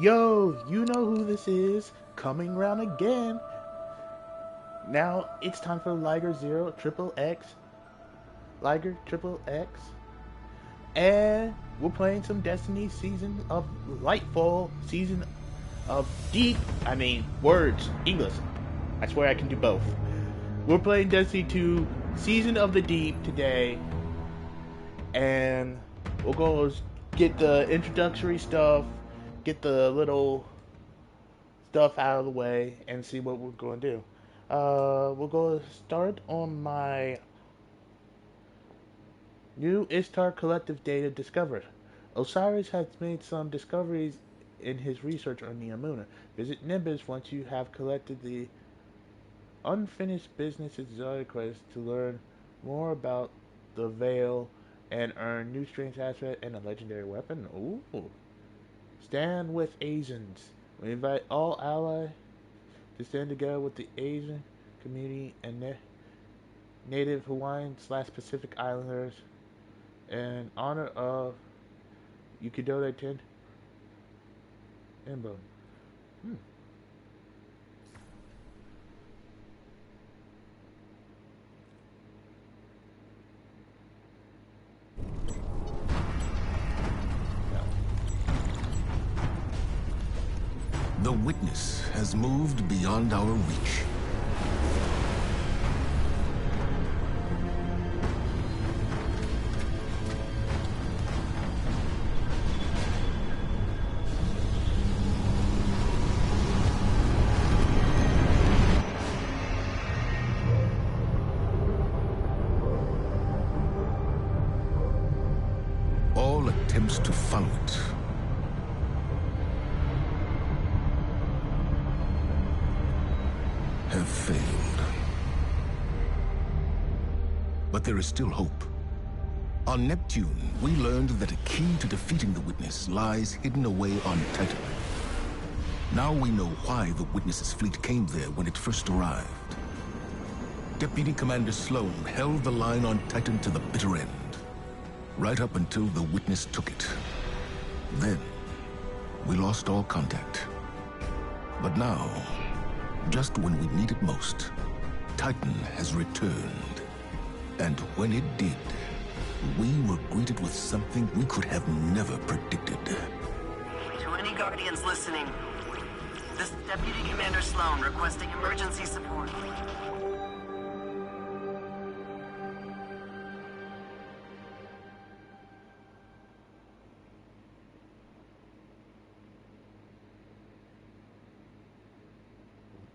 Yo, you know who this is, coming round again. Now it's time for Liger Zero Triple X. Liger Triple X. And we're playing some Destiny Season of Lightfall, Season of Deep. I mean, words, English. I swear I can do both. We're playing Destiny 2 Season of the Deep today. And we'll go get the introductory stuff, get the little stuff out of the way, and see what we're going to do. We'll go start on my new Istar Collective data discovered. Osiris has made some discoveries in his research on Neomuna. Visit Nimbus once you have collected the unfinished business exotic quest to learn more about the Veil and earn new strength asset and a legendary weapon. Ooh. Stand with Asians. We invite all allies to stand together with the Asian community and native Hawaiian / Pacific Islanders in honor of Yukidode Ten Embo. Hmm. The Witness has moved beyond our reach. All attempts to follow it have failed. But there is still hope. On Neptune, we learned that a key to defeating the Witness lies hidden away on Titan. Now we know why the Witness's fleet came there when it first arrived. Deputy Commander Sloan held the line on Titan to the bitter end, right up until the Witness took it. Then, we lost all contact. But now, just when we need it most, Titan has returned. And when it did, we were greeted with something we could have never predicted. To any Guardians listening, this is Deputy Commander Sloan requesting emergency support.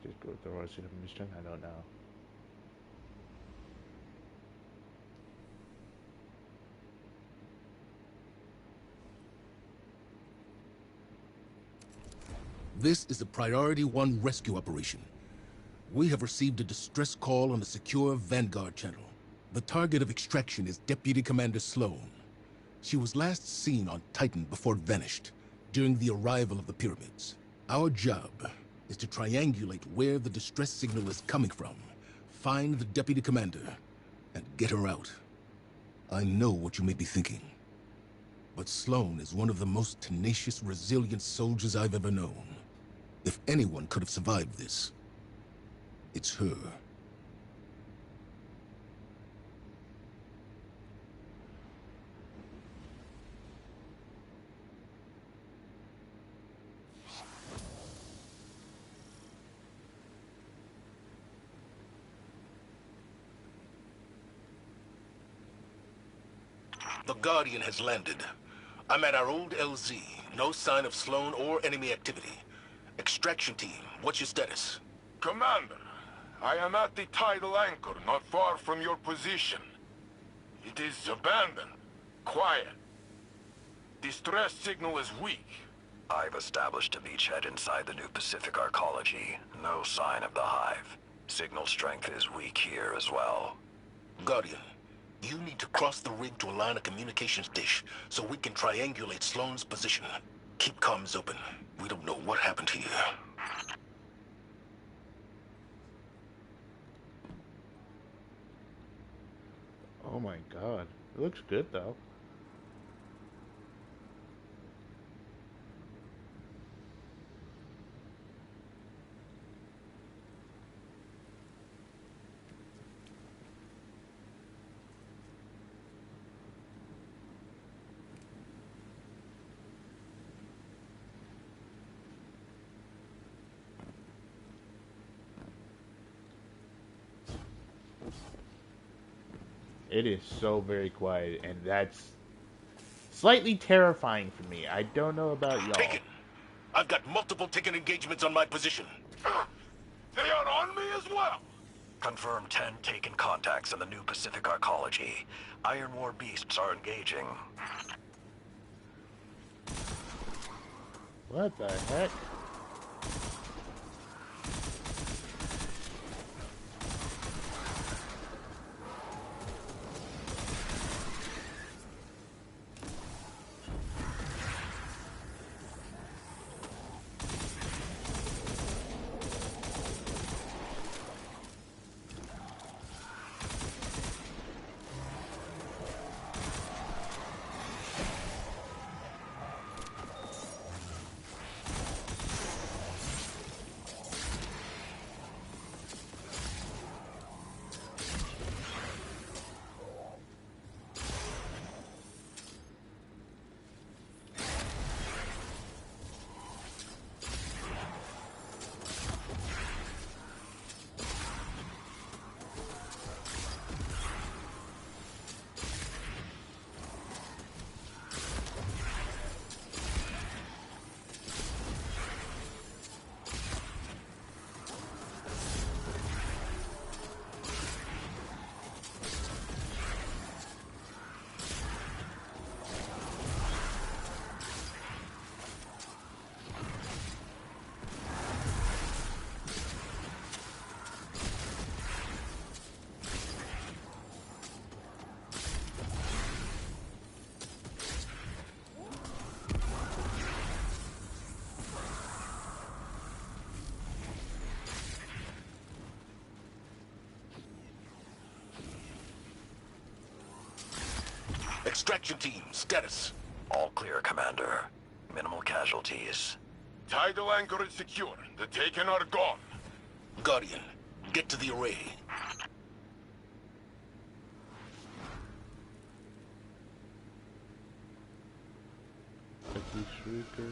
Just go with the rest of the mission. I don't know. This is a Priority 1 rescue operation. We have received a distress call on a secure Vanguard channel. The target of extraction is Deputy Commander Sloan. She was last seen on Titan before it vanished, during the arrival of the pyramids. Our job is to triangulate where the distress signal is coming from, find the Deputy Commander, and get her out. I know what you may be thinking, but Sloan is one of the most tenacious, resilient soldiers I've ever known. If anyone could have survived this, it's her. The Guardian has landed. I'm at our old LZ. No sign of Sloan or enemy activity. Extraction team, what's your status? Commander, I am at the tidal anchor not far from your position. It is abandoned, quiet. Distress signal is weak. I've established a beachhead inside the new Pacific Arcology. No sign of the hive. Signal strength is weak here as well. Guardian, you need to cross the rig to align a communications dish so we can triangulate Sloan's position. Keep comms open. We don't know what happened here. Oh my god. It looks good though. It is so very quiet, and that's slightly terrifying for me. I don't know about y'all. Taken. I've got multiple Taken engagements on my position. They are on me as well. Confirm 10 Taken contacts in the new Pacific Arcology. Iron War beasts are engaging. What the heck? Extraction team, status. All clear, Commander. Minimal casualties. Tidal anchor is secure. The Taken are gone. Guardian, get to the array. Lucky Shrieker.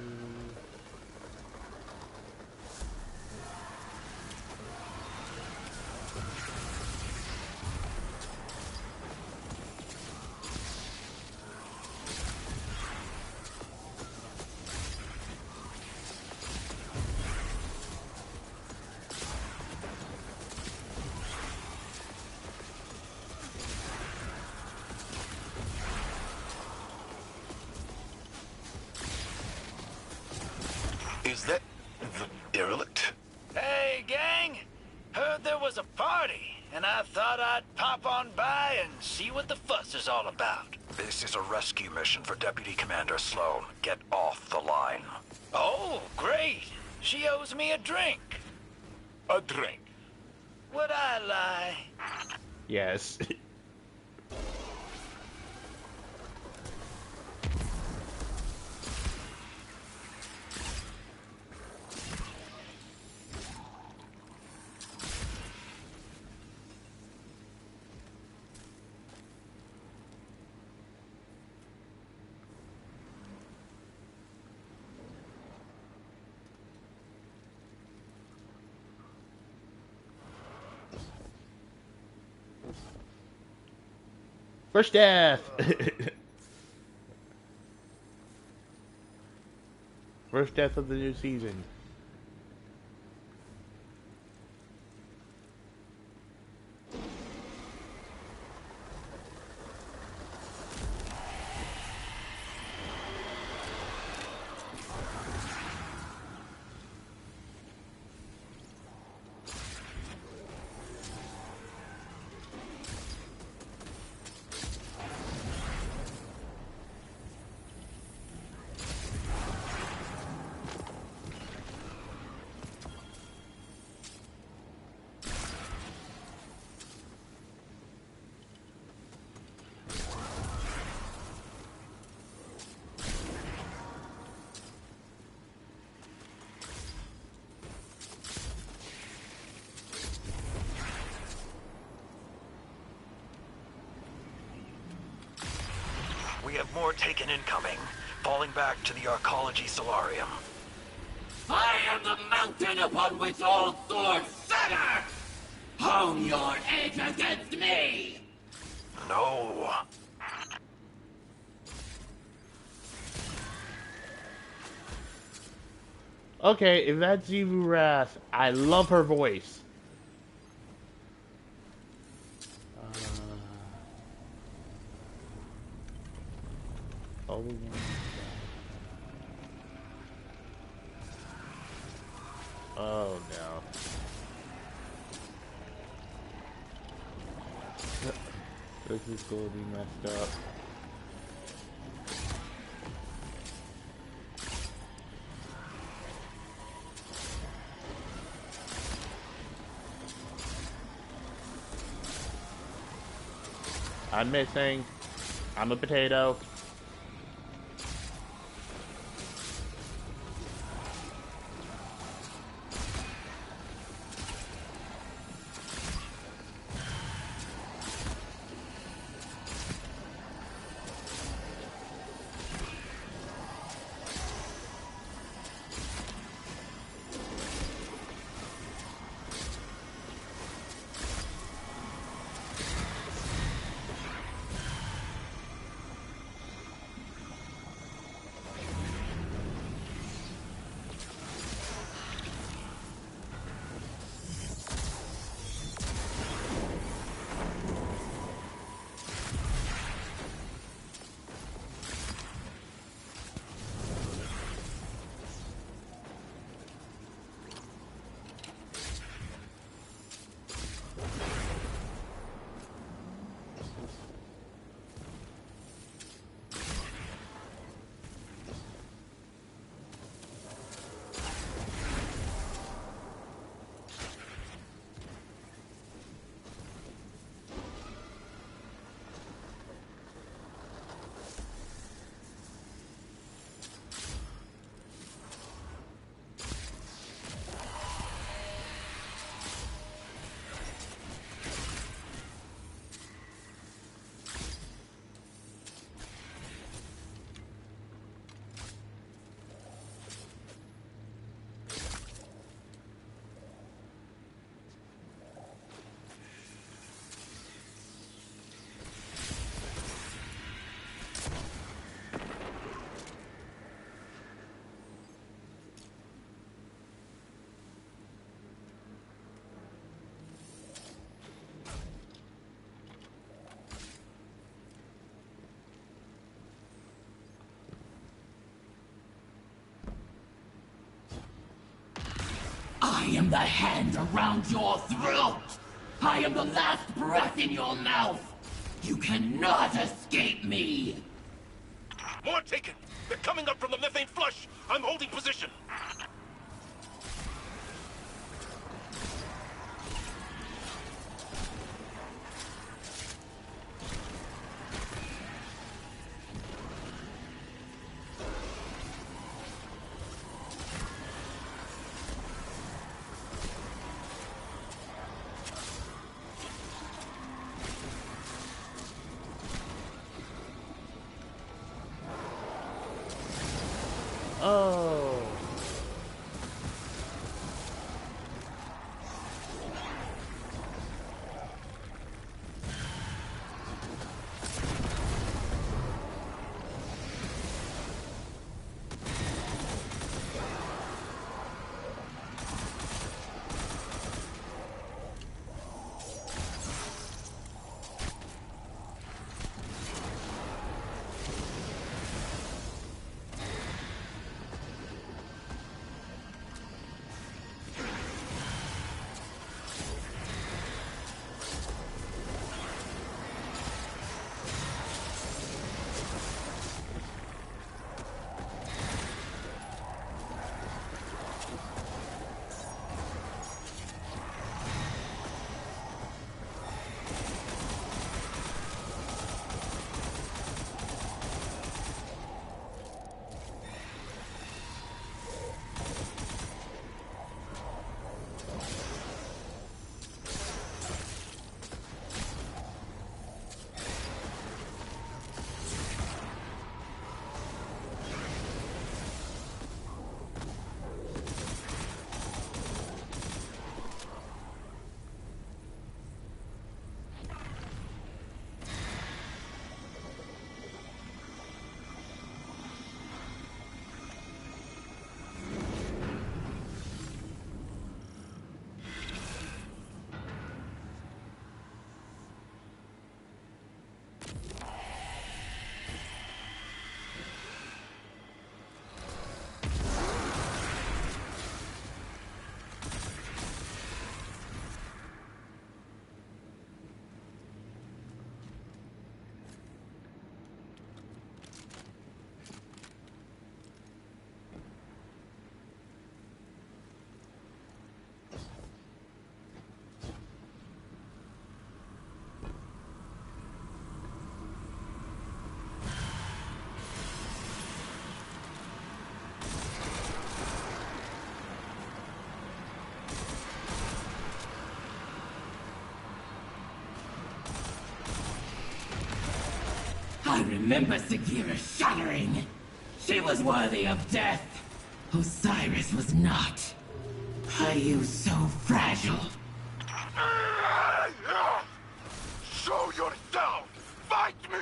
Is that the derelict? Hey, gang! Heard there was a party, and I thought I'd pop on by and see what the fuss is all about. This is a rescue mission for Deputy Commander Sloan. Get off the line. Oh, great! She owes me a drink. A drink. Would I lie? Yes. First death! First death of the new season. We have more Taken incoming. Falling back to the Arcology Solarium. I am the mountain upon which all swords shatter! Hone your edge against me! No. Okay, if that's Xivu Wrath, I love her voice. Oh no. This is going to be messed up. I'm missing. I'm a potato. I am the hand around your throat! I am the last breath in your mouth! You cannot escape me! More taken! They're coming up from the methane flush! I'm holding position! Oh. remember Sagira shuddering. She was worthy of death. Osiris was not. Are you so fragile? Show yourself! Fight me!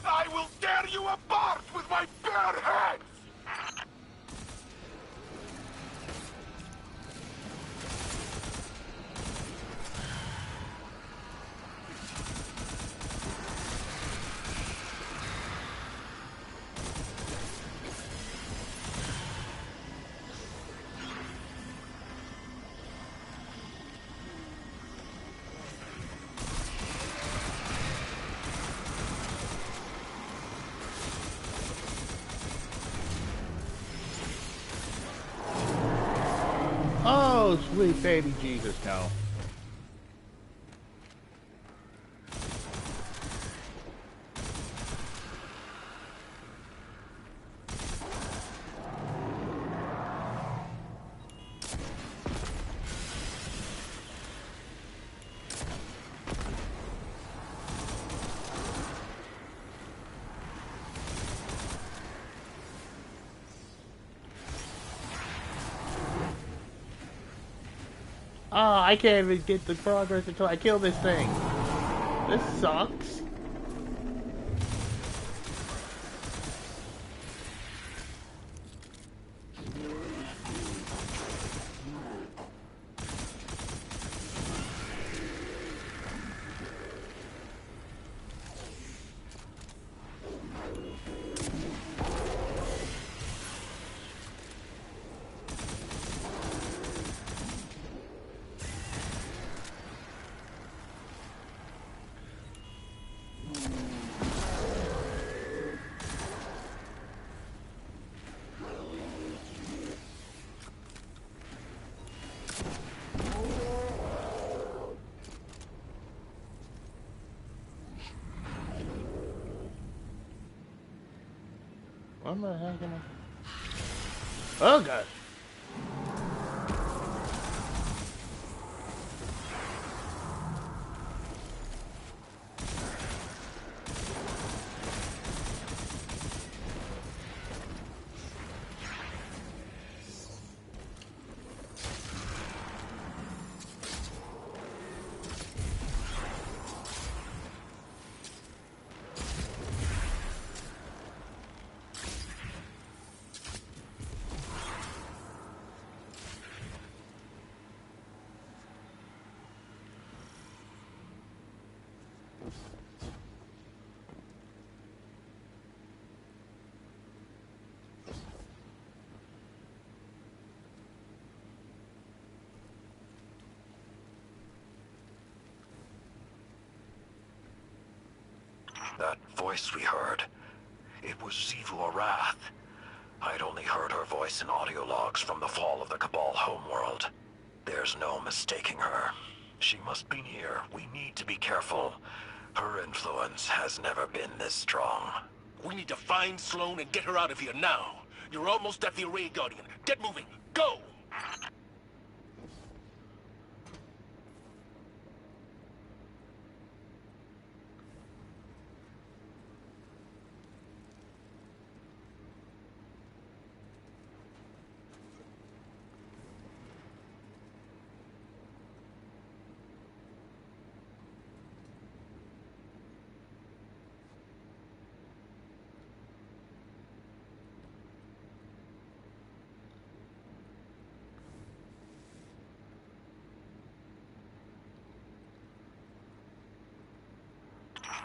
I will tear you apart with my bare hands! Oh, sweet baby Jesus, no. Oh, I can't even get the progress until I kill this thing. This sucks. What the heck am I? Oh god. That voice we heard, it was Xivu Arath. I'd only heard her voice in audio logs from the fall of the Cabal homeworld. There's no mistaking her. She must be near. We need to be careful. Her influence has never been this strong. We need to find Sloane and get her out of here now. You're almost at the Array Guardian. Get moving. Go!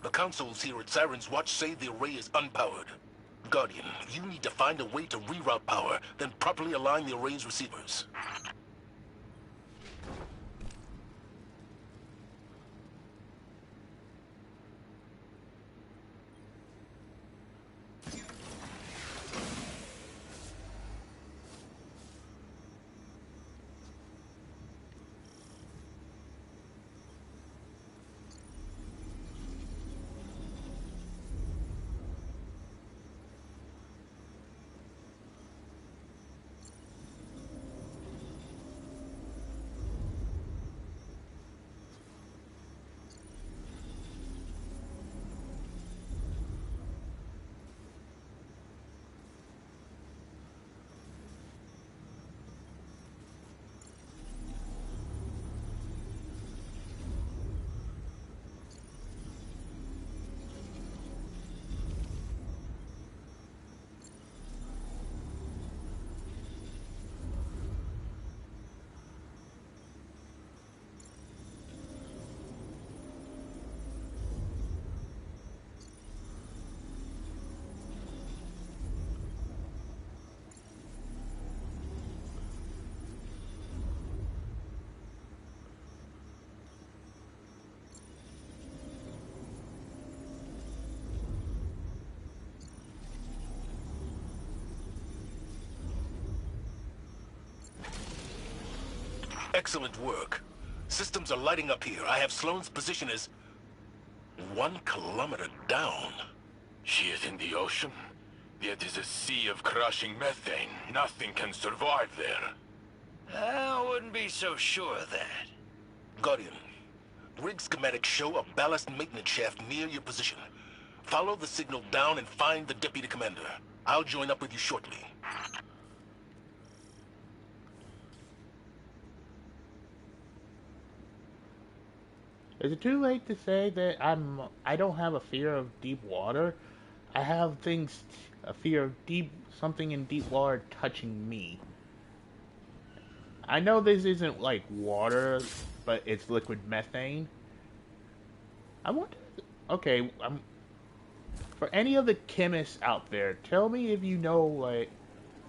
The consoles here at Siren's Watch say the array is unpowered. Guardian, you need to find a way to reroute power, then properly align the array's receivers. Excellent work. Systems are lighting up here. I have Sloane's position as 1 kilometer down. She is in the ocean. It is a sea of crushing methane. Nothing can survive there. I wouldn't be so sure of that. Guardian, rig schematics show a ballast maintenance shaft near your position. Follow the signal down and find the deputy commander. I'll join up with you shortly. Is it too late to say that I don't have a fear of deep water? I have a fear of something in deep water touching me. I know this isn't like water, but it's liquid methane. I wonder. Okay, for any of the chemists out there, tell me if you know, like,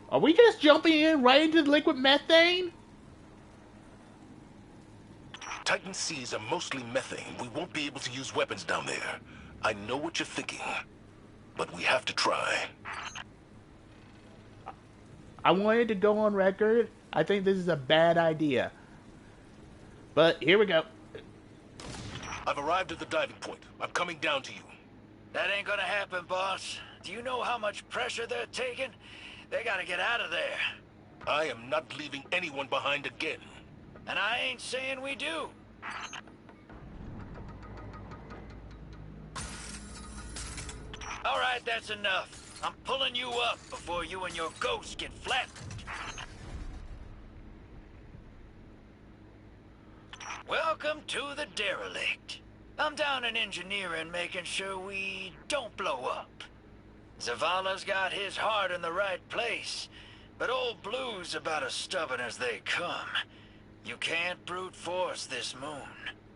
are we just jumping in right into liquid methane? Titan seas are mostly methane. We won't be able to use weapons down there. I know what you're thinking, but we have to try. I wanted to go on record. I think this is a bad idea. But here we go. I've arrived at the diving point. I'm coming down to you. That ain't gonna happen, boss. Do you know how much pressure they're taking? They gotta get out of there. I am not leaving anyone behind again. And I ain't saying we do. All right, that's enough. I'm pulling you up before you and your ghost get flattened. Welcome to the derelict. I'm down in engineering, making sure we don't blow up. Zavala's got his heart in the right place, but Old Blue's about as stubborn as they come. You can't brute force this moon.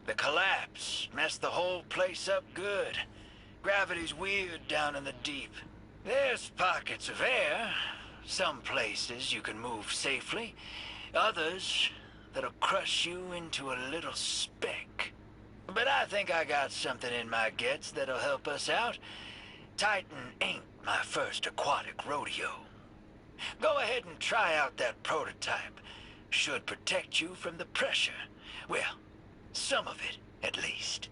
The collapse messed the whole place up good. Gravity's weird down in the deep. There's pockets of air. Some places you can move safely. Others that'll crush you into a little speck. But I think I got something in my guts that'll help us out. Titan ain't my first aquatic rodeo. Go ahead and try out that prototype. Should protect you from the pressure. Well, some of it, at least.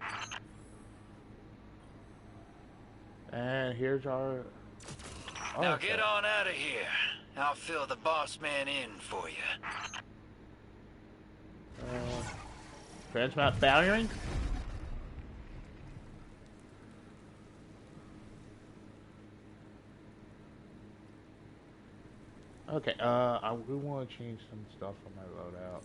And here's our... Now get on out of here. I'll fill the boss man in for you. Transmount firing? Okay, we want to change some stuff on my loadout.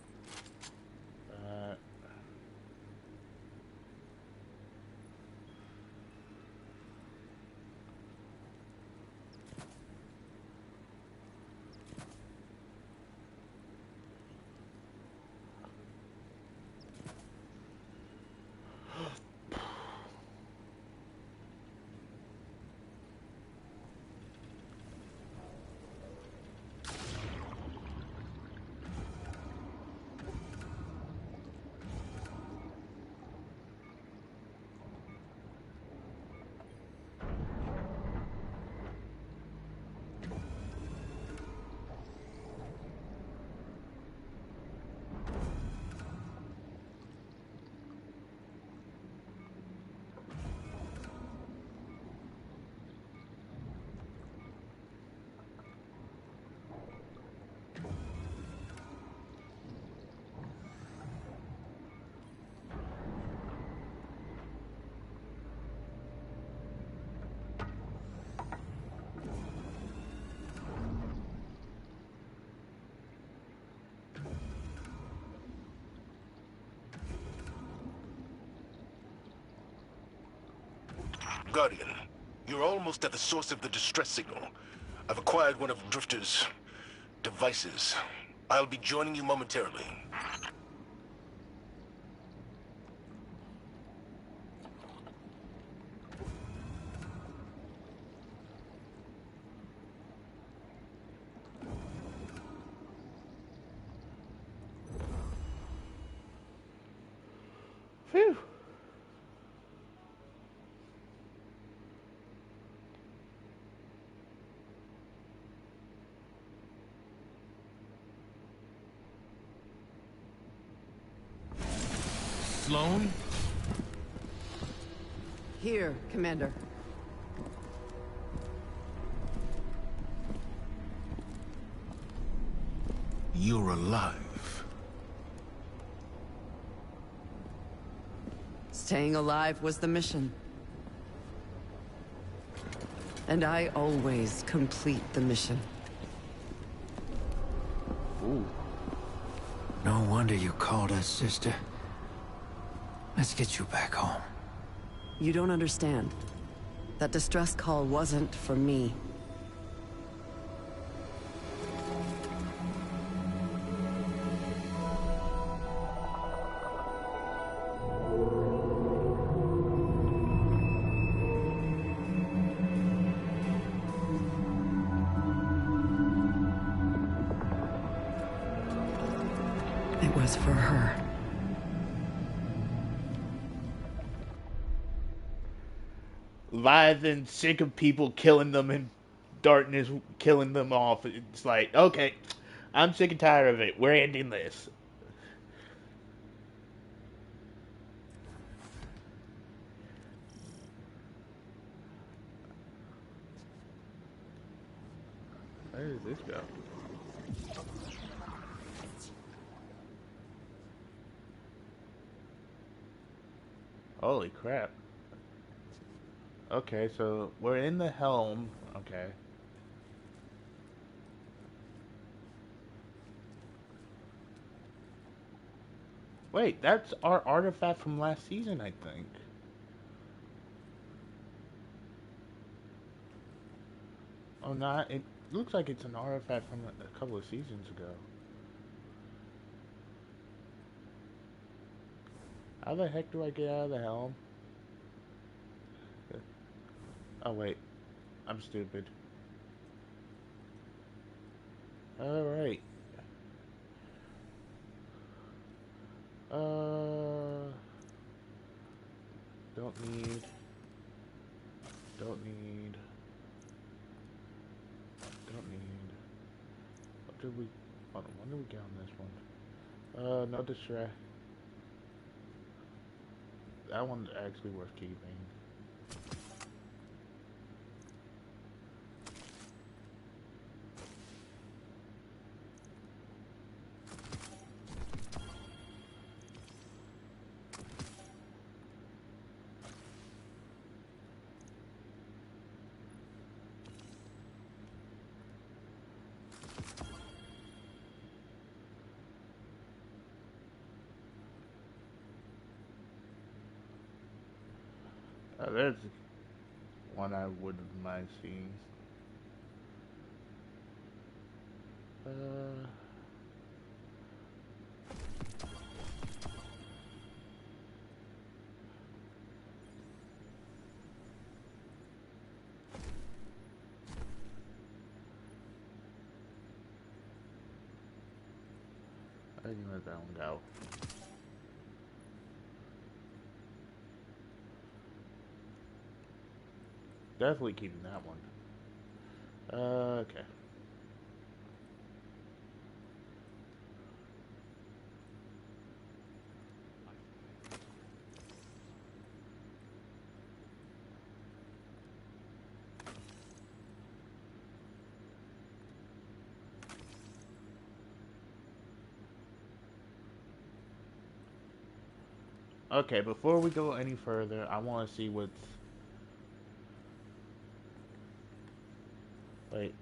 Guardian, you're almost at the source of the distress signal. I've acquired one of Drifter's devices. I'll be joining you momentarily. Phew. Sloane? Here, Commander. You're alive. Staying alive was the mission. And I always complete the mission. Ooh. No wonder you called us, sister. Let's get you back home. You don't understand. That distress call wasn't for me. It was for her. Leviathan, sick of people killing them in darkness, killing them off. It's like, okay, I'm sick and tired of it. We're ending this. Where does this go? Holy crap. Okay, so we're in the helm. Okay. Wait, that's our artifact from last season, I think. Oh, not. It looks like it's an artifact from a couple of seasons ago. How the heck do I get out of the helm? Oh, wait. I'm stupid. Alright. Don't need. Don't need. Don't need. What did we... Hold on, when did we get on this one? No distract. That one's actually worth keeping. There's one I wouldn't mind seeing. I can let that one go. Definitely keeping that one. Okay. Okay, before we go any further, I want to see what's... Wait.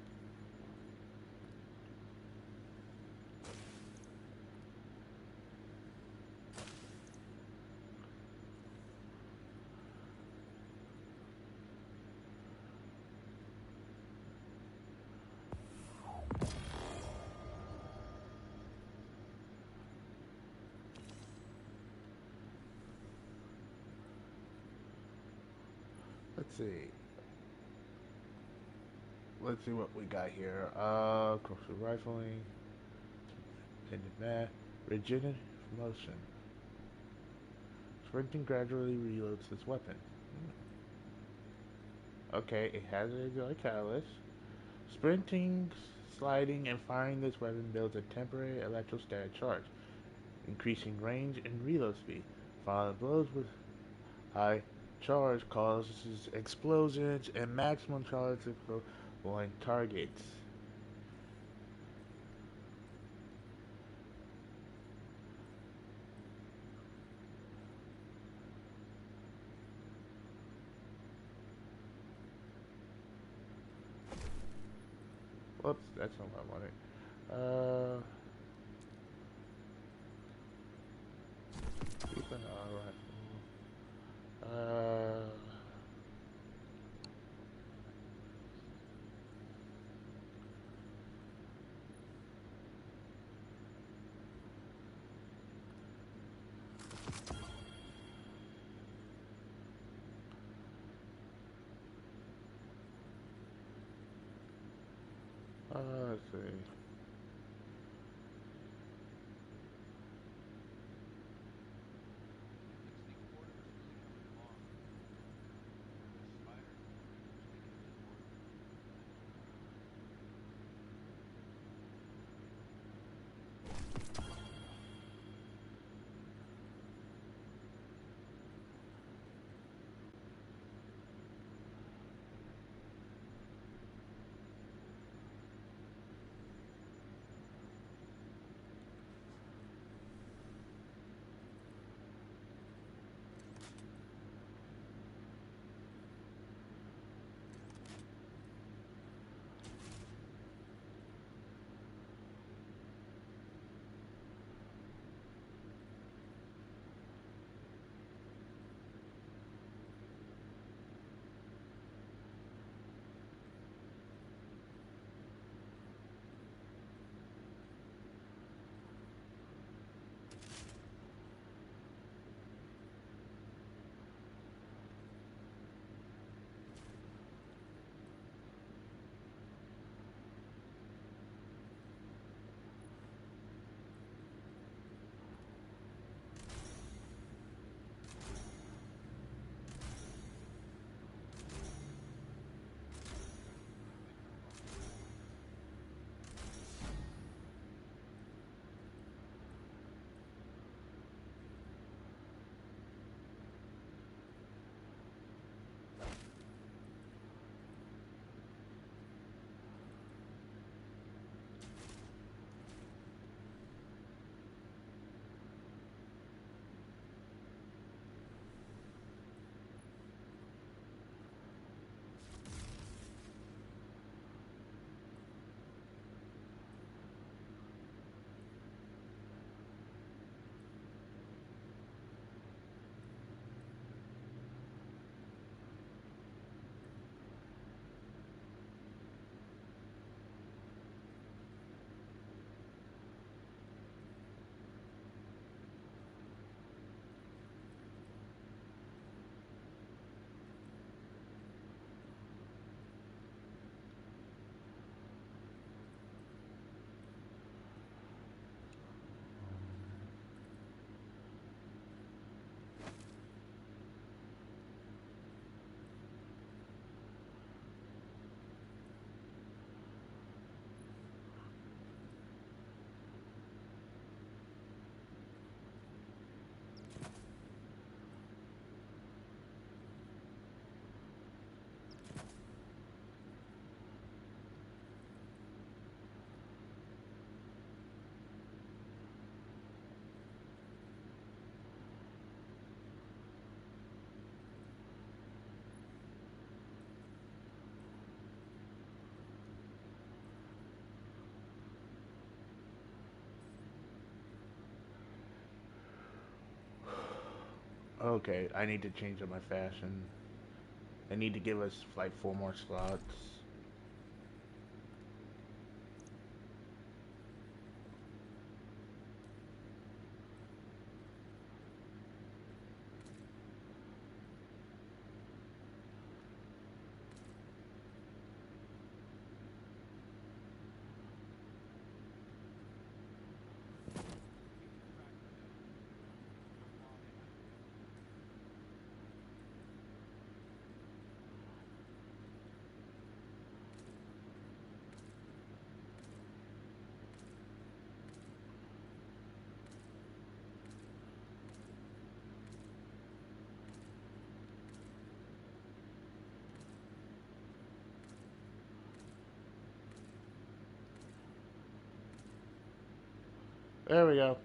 Let's see. Let's see what we got here. Crucial rifling. Intended math. Rigidity motion. Sprinting gradually reloads this weapon. Okay, it has a regular catalyst. Sprinting, sliding, and firing this weapon builds a temporary electrostatic charge, increasing range and reload speed. Falling blows with high charge causes explosions and maximum charge for blowing targets. Whoops, that's not what I wanted. Keep an rifle. Let's see. Okay, I need to change up my fashion. They need to give us like 4 more slots. There we go.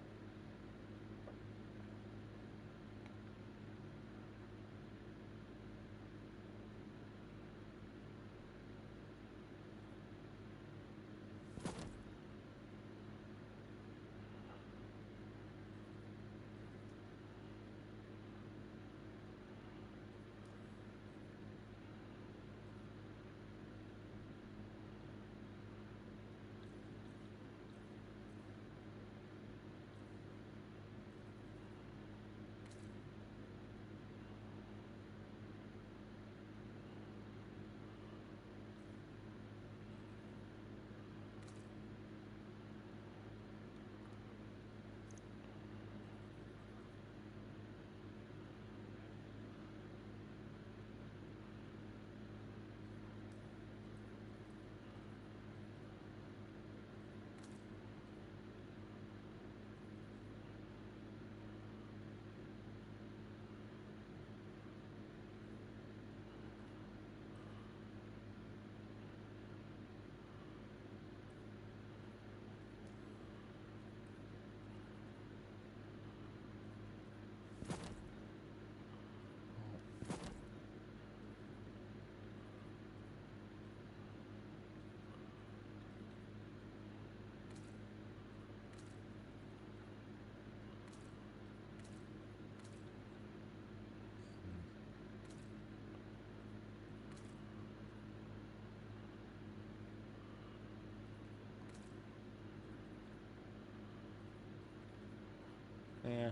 Yeah.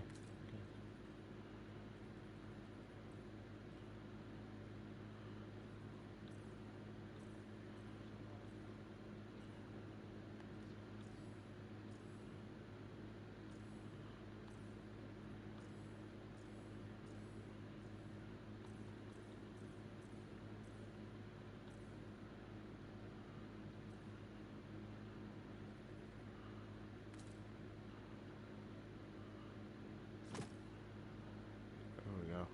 There we go.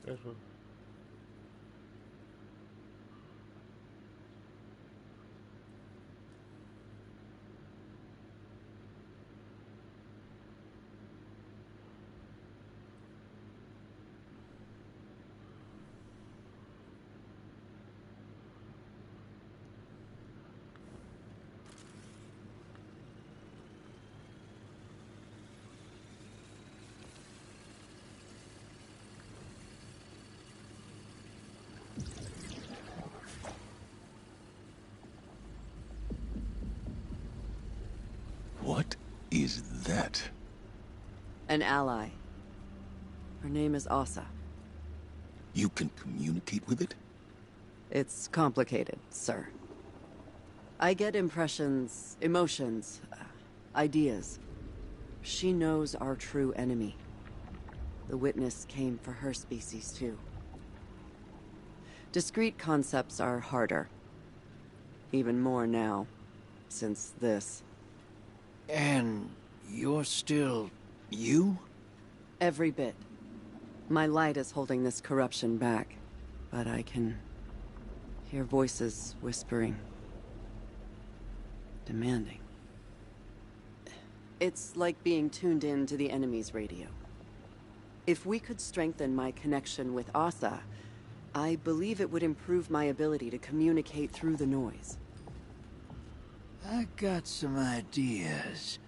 This one. What is that? An ally. Her name is Asa. You can communicate with it? It's complicated, sir. I get impressions, emotions, ideas. She knows our true enemy. The Witness came for her species, too. Discrete concepts are harder. Even more now, since this. And you're still you? Every bit. My light is holding this corruption back, but I can hear voices whispering. Demanding. It's like being tuned in to the enemy's radio. If we could strengthen my connection with Asa, I believe it would improve my ability to communicate through the noise. I got some ideas.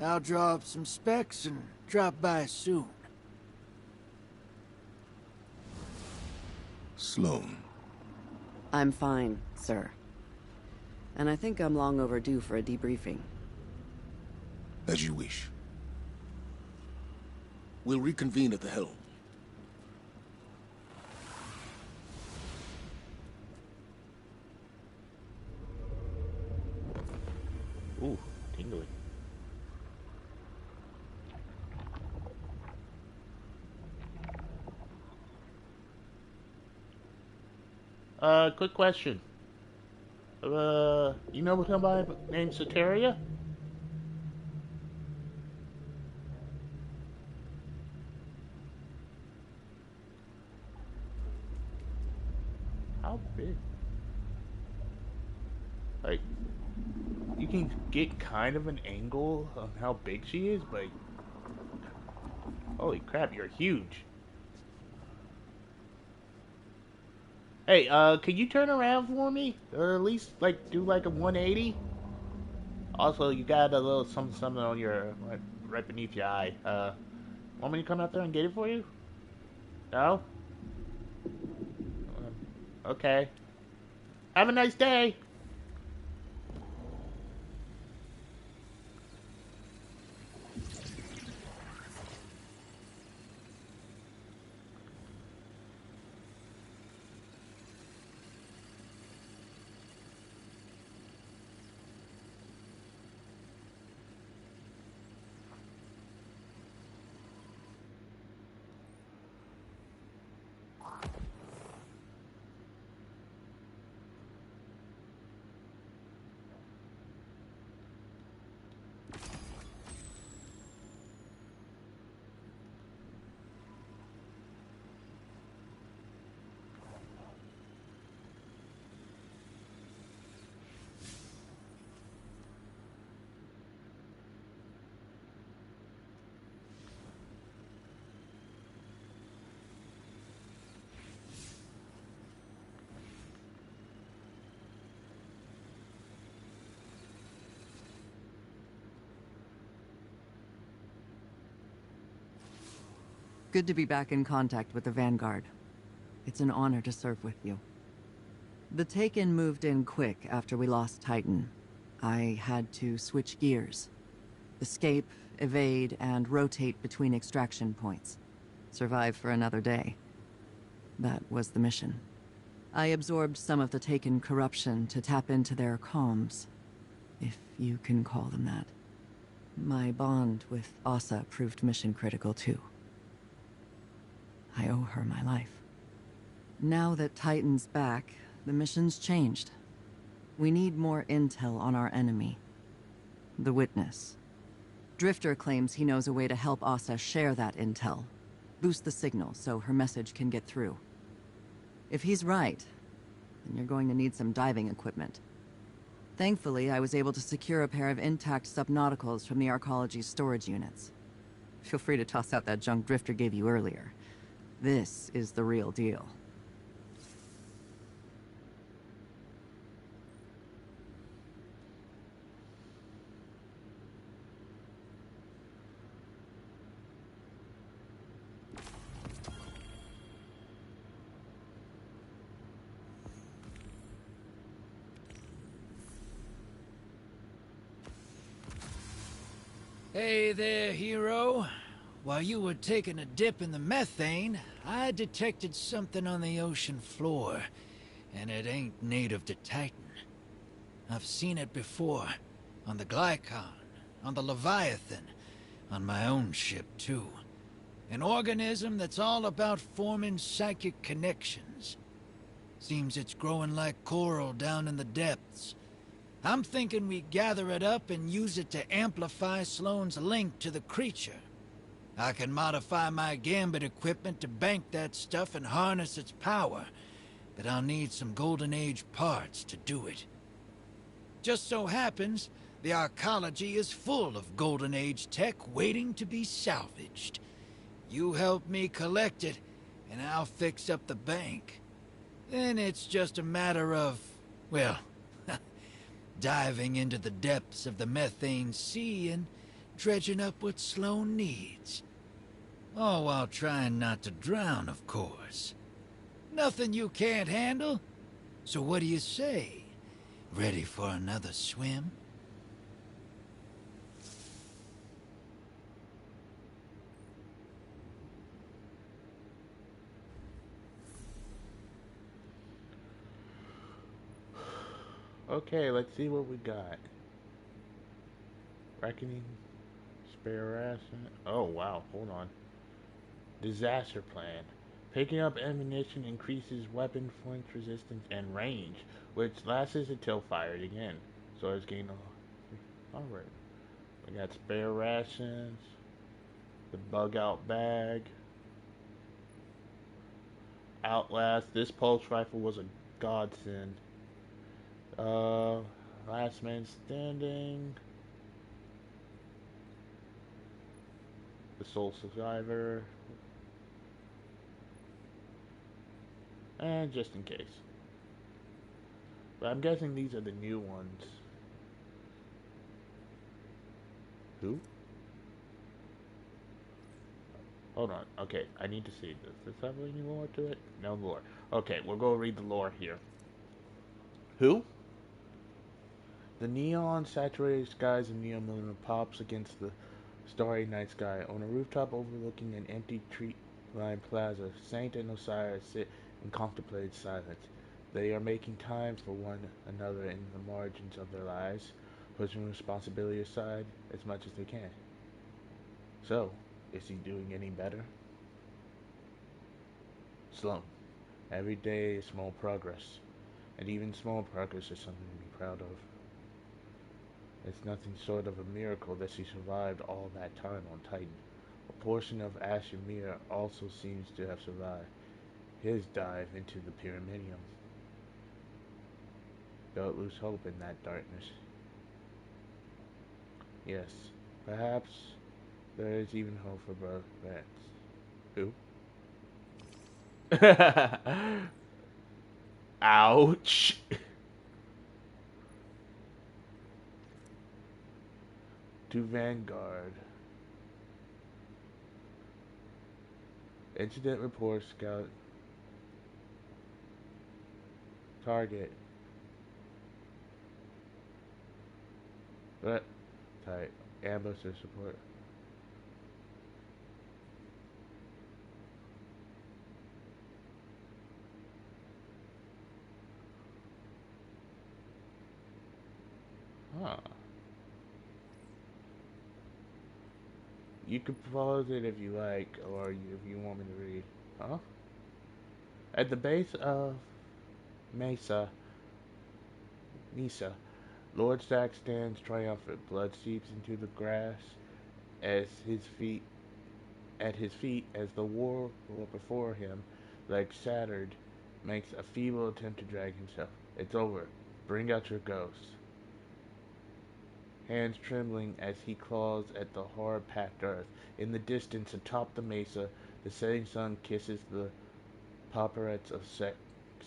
I'll draw up some specs and drop by soon. Sloane. I'm fine, sir. And I think I'm long overdue for a debriefing. As you wish. We'll reconvene at the helm. Quick question. You know somebody named Soteria? How big? Like, you can get kind of an angle on how big she is, but holy crap, you're huge. Hey, can you turn around for me? Or at least, like, do like a 180? Also, you got a little something on your, right beneath your eye. Want me to come out there and get it for you? No? Okay. Have a nice day! Good to be back in contact with the Vanguard. It's an honor to serve with you. The Taken moved in quick after we lost Titan. I had to switch gears. Escape, evade, and rotate between extraction points. Survive for another day. That was the mission. I absorbed some of the Taken corruption to tap into their comms, if you can call them that. My bond with Asa proved mission critical too. I owe her my life. Now that Titan's back, the mission's changed. We need more intel on our enemy. The Witness. Drifter claims he knows a way to help Asa share that intel. Boost the signal so her message can get through. If he's right, then you're going to need some diving equipment. Thankfully, I was able to secure a pair of intact subnauticals from the Arcology's storage units. Feel free to toss out that junk Drifter gave you earlier. This is the real deal. Hey there, hero. While you were taking a dip in the methane, I detected something on the ocean floor, and it ain't native to Titan. I've seen it before, on the Glykon, on the Leviathan, on my own ship too. An organism that's all about forming psychic connections. Seems it's growing like coral down in the depths. I'm thinking we gather it up and use it to amplify Sloane's link to the creature. I can modify my Gambit equipment to bank that stuff and harness its power, but I'll need some Golden Age parts to do it. Just so happens, the Arcology is full of Golden Age tech waiting to be salvaged. You help me collect it, and I'll fix up the bank. Then it's just a matter of, well, diving into the depths of the methane sea and dredging up what Sloane needs. All while trying not to drown, of course. Nothing you can't handle? So what do you say? Ready for another swim? Okay, let's see what we got. Reckoning, spare ration. Oh wow, hold on. Disaster plan. Picking up ammunition increases weapon flinch resistance and range, which lasts until fired again. So it's gained alright. We got spare rations, the bug out bag, Outlast. This pulse rifle was a godsend. Last man standing. The sole survivor. And just in case. But I'm guessing these are the new ones. Who? Hold on. Okay, I need to see. Does this have any lore to it? No lore. Okay, we'll go read the lore here. Who? The neon saturated skies of Neo Millennium pops against the starry night sky. On a rooftop overlooking an empty tree-lined plaza, Saint and Osiris sit in contemplated silence. They are making time for one another in the margins of their lives, pushing responsibility aside as much as they can. So, is he doing any better? Sloan. Every day is small progress, and even small progress is something to be proud of. It's nothing short of a miracle that she survived all that time on Titan. A portion of Ashen Mirror also seems to have survived his dive into the Pyramidium. Don't lose hope in that darkness. Yes, perhaps there is even hope for both Vance. Who? Ouch. To Vanguard. Incident report scout. Target. What? Type. Ambusher support. Huh. You can pause it if you like, or if you want me to read. Huh? At the base of Mesa, Lord Sack stands triumphant. Blood seeps into the grass at his feet as the warlord before him, legs shattered, makes a feeble attempt to drag himself. It's over. Bring out your ghost. Hands trembling as he claws at the hard-packed earth. In the distance, atop the mesa, the setting sun kisses the parapets of Sek's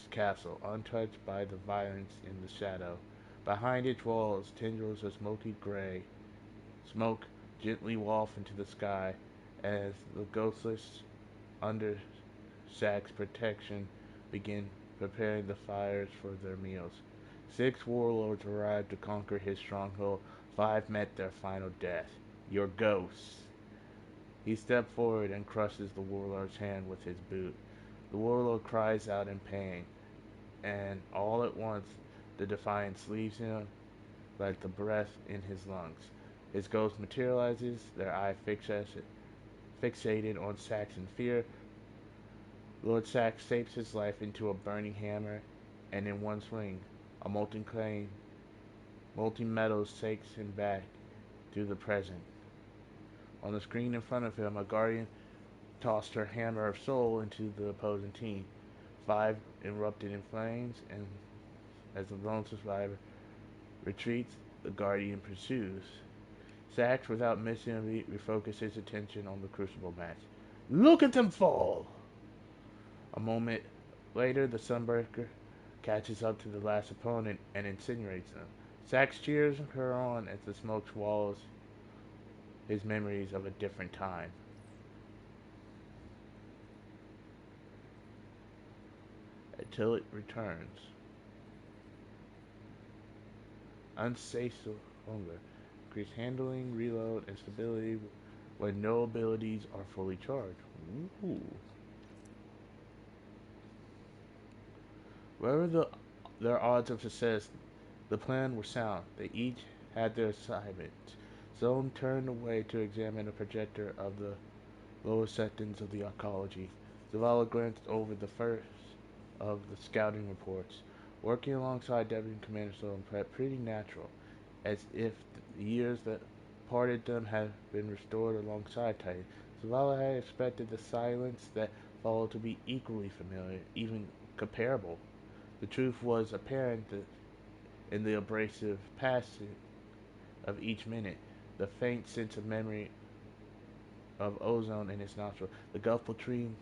castle, untouched by the violence in the shadow. Behind its walls, tendrils of smoky gray smoke gently waft into the sky as the ghostless, under Sek's protection, begin preparing the fires for their meals. 6 warlords arrived to conquer his stronghold. 5 met their final death. Your ghosts. He stepped forward and crushes the warlord's hand with his boot. The warlord cries out in pain, and all at once the defiance leaves him like the breath in his lungs. His ghost materializes, their eye fixated on Sax in fear. Lord Sax shapes his life into a burning hammer, and in one swing, a molten metal takes him back to the present. On the screen in front of him, a guardian tossed her hammer of soul into the opposing team. 5 erupted in flames, and as the lone survivor retreats, the guardian pursues. Sax, without missing a beat, refocuses his attention on the Crucible match. Look at them fall! A moment later, the Sunbreaker catches up to the last opponent and incinerates them. Sax cheers her on as the smoke swallows his memories of a different time. Until it returns. Unsatiable hunger. Increase handling, reload, and stability when no abilities are fully charged. Ooh. Whatever their odds of success, the plan was sound. They each had their assignments. Zone turned away to examine a projector of the lower sections of the arcology. Zavala glanced over the first of the scouting reports. Working alongside Deputy Commander Sloan felt pretty natural, as if the years that parted them had been restored alongside Titan. Zavala had expected the silence that followed to be equally familiar, even comparable. The truth was apparent in the abrasive passing of each minute, the faint sense of memory of ozone in his nostril. The gulf between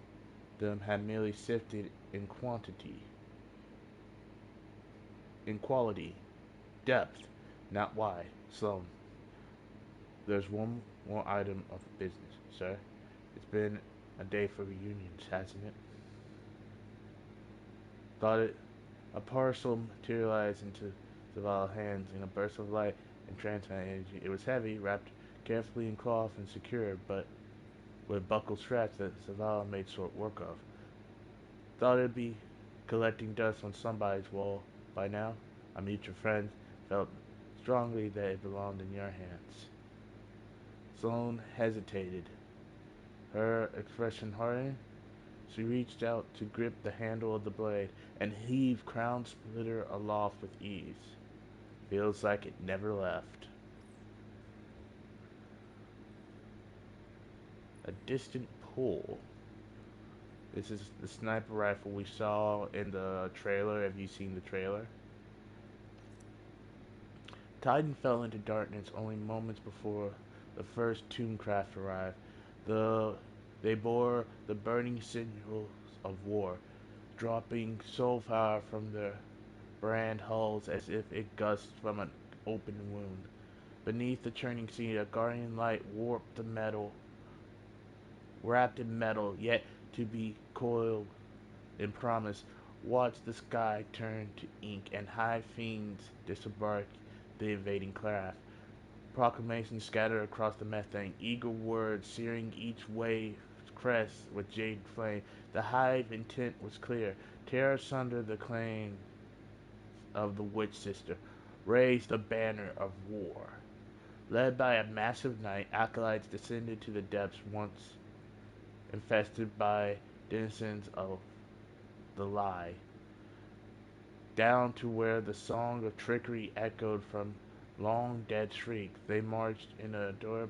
them had merely shifted in quality, depth, not wide. Sloan, there's one more item of business, sir. It's been a day for reunions, hasn't it? Thought it. A parcel materialized into Zavala's hands in a burst of light and transparent energy. It was heavy, wrapped carefully in cloth and secured, but with buckled straps that Zavala made short work of. Thought it'd be collecting dust on somebody's wall by now. Our mutual friend felt strongly that it belonged in your hands. Sloan hesitated, her expression hardening. She reached out to grip the handle of the blade and heaved Crown Splitter aloft with ease. Feels like it never left. A distant pull. This is the sniper rifle we saw in the trailer. Have you seen the trailer? Titan fell into darkness only moments before the first Tooncraft arrived. They bore the burning signals of war, dropping soul fire from their brand hulls as if it gushed from an open wound. Beneath the churning sea, a guardian light warped the metal, wrapped in metal, yet to be coiled in promise. Watched the sky turn to ink, and high fiends disembarked the invading craft. Proclamations scattered across the methane, eager words searing each wave's crest with jade flame. The hive intent was clear: tear asunder the claims of the Witch Sister, raise the banner of war. Led by a massive knight, acolytes descended to the depths once infested by denizens of the lie, down to where the song of trickery echoed from long dead shrieks. They marched in a dour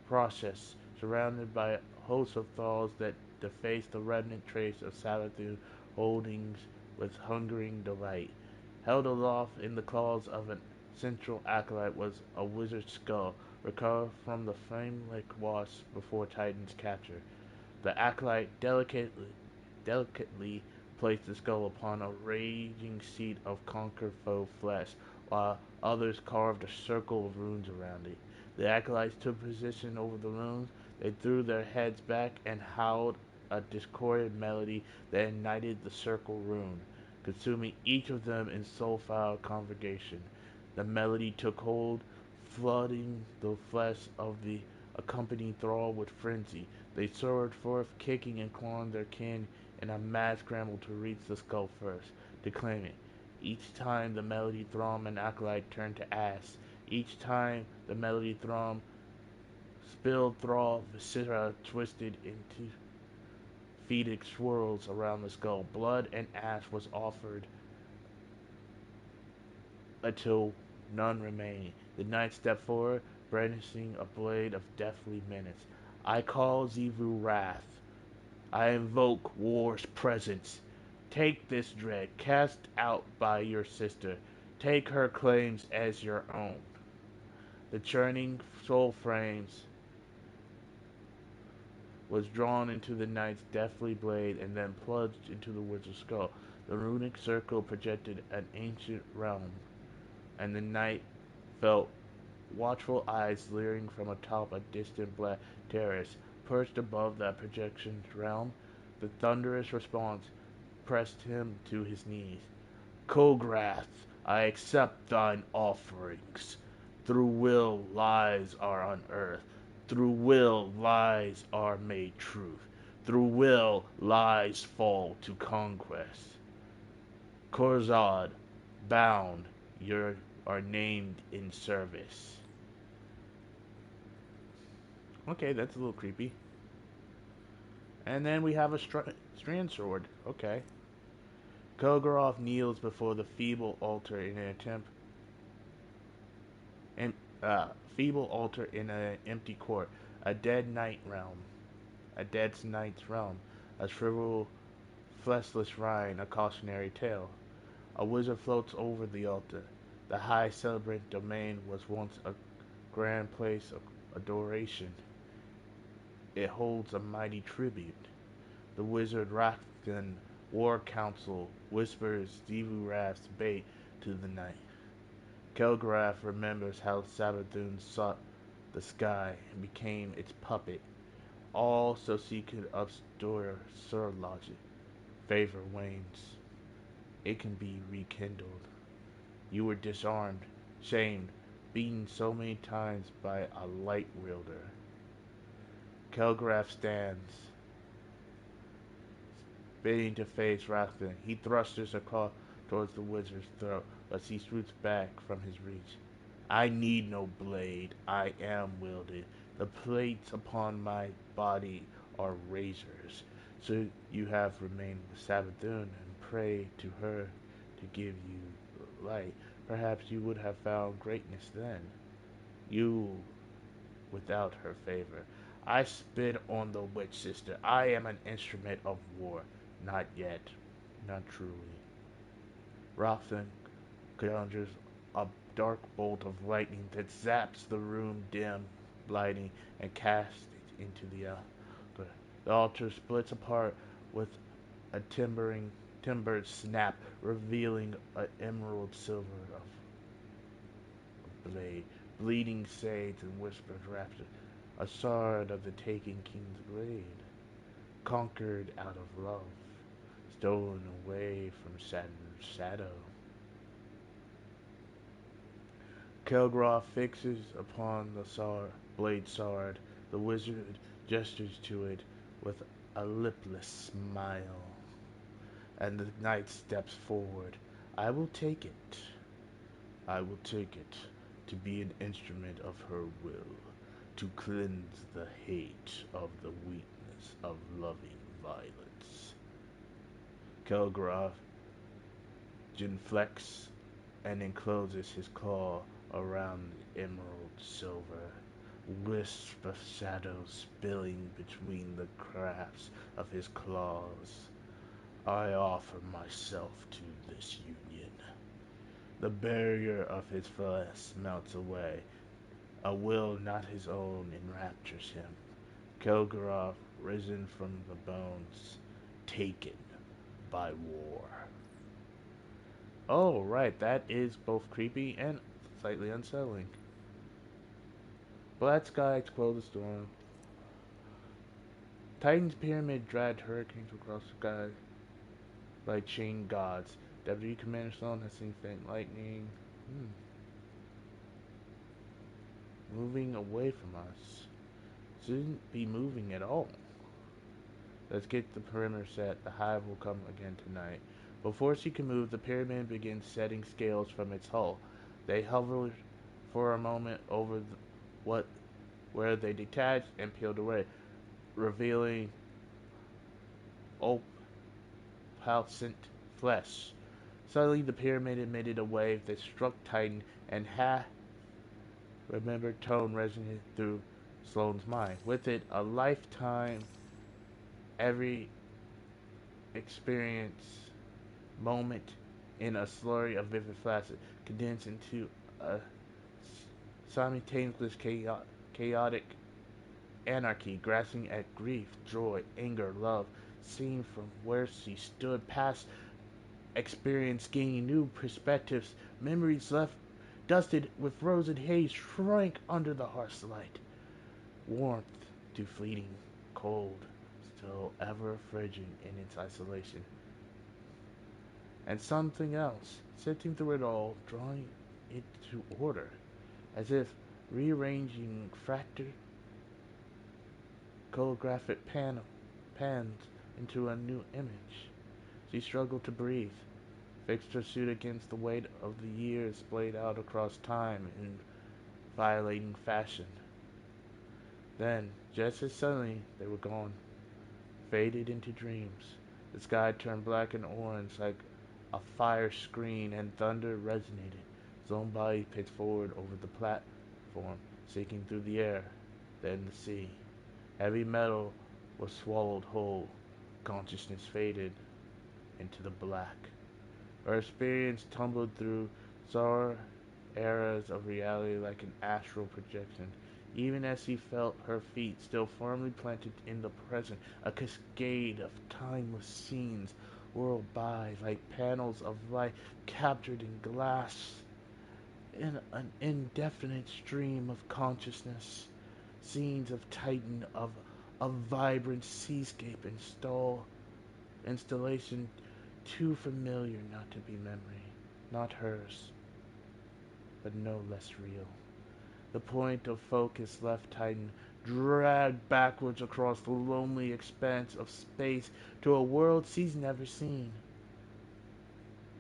process, surrounded by a host of thralls that defaced the remnant trace of Savathun holdings with hungering delight. Held aloft in the claws of an central acolyte was a wizard's skull, recovered from the flame-licked wasp before Titan's capture. The acolyte delicately placed the skull upon a raging seat of conquered foe flesh, while others carved a circle of runes around it. The acolytes took position over the runes. They threw their heads back and howled a discordant melody that ignited the circle rune, consuming each of them in soulful congregation. The melody took hold, flooding the flesh of the accompanying thrall with frenzy. They soared forth, kicking and clawing their kin in a mad scramble to reach the skull first, to claim it. Each time the melody thrum and acolyte turned to ash. Each time the melody thrum, spilled thrall viscera twisted into fetid swirls around the skull. Blood and ash was offered until none remained. The knight stepped forward, brandishing a blade of deathly menace. I call Xivu Wrath. I invoke war's presence. Take this dread, cast out by your sister. Take her claims as your own. The churning soul frames was drawn into the knight's deathly blade and then plunged into the wizard's skull. The runic circle projected an ancient realm, and the knight felt watchful eyes leering from atop a distant black terrace. Perched above that projection's realm, the thunderous response pressed him to his knees. Kograth, I accept thine offerings. Through will lies are unearthed. Through will lies are made truth. Through will lies fall to conquest. Korzad, bound, you are named in service. Okay, that's a little creepy. And then we have a strand sword. Okay. Kilgoroth kneels before the feeble altar in an attempt and feeble altar in an empty court, a dead knight's realm, a shriveled, fleshless Rhine, a cautionary tale. A wizard floats over the altar. The high celebrant domain was once a grand place of adoration. It holds a mighty tribute. The wizard Rakhthan War Council whispers Zivurath's bait to the night. Kilgrath remembers how Savathun sought the sky and became its puppet, all so she could obscure Sir logic. Favor wanes. It can be rekindled. You were disarmed, shamed, beaten so many times by a light wielder. Kilgrath stands, spitting to face Rakhthan. He thrusts her claw towards the wizard's throat, but she shoots back from his reach. I need no blade. I am wielded. The plates upon my body are razors. So you have remained with Savathun and pray to her to give you light. Perhaps you would have found greatness then. You, without her favor. I spit on the witch sister. I am an instrument of war. Not yet. Not truly. Rakhthan conjures a dark bolt of lightning that zaps the room dim, lighting, and casts it into the altar. The altar splits apart with a timbered snap, revealing an emerald silver of blade, bleeding sage and whispered rapture, a sword of the taken king's blade, conquered out of love, stolen away from Saturn's shadow. Kilgrath fixes upon the blade sword. The wizard gestures to it with a lipless smile, and the knight steps forward. I will take it. I will take it to be an instrument of her will, to cleanse the hate of the weakness of loving violence. Kilgrath genuflects and encloses his claw around the emerald silver, wisps of shadow spilling between the crafts of his claws. I offer myself to this union. The barrier of his flesh melts away. A will not his own enraptures him. Kilgrath, risen from the bones, taken by war. Oh, right, that is both creepy and slightly unsettling. Black sky to quell the storm. Titan's pyramid dragged hurricanes across the sky like chained gods. Deputy Commander Sloan has seen faint lightning. Moving away from us. Shouldn't be moving at all. Let's get the perimeter set. The hive will come again tonight. Before she can move, the pyramid begins setting scales from its hull. They hover for a moment over where they detached and peeled away, revealing opalescent flesh. Suddenly, the pyramid emitted a wave that struck Titan, and remembered tone resonated through Sloane's mind. With it, a lifetime, every experience, moment in a slurry of vivid flashes, condensed into a simultaneous chaotic anarchy, grasping at grief, joy, anger, love, seen from where she stood, past experience, gaining new perspectives, memories left dusted with frozen haze, shrank under the harsh light. Warmth to fleeting, cold, still ever frigid in its isolation. And something else, sifting through it all, drawing it to order, as if rearranging fractured holographic pans into a new image. She struggled to breathe, fixed her suit against the weight of the years splayed out across time in violating fashion. Then, just as suddenly, they were gone. faded into dreams. The sky turned black and orange like a fire screen, and thunder resonated. His own body pitched forward over the platform, sinking through the air, then the sea. Heavy metal was swallowed whole. Consciousness faded into the black. Her experience tumbled through saw eras of reality like an astral projection. Even as he felt her feet still firmly planted in the present, a cascade of timeless scenes whirled by like panels of light captured in glass in an indefinite stream of consciousness. Scenes of Titan, of a vibrant seascape installation too familiar not to be memory, not hers, but no less real. The point of focus left Titan, dragged backwards across the lonely expanse of space to a world she's never seen.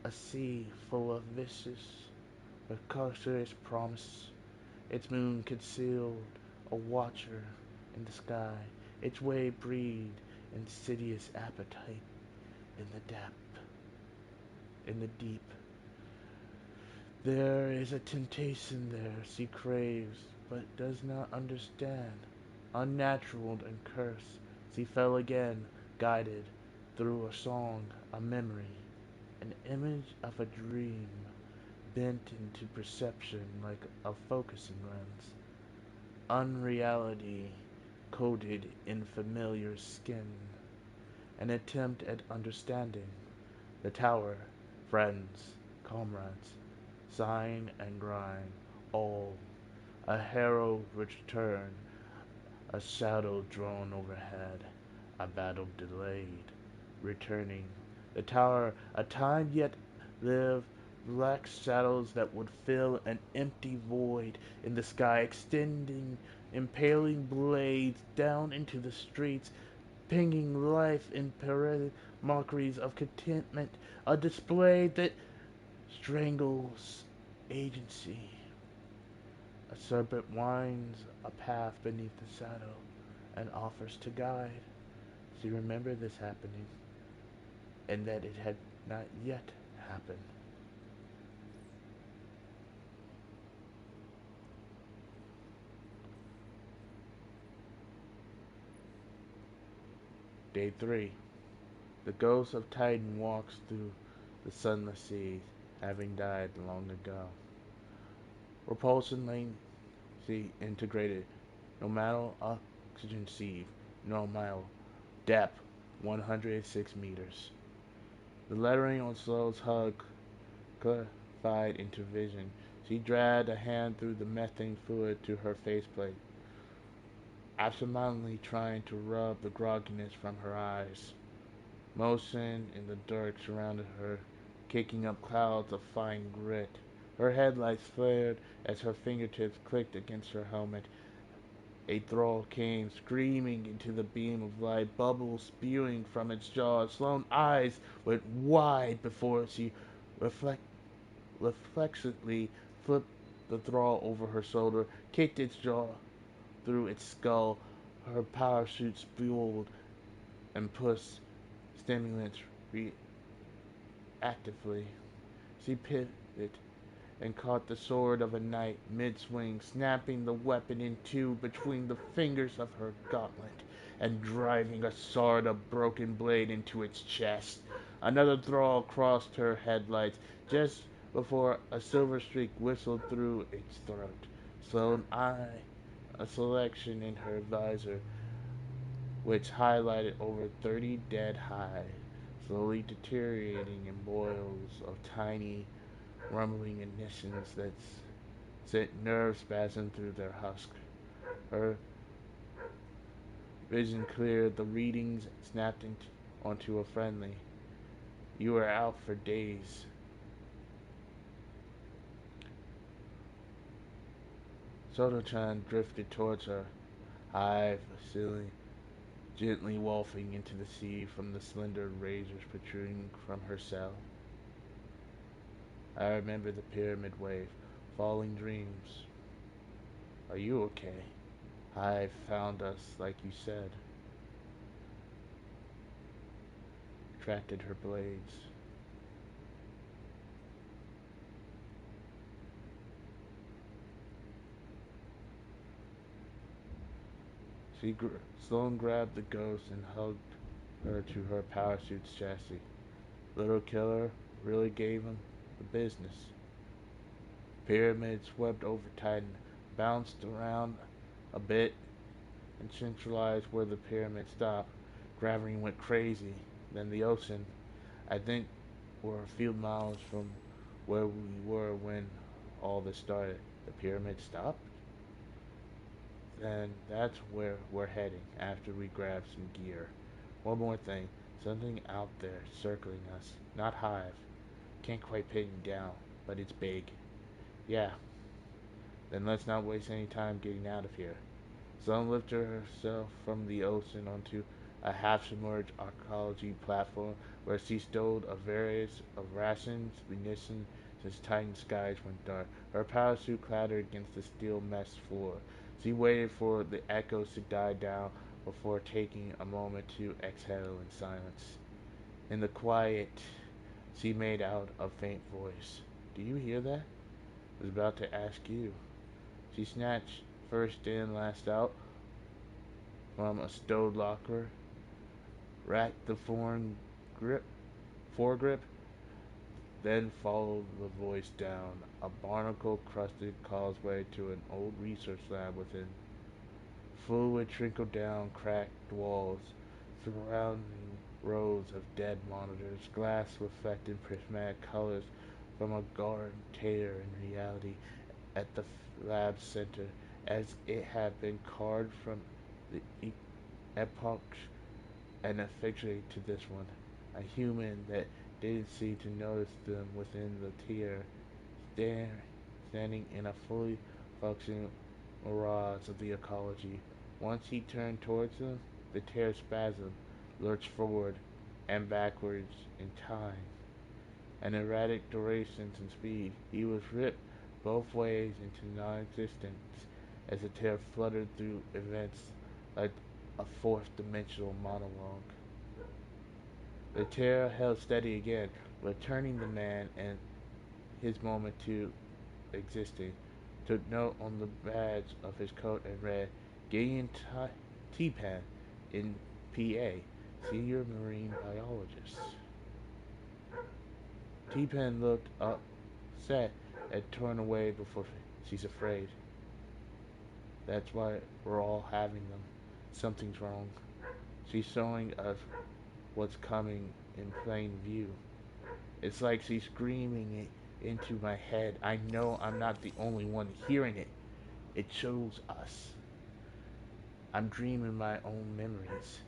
A sea full of vicious, precocious promise. Its moon concealed a watcher in the sky. Its wave breathed insidious appetite in the depth, in the deep. There is a temptation there she craves, but does not understand. Unnatural and cursed, she fell again, guided through a song, a memory, an image of a dream, bent into perception like a focusing lens. Unreality coated in familiar skin. An attempt at understanding. The tower, friends, comrades, sign and grind, all. A herald return, a shadow drawn overhead, a battle delayed, returning. The tower, a time yet lived, black shadows that would fill an empty void in the sky, extending impaling blades down into the streets, pinging life in parade mockeries of contentment, a display that strangles agency. A serpent winds a path beneath the shadow and offers to guide. She remembered this happening, and that it had not yet happened. Day 3. The ghost of Titan walks through the sunless sea, having died long ago. Repulsion latency integrated. Normal oxygen sieve. Normal. Depth 106 meters. The lettering on Slow's hug clarified into vision. She dragged a hand through the methane fluid to her faceplate, absentmindedly trying to rub the grogginess from her eyes. Motion in the dark surrounded her, kicking up clouds of fine grit. Her headlights flared as her fingertips clicked against her helmet. A thrall came screaming into the beam of light, bubbles spewing from its jaws. Sloane's eyes went wide before she reflexively flipped the thrall over her shoulder, kicked its jaw through its skull. Her power suit spewed and pushed stimulants reactively. She pivoted and caught the sword of a knight mid-swing, snapping the weapon in two between the fingers of her gauntlet and driving a sword of broken blade into its chest. Another thrall crossed her headlights just before a silver streak whistled through its throat. Sloane eyed a selection in her visor, which highlighted over 30 dead hides, slowly deteriorating in boils of tiny, rumbling emissions that sent nerve spasms through their husk. Her vision cleared, the readings snapped onto a friendly. You were out for days. Soto-chan drifted towards her, high ceiling, gently wafting into the sea from the slender razors protruding from her cell. I remember the pyramid wave, falling dreams. Are you okay? Hive found us like you said. retracted her blades. Sloane grabbed the ghost and hugged her to her parasuite's chassis. Little killer really gave him the business. Pyramid swept over Titan, bounced around a bit, and centralized where the pyramid stopped. Gravity went crazy. Then the ocean. I think we're a few miles from where we were when all this started. The pyramid stopped? Then that's where we're heading after we grab some gear. One more thing. Something out there circling us. Not Hive. Can't quite pin it down, but it's big. Yeah. Then let's not waste any time getting out of here. Sloane lifted herself from the ocean onto a half-submerged archaeology platform where she stowed a various of rations, munitions, since Titan skies went dark. Her parachute clattered against the steel mesh floor. She waited for the echoes to die down before taking a moment to exhale in silence. In the quiet, she made out a faint voice. "Do you hear that?" I was about to ask you. She snatched first in, last out from a stowed locker, racked the foregrip, then followed the voice down a barnacle-crusted causeway to an old research lab within. Fluid trickled down cracked walls, surrounding rows of dead monitors, glass reflecting prismatic colors from a garden tear in reality at the lab's center, as it had been carved from the epoch and affixed to this one. A human that didn't seem to notice them within the tear, standing in a fully functioning mirage of the ecology. Once he turned towards them, the tear spasmed, lurched forward and backwards in time. An erratic duration and speed. He was ripped both ways into non-existence as the tear fluttered through events like a fourth-dimensional monologue. The tear held steady again, returning the man and his moment to existing. Took note on the badge of his coat and read, Gideon T-Pen in PA, Senior Marine Biologist. T-Pen looked upset and turned away before she's afraid. That's why we're all having them. Something's wrong. She's showing us what's coming in plain view. It's like she's screaming it into my head. I know I'm not the only one hearing it. It shows us. I'm dreaming my own memories,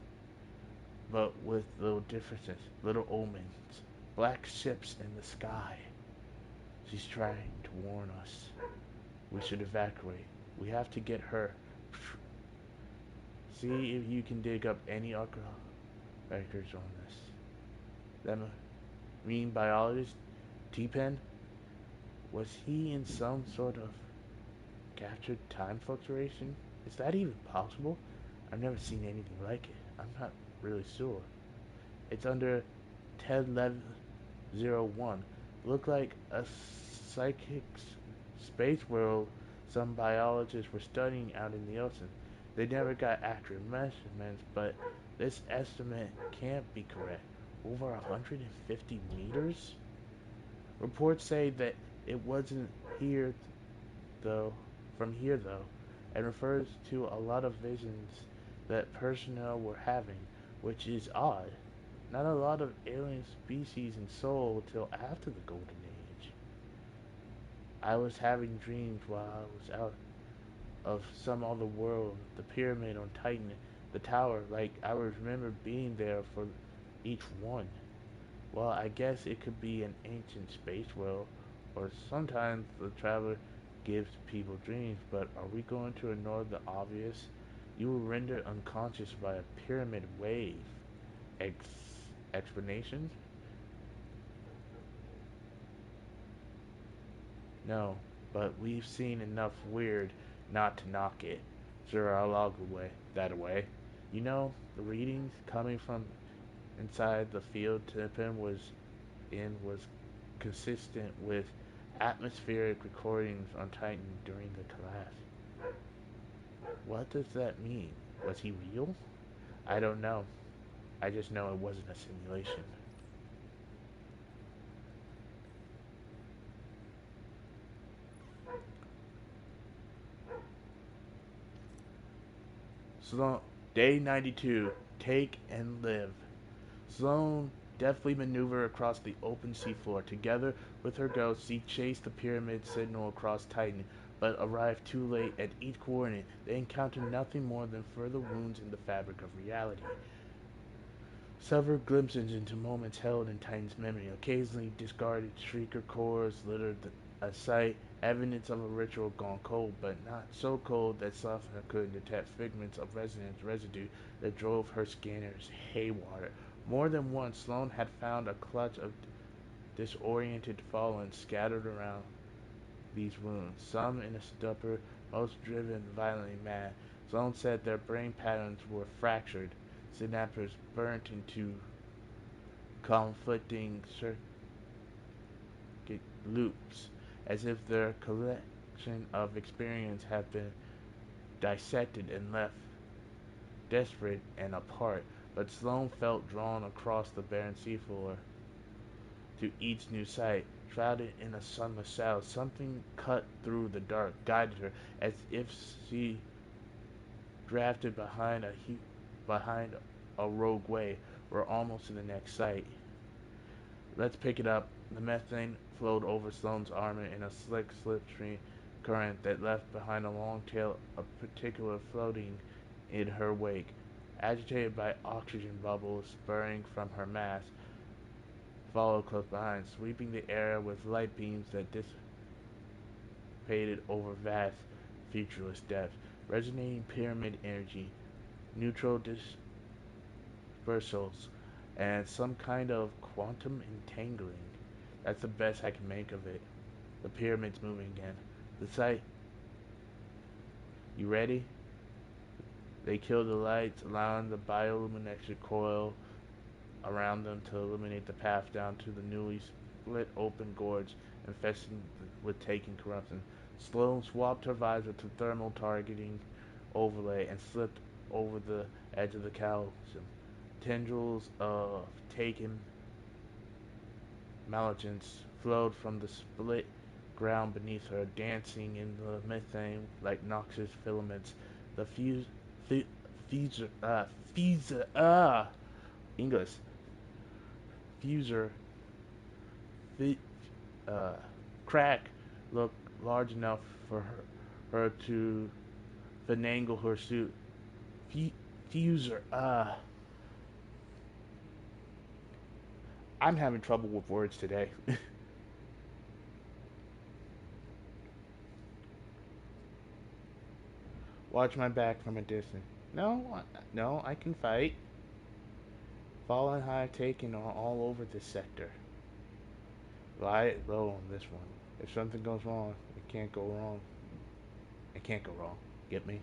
but with little differences, little omens, black ships in the sky. She's trying to warn us. We should evacuate. We have to get her. See if you can dig up any alcohol records on this. That marine biologist, T-Pen, was he in some sort of captured time fluctuation? Is that even possible? I've never seen anything like it. I'm not really sure. It's under TED Level 01. Looked like a psychic space world some biologists were studying out in the ocean. They never got accurate measurements, but this estimate can't be correct. Over 150 meters? Reports say that it wasn't here though, and refers to a lot of visions that personnel were having, which is odd. Not a lot of alien species in Seoul till after the Golden Age. I was having dreams while I was out of some other world, the pyramid on Titan, the tower, like I remember being there for each one. Well, I guess it could be an ancient space world, or sometimes the traveler gives people dreams, but are we going to ignore the obvious? You were rendered unconscious by a pyramid wave. Explanation? No, but we've seen enough weird not to knock it. Sure, I'll log that away. You know, the readings coming from inside the field Tippin was in was consistent with atmospheric recordings on Titan during the collapse. What does that mean? Was he real? I don't know. I just know it wasn't a simulation. Sloan, Day 92. Take and live. Sloan deftly maneuvered across the open seafloor. Together with her ghost, she chased the pyramid signal across Titan, but arrived too late at each coordinate. They encountered nothing more than further wounds in the fabric of reality. Several glimpses into moments held in Titan's memory. Occasionally discarded shrieker cores littered a site, evidence of a ritual gone cold, but not so cold that Sofia could detect figments of resonance residue that drove her scanners haywire. More than once, Sloan had found a clutch of disoriented fallen scattered around these wounds, some in a stupor, most driven violently mad. Sloan said their brain patterns were fractured, synapses burnt into conflicting circuit loops, as if their collection of experience had been dissected and left desperate and apart. But Sloan felt drawn across the barren seafloor to each new sight. Shrouded in a sunless south, something cut through the dark, guided her, as if she drafted behind a rogue way. We're almost to the next site. Let's pick it up. The methane flowed over Sloane's armor in a slick slipstream current that left behind a long tail of particulate floating in her wake. Agitated by oxygen bubbles spurring from her mask, followed close behind, sweeping the air with light beams that dissipated over vast, featureless depths. Resonating pyramid energy, neutral dispersals, and some kind of quantum entangling. That's the best I can make of it. The pyramid's moving again. The site. You ready? They kill the lights, allowing the bioluminescent coil around them to illuminate the path down to the newly split open gorge infested with taking corruption. Sloan swapped her visor to thermal targeting overlay and slipped over the edge of the chasm. Tendrils of taken maleficence flowed from the split ground beneath her, dancing in the methane like noxious filaments. The English fuser crack looked large enough for her to finagle her suit. Fuser, I'm having trouble with words today. Watch my back from a distance. No, I can fight. Fallen high taken all over this sector. Lie low on this one. If something goes wrong, it can't go wrong. It can't go wrong. Get me?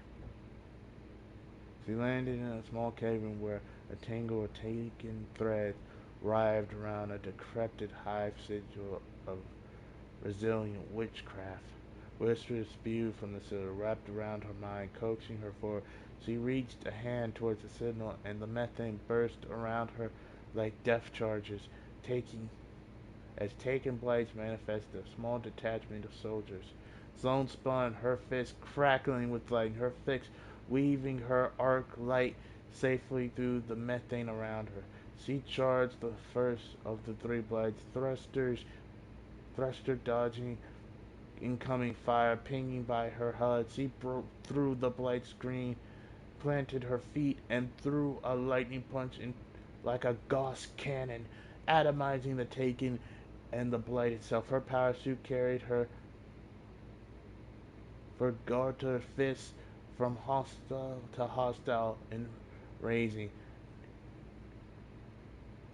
She landed in a small cavern where a tangle of taken threads writhed around a decrepit hive sigil of resilient witchcraft. Whispers spewed from the ceiling, wrapped around her mind, coaxing her forward. She reached a hand towards the signal, and the methane burst around her like depth charges, taking blights manifested a small detachment of soldiers. Sloan spun, her fist crackling with lightning, her fist weaving her arc light safely through the methane around her. She charged the first of the three blights, thruster dodging incoming fire, pinging by her HUD. She broke through the blight screen, planted her feet, and threw a lightning punch in like a Gauss cannon, atomizing the Taken and the blight itself. Her power suit carried her forgot her fists from hostile to hostile and raising.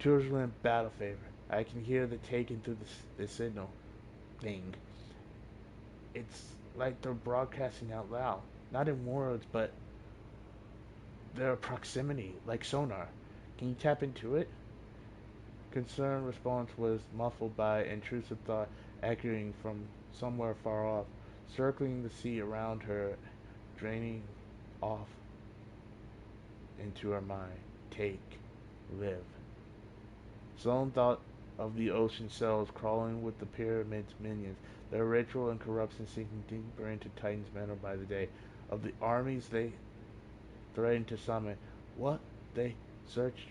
Turbulent battle favor. I can hear the Taken through the signal thing. It's like they're broadcasting out loud. Not in words, but their proximity, like sonar. Can you tap into it? Concerned response was muffled by intrusive thought echoing from somewhere far off, circling the sea around her, draining off into her mind. Take, live. Sloane thought of the ocean cells crawling with the pyramid's minions, their ritual and corruption sinking deeper into Titan's metal by the day, of the armies they threatened to summon, what they searched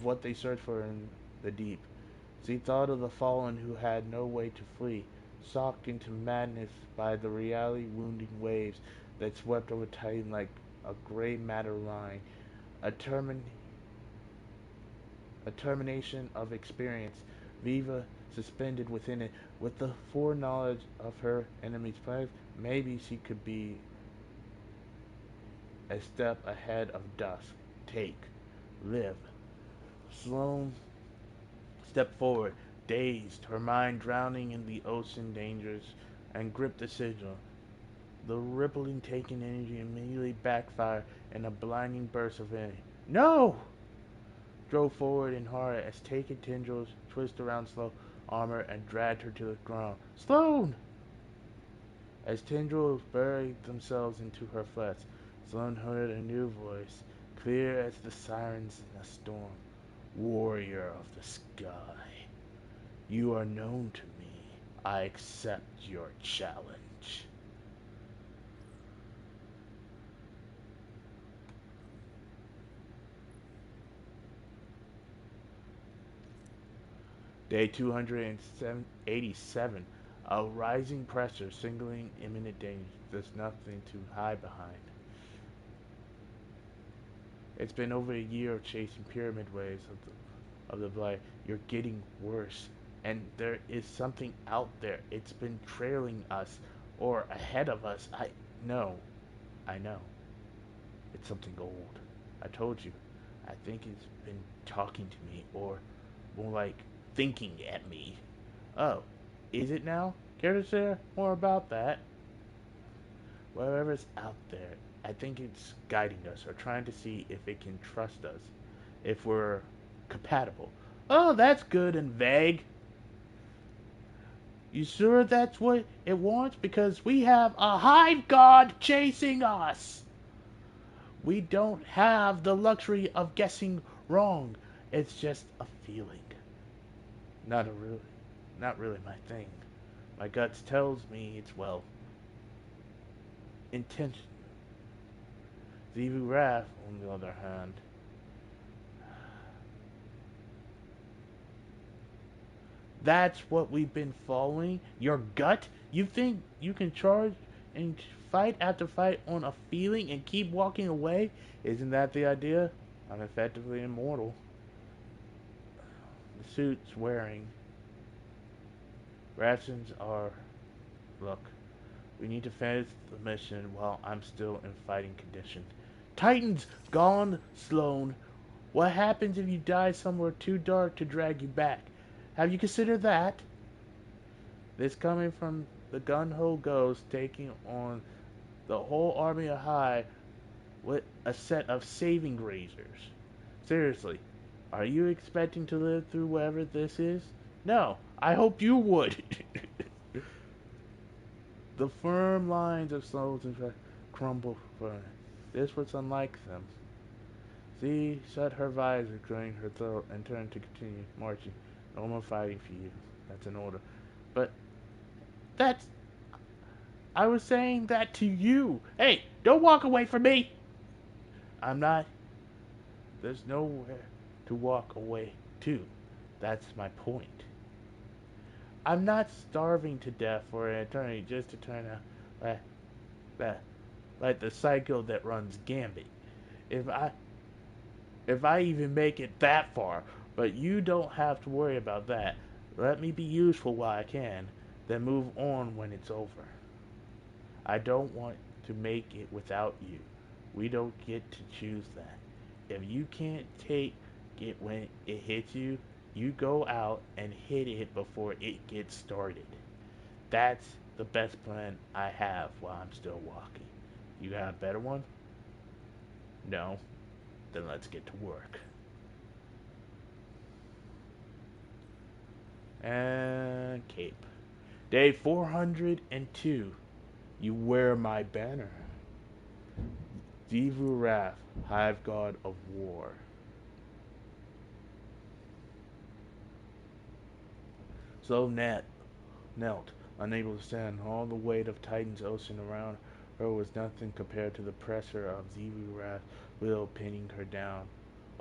what they searched for in the deep. She thought of the fallen who had no way to flee, socked into madness by the reality-wounding waves that swept over Titan like a gray matter line, a termination of experience, Viva suspended within it, with the foreknowledge of her enemy's plans. Maybe she could be a step ahead of dusk. Take, live. Sloane stepped forward, dazed, her mind drowning in the ocean dangers, and gripped the sigil. The rippling taken energy immediately backfired in a blinding burst of energy. No! Drove forward in horror as taken tendrils twisted around Sloane's armor and dragged her to the ground. Sloane! As tendrils buried themselves into her flesh, Sloane heard a new voice, clear as the sirens in a storm. Warrior of the sky, you are known to me. I accept your challenge. Day 287. A rising pressure signaling imminent danger. There's nothing to hide behind. It's been over a year of chasing pyramid waves of the blight. You're getting worse. And there is something out there. It's been trailing us. Or ahead of us. I know. It's something old. I told you. I think it's been talking to me. Or more like thinking at me. Oh, is it now? Care to share more about that? Whatever's out there, I think it's guiding us or trying to see if it can trust us, if we're compatible. Oh, that's good and vague. You sure that's what it wants? Because we have a hive god chasing us. We don't have the luxury of guessing wrong. It's just a feeling. Not really my thing. My guts tells me it's, well, intention. Xivu Wrath, on the other hand, that's what we've been following? Your gut? You think you can charge and fight after fight on a feeling and keep walking away? Isn't that the idea? I'm effectively immortal. The suit's wearing. Rations are... Look, we need to finish the mission while I'm still in fighting condition. Titan's gone, Sloane. What happens if you die somewhere too dark to drag you back? Have you considered that? This coming from the gun-ho ghost taking on the whole army of High with a set of saving grazers. Seriously, are you expecting to live through whatever this is? No, I hope you would. The firm lines of Sloane's crumbled for her. This was unlike them. She shut her visor, clearing her throat, and turned to continue marching. No more fighting for you. That's an order. But that's... I was saying that to you. Hey, don't walk away from me. I'm not... There's nowhere to walk away to. That's my point. I'm not starving to death for an eternity just to turn out like the psycho that runs Gambit. If I even make it that far, but you don't have to worry about that. Let me be useful while I can, then move on when it's over. I don't want to make it without you. We don't get to choose that. If you can't take it when it hits you, you go out and hit it before it gets started. That's the best plan I have while I'm still walking. You got a better one? No? Then let's get to work. And cape. Day 402. You wear my banner. Xivu Wrath, Hive God of War. So knelt, unable to stand. All the weight of Titan's ocean around her was nothing compared to the pressure of Xivu Wrath's will pinning her down.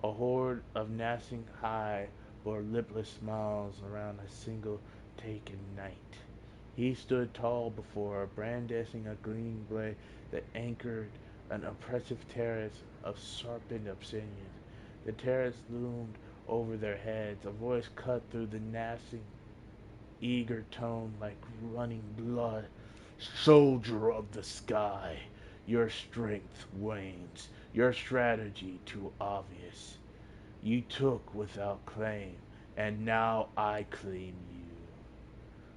A horde of gnashing Hive bore lipless smiles around a single taken knight. He stood tall before her, brandishing a gleaming blade that anchored an oppressive terrace of sharpened obsidian. The terrace loomed over their heads, a voice cut through the gnashing, eager tone like running blood. Soldier of the sky, your strength wanes, your strategy too obvious. You took without claim, and now I claim you.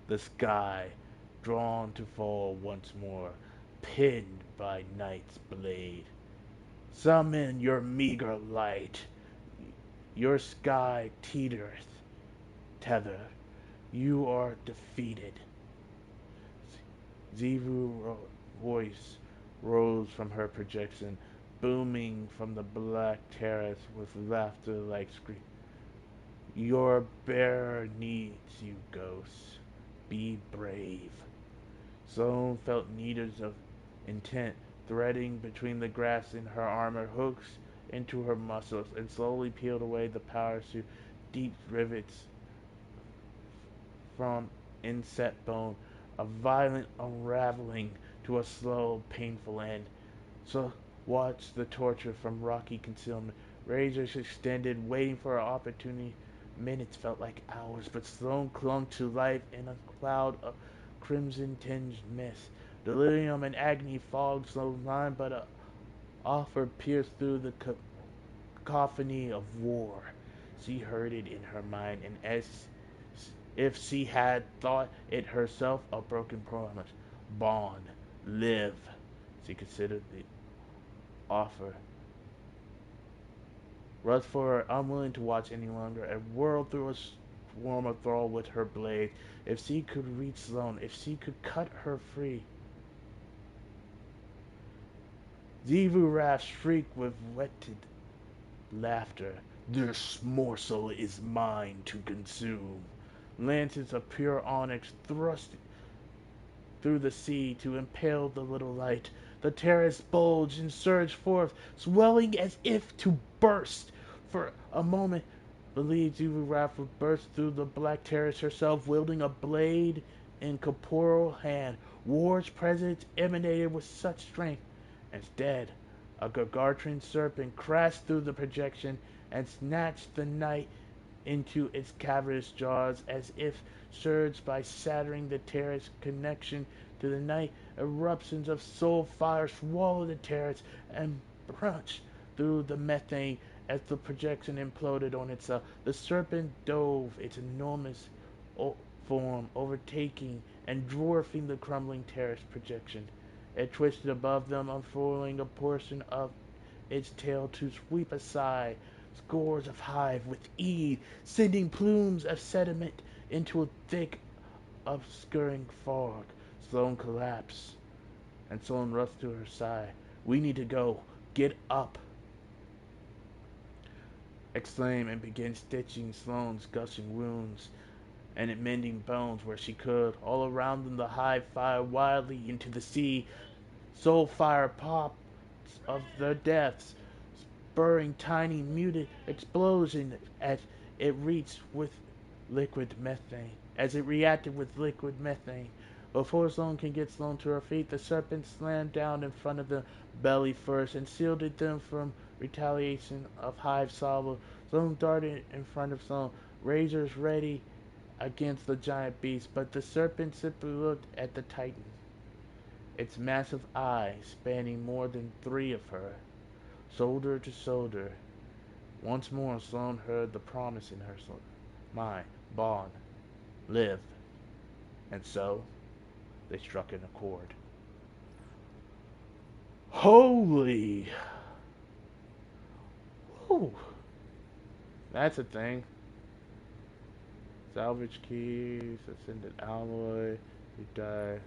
The sky, drawn to fall once more, pinned by night's blade. Summon your meager light. Your sky tether. You are defeated. Xivu's voice rose from her projection, booming from the black terrace with laughter like scream. Your bearer needs you, ghosts. Be brave. Sloane felt needles of intent threading between the grass in her armor, hooks into her muscles, and slowly peeled away the power suit, deep rivets from inset bone, a violent unraveling to a slow, painful end. So watched the torture from rocky concealment. Razors extended, waiting for an opportunity. Minutes felt like hours, but Sloane clung to life in a cloud of crimson-tinged mist. Delirium and agony fogged Sloane's mind, but an offer pierced through the cacophony of war. She heard it in her mind, and as if she had thought it herself, a broken promise. Bond, live. She considered the offer. Rutherford, unwilling to watch any longer, and whirled through a swarm of thrall with her blade. If she could reach Sloane, if she could cut her free. Xivu Wrath shrieked with whetted laughter. This morsel is mine to consume. Lances of pure onyx thrust through the sea to impale the little light. The terrace bulged and surged forth, swelling as if to burst. For a moment, believed Xivu Wrath would burst through the black terrace herself, wielding a blade in corporeal hand. War's presence emanated with such strength. Instead, a gargantuan serpent crashed through the projection and snatched the knight into its cavernous jaws, as if surged by shattering the terrace connection to the night. Eruptions of soul fire swallowed the terrace and brushed through the methane as the projection imploded on itself. The serpent dove its enormous form, overtaking and dwarfing the crumbling terrace projection. It twisted above them, unfurling a portion of its tail to sweep aside scores of Hive with ease, sending plumes of sediment into a thick, obscuring fog. Sloane collapsed, and Sloane rushed to her side. We need to go. Get up. Exclaimed and began stitching Sloane's gushing wounds and mending bones where she could. All around them the Hive fired wildly into the sea. Soul fire pops of their deaths, spurring tiny muted explosions as it reached with liquid methane. As it reacted with liquid methane. Before Sloane can get Sloane to her feet, the serpent slammed down in front of them, belly first, and shielded them from retaliation of Hive salvo. Sloane darted in front of Sloane, razors ready against the giant beast, but the serpent simply looked at the Titan, its massive eyes spanning more than 3 of her, shoulder to shoulder. Once more Sloane heard the promise in her mind, bond, live. And so, they struck an accord. Holy! Whew. That's a thing. Salvage keys, ascended alloy, we die.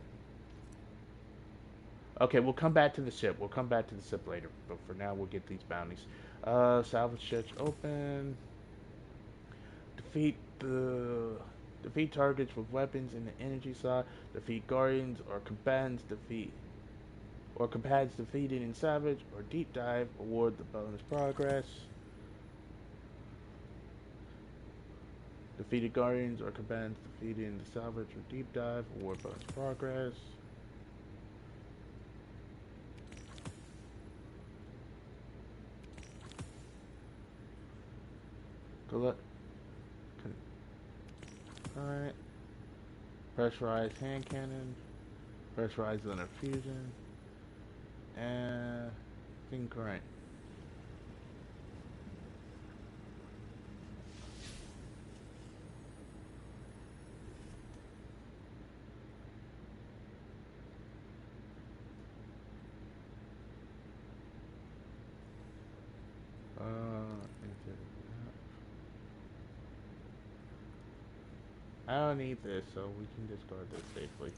Okay, we'll come back to the ship. We'll come back to the ship later, but for now we'll get these bounties. Salvage ships open. Defeat targets with weapons in the energy slot. Defeat guardians or combatants defeated in salvage or deep dive. Award the bonus progress. Defeated guardians or combatants defeated in the salvage or deep dive. Award bonus progress. Alright. Pressurized hand cannon. Pressurized lunar fusion. And thin current. I don't need this, so we can discard this safely.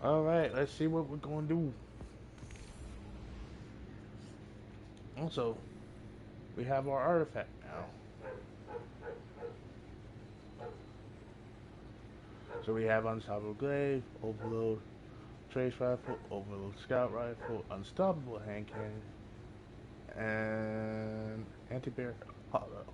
Alright, let's see what we're gonna do. Also, we have our artifact now. So we have Unstoppable Glaive, Overload Trace Rifle, Overload Scout Rifle, Unstoppable Hand Cannon, and Anti-Bear Hollow.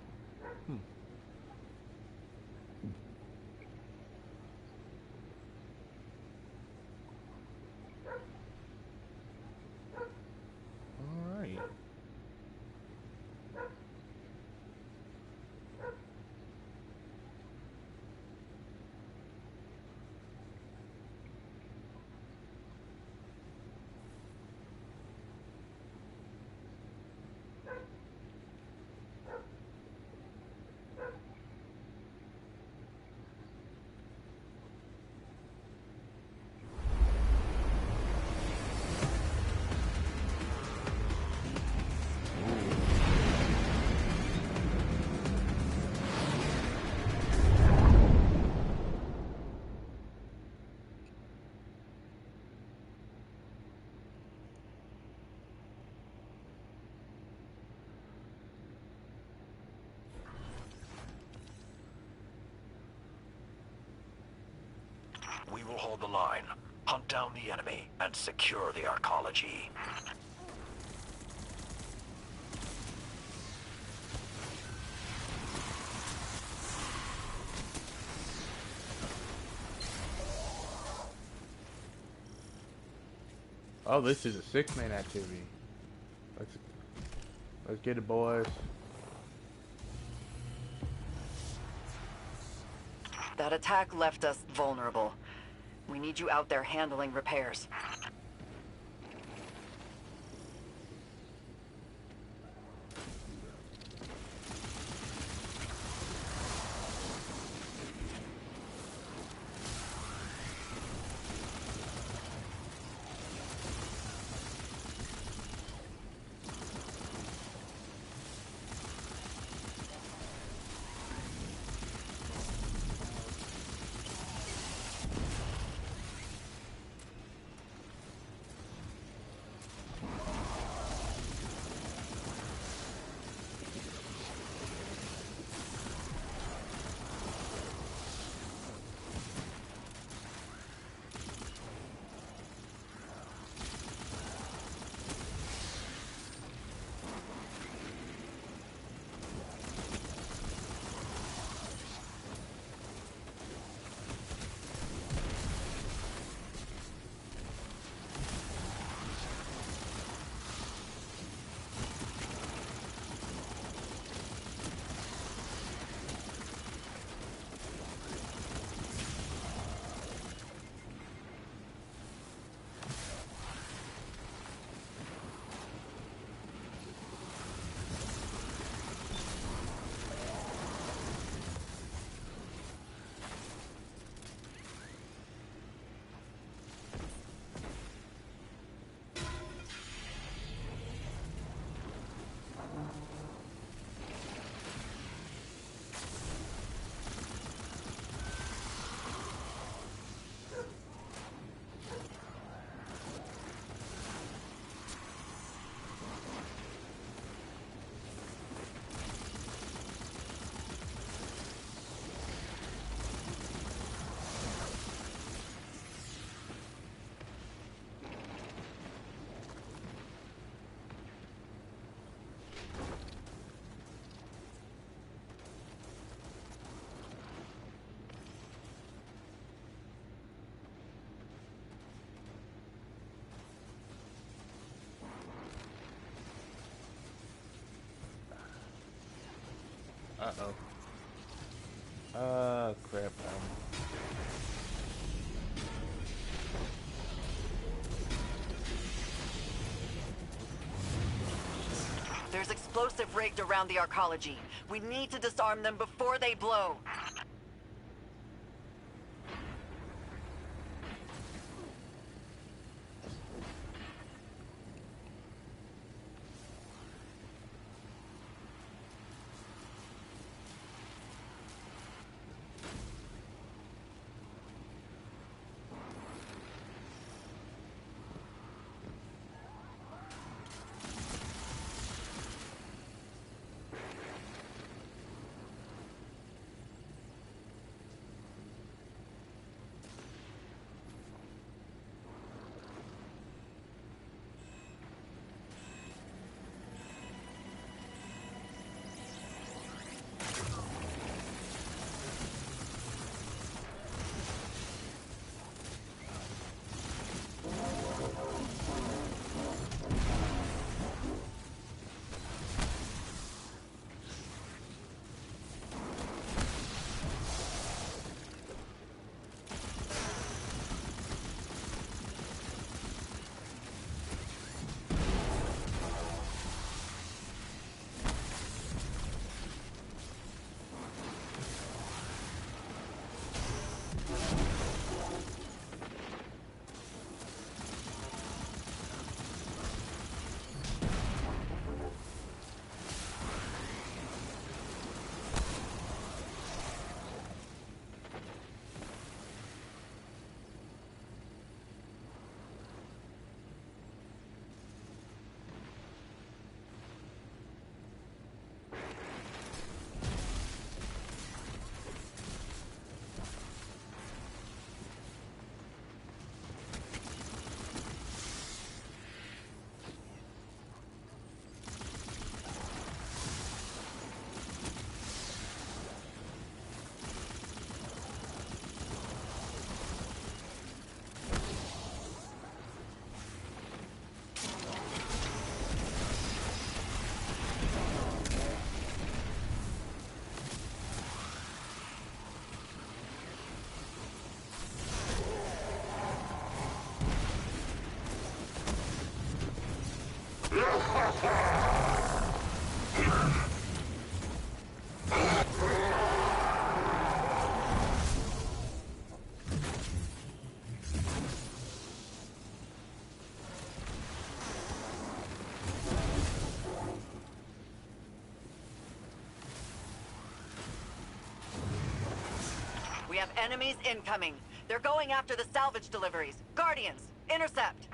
Alright. We will hold the line, hunt down the enemy, and secure the arcology. Oh, this is a 6-man activity. Let's get it, boys. That attack left us vulnerable. We need you out there handling repairs. Uh-oh. Crap. There's explosive rigged around the arcology. We need to disarm them before they blow. We have enemies incoming. They're going after the salvage deliveries. Guardians, intercept!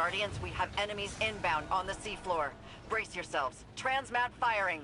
Guardians, we have enemies inbound on the seafloor. Brace yourselves. Transmat firing.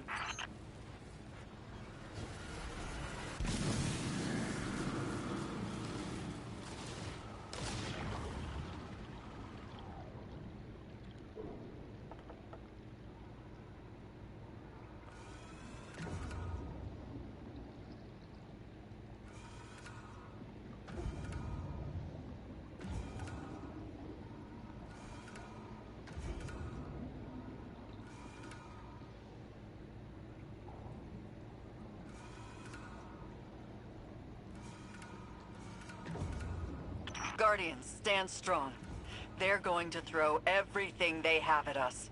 Guardians, stand strong. They're going to throw everything they have at us.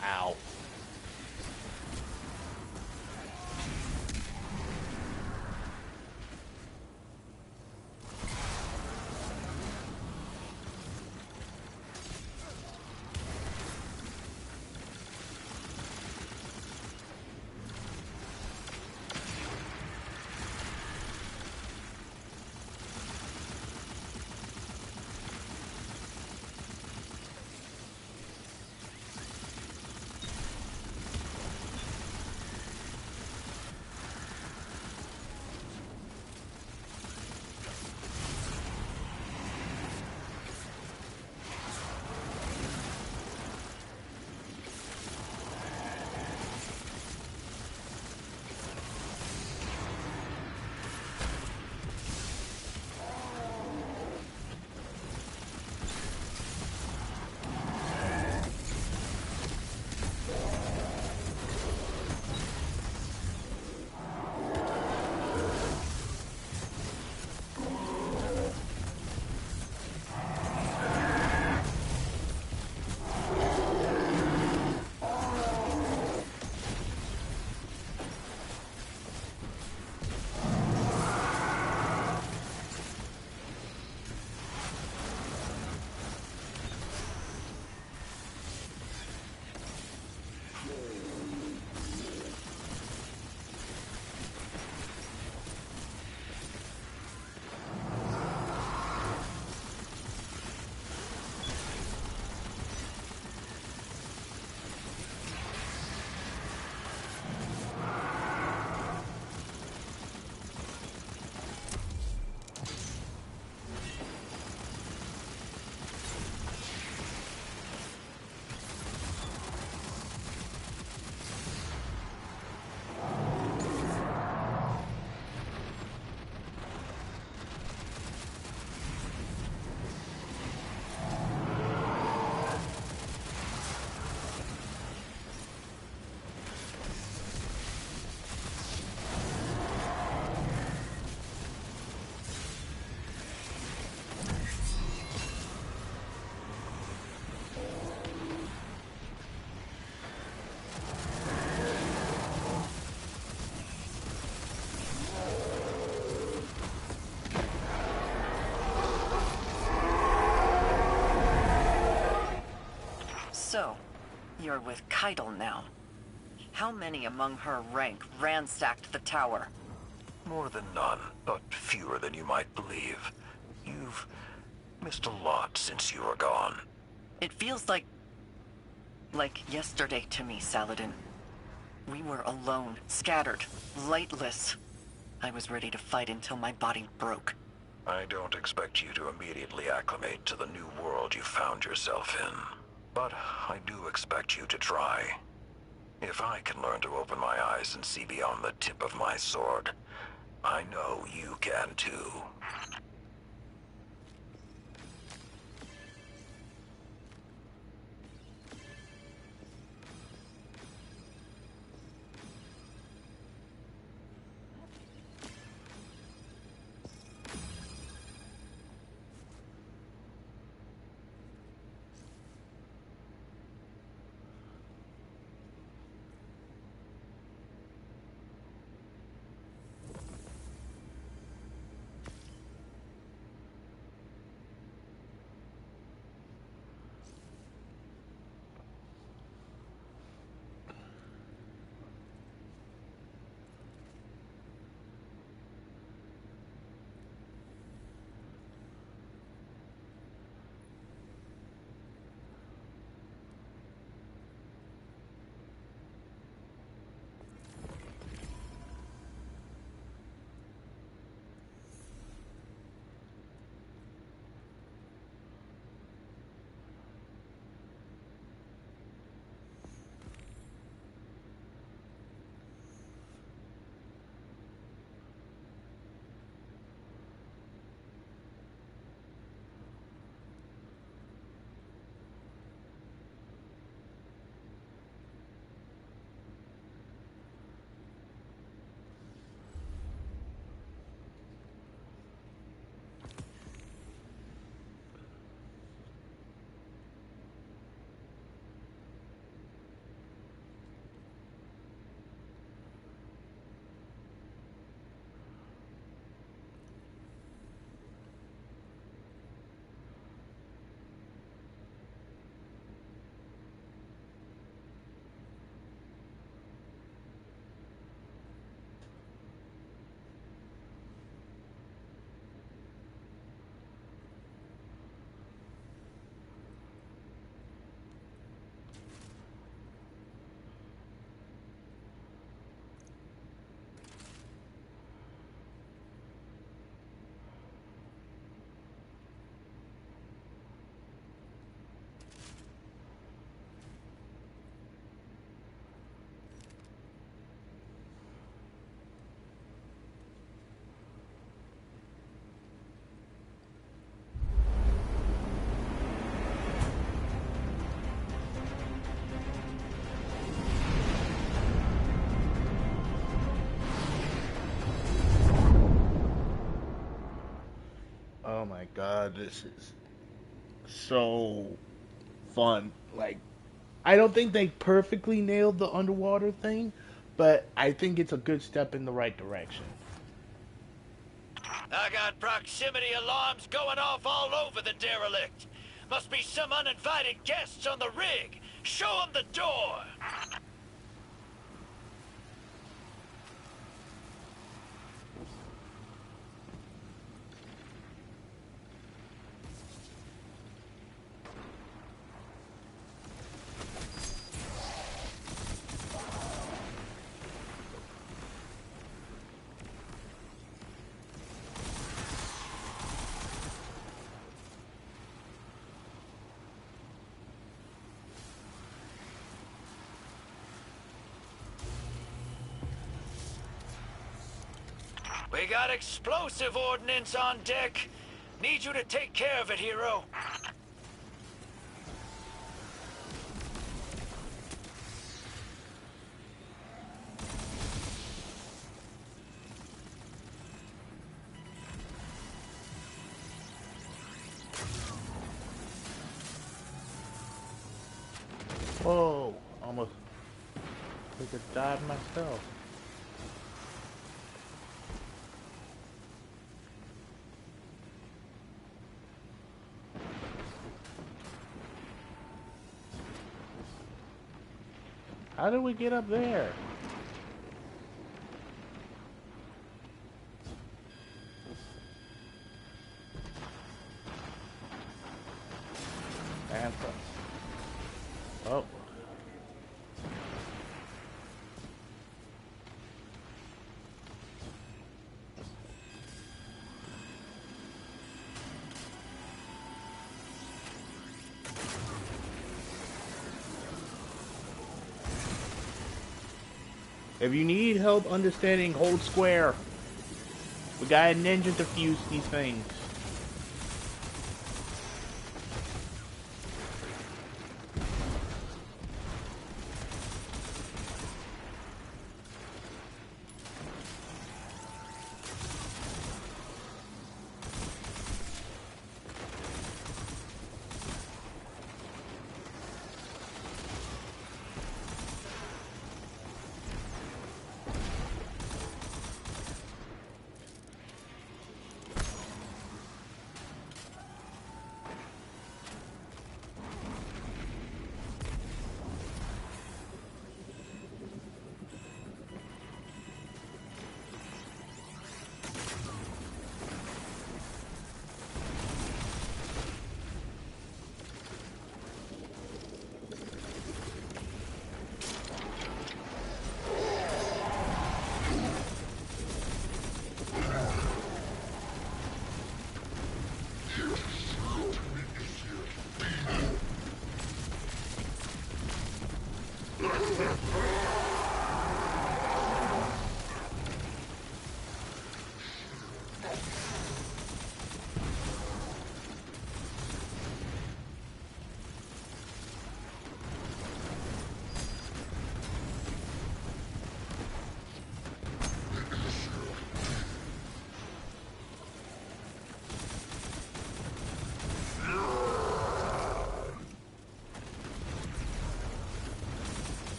Ow. So, you're with Keitel now. How many among her rank ransacked the tower? More than none, but fewer than you might believe. You've missed a lot since you were gone. It feels like yesterday to me, Saladin. We were alone, scattered, lightless. I was ready to fight until my body broke. I don't expect you to immediately acclimate to the new world you found yourself in. But I do expect you to try. If I can learn to open my eyes and see beyond the tip of my sword, I know you can too. Oh my god, this is so fun. Like, I don't think they perfectly nailed the underwater thing, but I think it's a good step in the right direction. I got proximity alarms going off all over the derelict. Must be some uninvited guests on the rig. Show them the door. We got explosive ordnance on deck. Need you to take care of it, hero. Whoa, almost took a dive myself. How did we get up there? And oh. If you need help understanding, hold square. We got a ninja to fuse these things.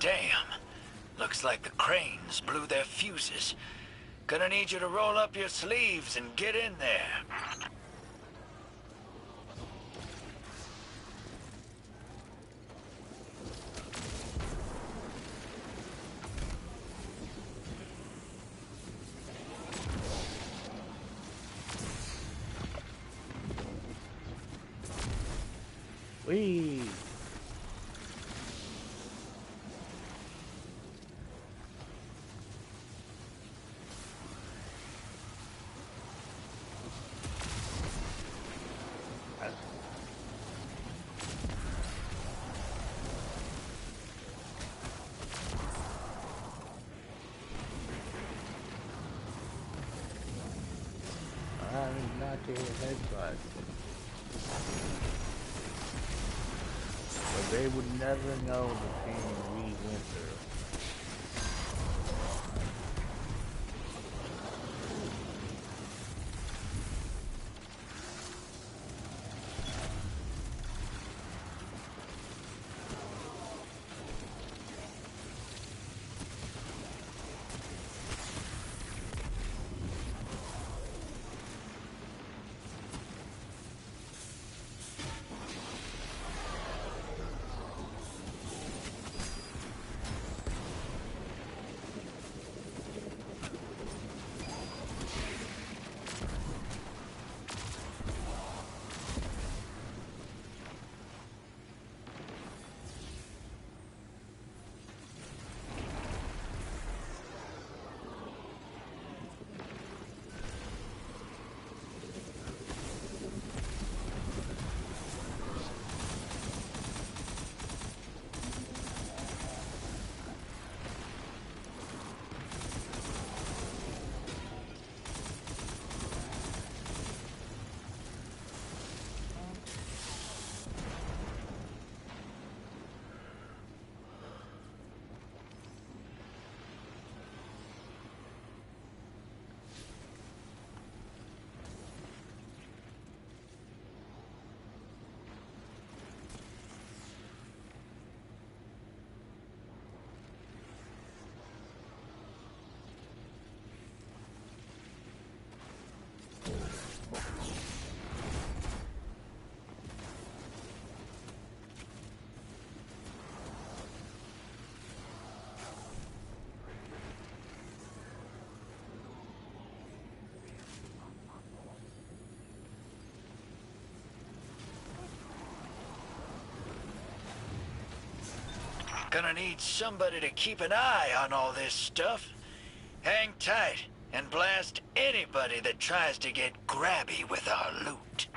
Damn. Looks like the cranes blew their fuses. Gonna need you to roll up your sleeves and get in there. Whee! I'm not a headbutt. But they would never know the pain we went through. Gonna need somebody to keep an eye on all this stuff. Hang tight. and blast anybody that tries to get grabby with our loot.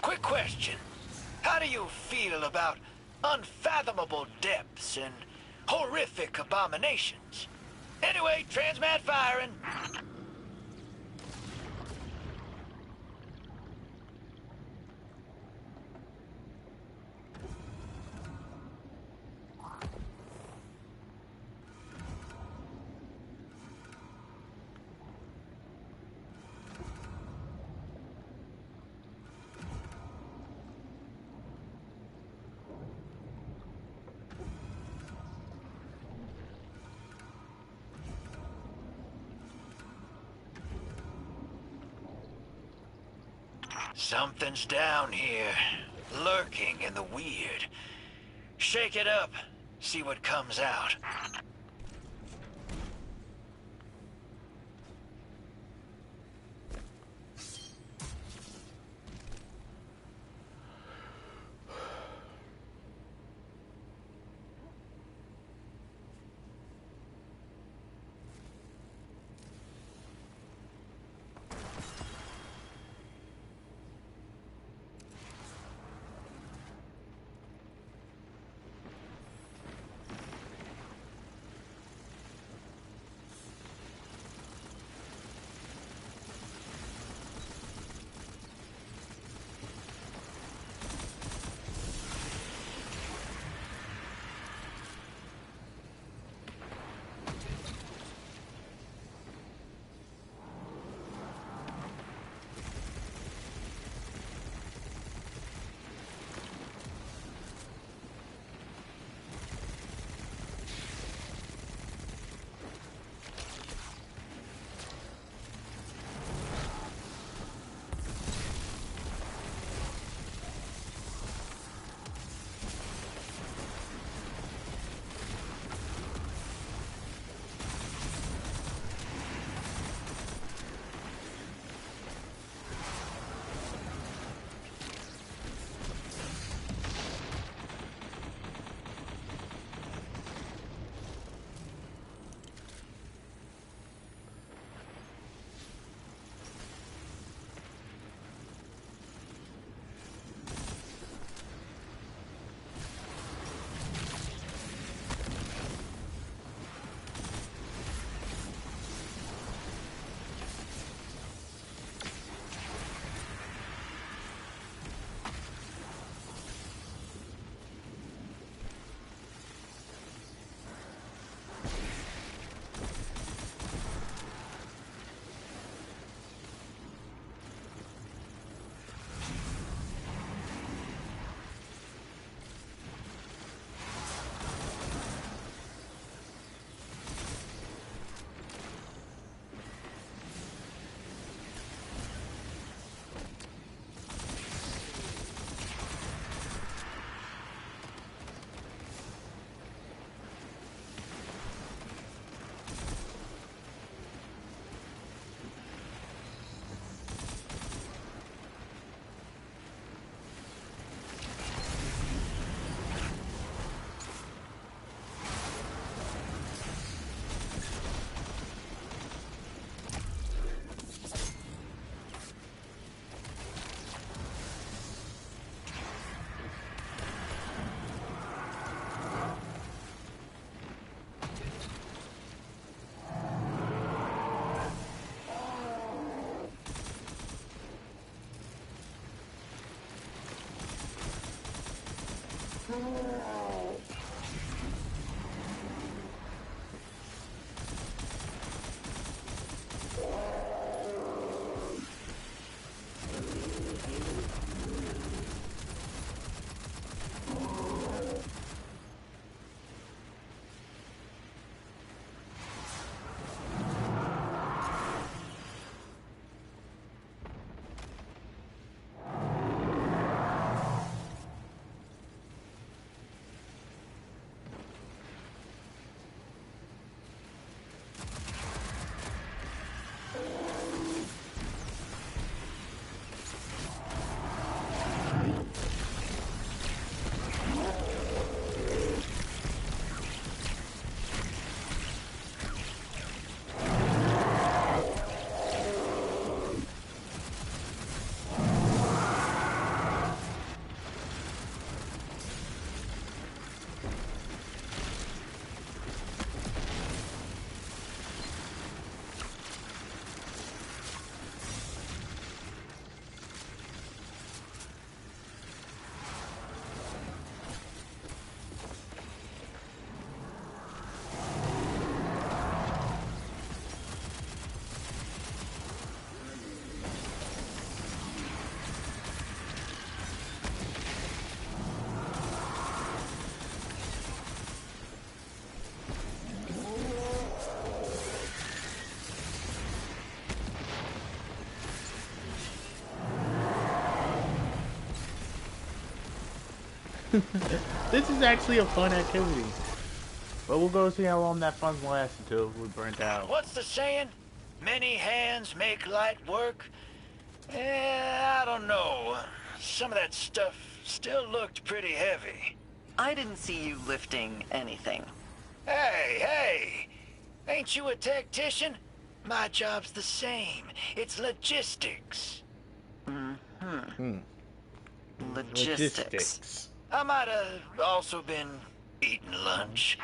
Quick question. How do you feel about unfathomable depths and horrific abominations? Anyway, transmat firing. Something's down here, lurking in the weird. Shake it up, see what comes out. This is actually a fun activity. But we'll go see how long that fun lasts until we're burnt out. What's the saying? Many hands make light work? I don't know. Some of that stuff still looked pretty heavy. I didn't see you lifting anything. Hey! Ain't you a tactician? My job's the same. It's logistics. Logistics. I might have also been eating lunch.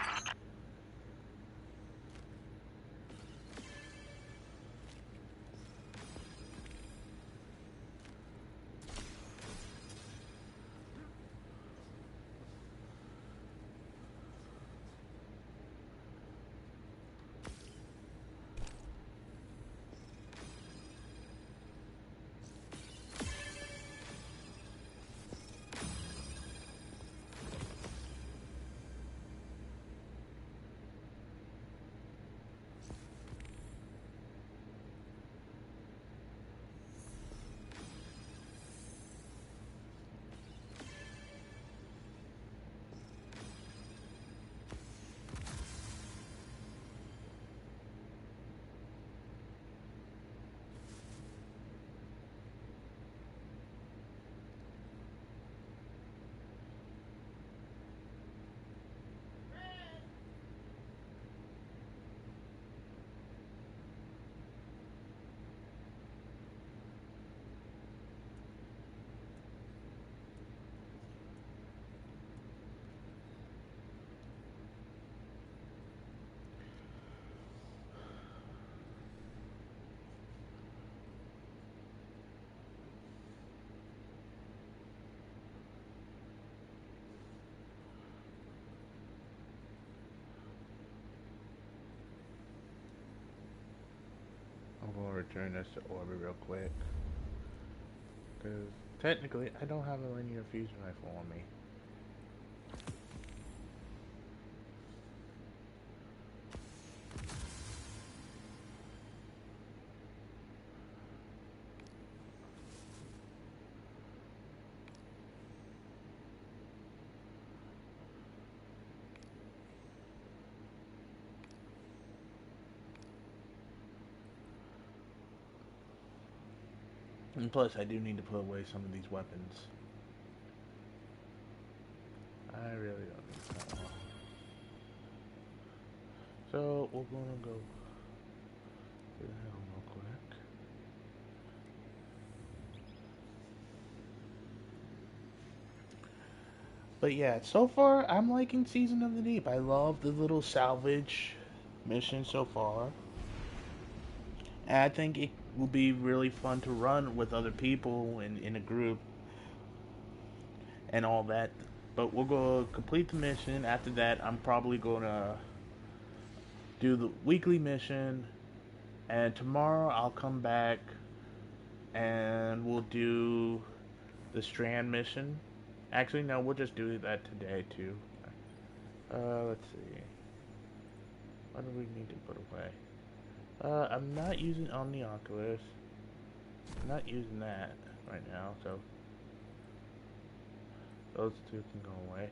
I'm going to return this to orbit real quick. Because technically, I don't have a linear fusion rifle on me. And plus, I do need to put away some of these weapons. I really don't need that one. So, we're gonna go to the helm real quick. But yeah, so far, I'm liking Season of the Deep. I love the little salvage mission so far. And I think it will be really fun to run with other people in a group and all that. But we'll go complete the mission. After that, I'm probably going to do the weekly mission. And tomorrow I'll come back and we'll do the Strand mission. Actually, no, we'll just do that today too. Let's see. What do we need to put away? I'm not using Omnioculus. I'm not using that right now, so those two can go away.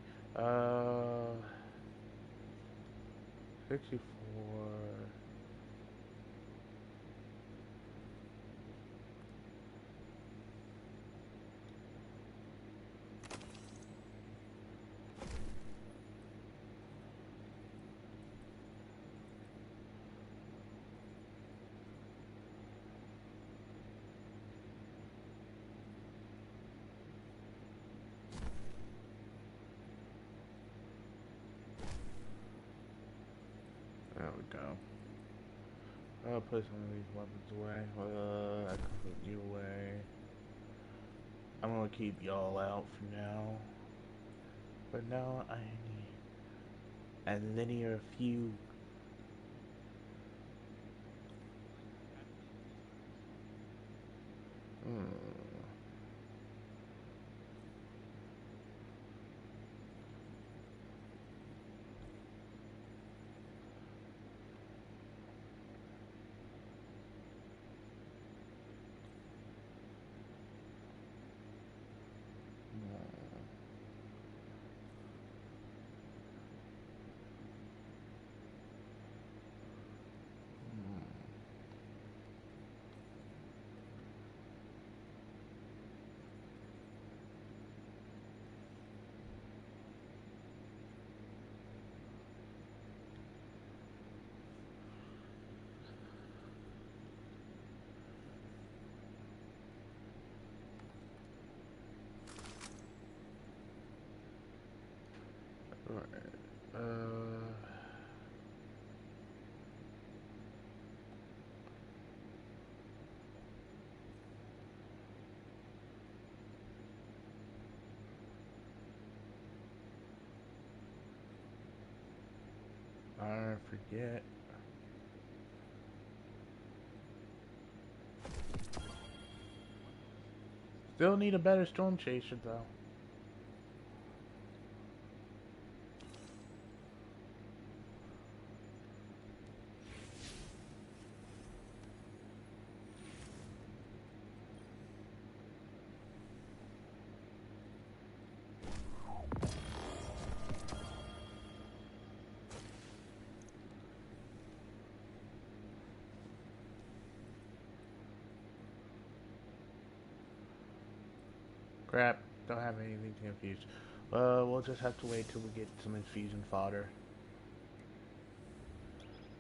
64. There we go. I'll put some of these weapons away. I can put you away. I'm gonna keep y'all out for now. But now I need a linear few. I forget. Still need a better storm chaser though. Crap, don't have anything to infuse. We'll just have to wait till we get some infusion fodder.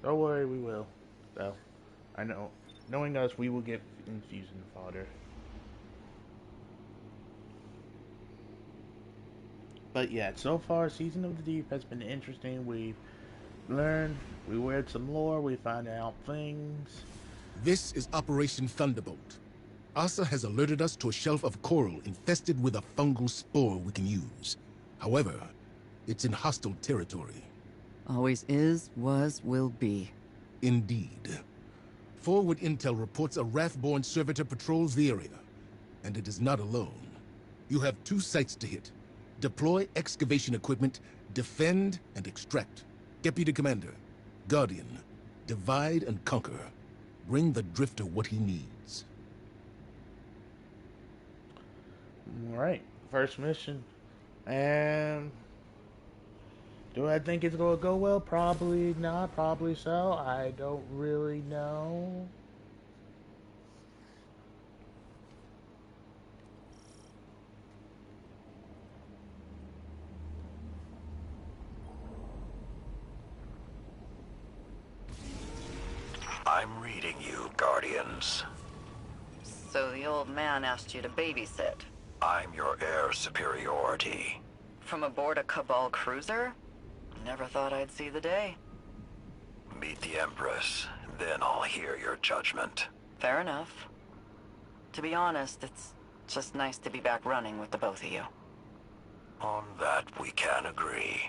Don't worry, we will. Though, I know, knowing us, we will get infusion fodder. But yeah, so far, Season of the Deep has been interesting. We've learned, we read some lore, we found out things. This is Operation Thunderbolt. Asa has alerted us to a shelf of coral infested with a fungal spore we can use. However, it's in hostile territory. Always is, was, will be. Indeed. Forward intel reports a Wrathborn servitor patrols the area. And it is not alone. You have 2 sites to hit. Deploy excavation equipment, defend, and extract. Deputy Commander, Guardian, divide and conquer. Bring the Drifter what he needs. Alright, first mission. And do I think it's going to go well? Probably not, probably so. I don't really know. I'm reading you, Guardians. So the old man asked you to babysit? I'm your heir superiority. From aboard a Cabal cruiser? Never thought I'd see the day. Meet the Empress, then I'll hear your judgment. Fair enough. To be honest, it's just nice to be back running with the both of you. On that we can agree.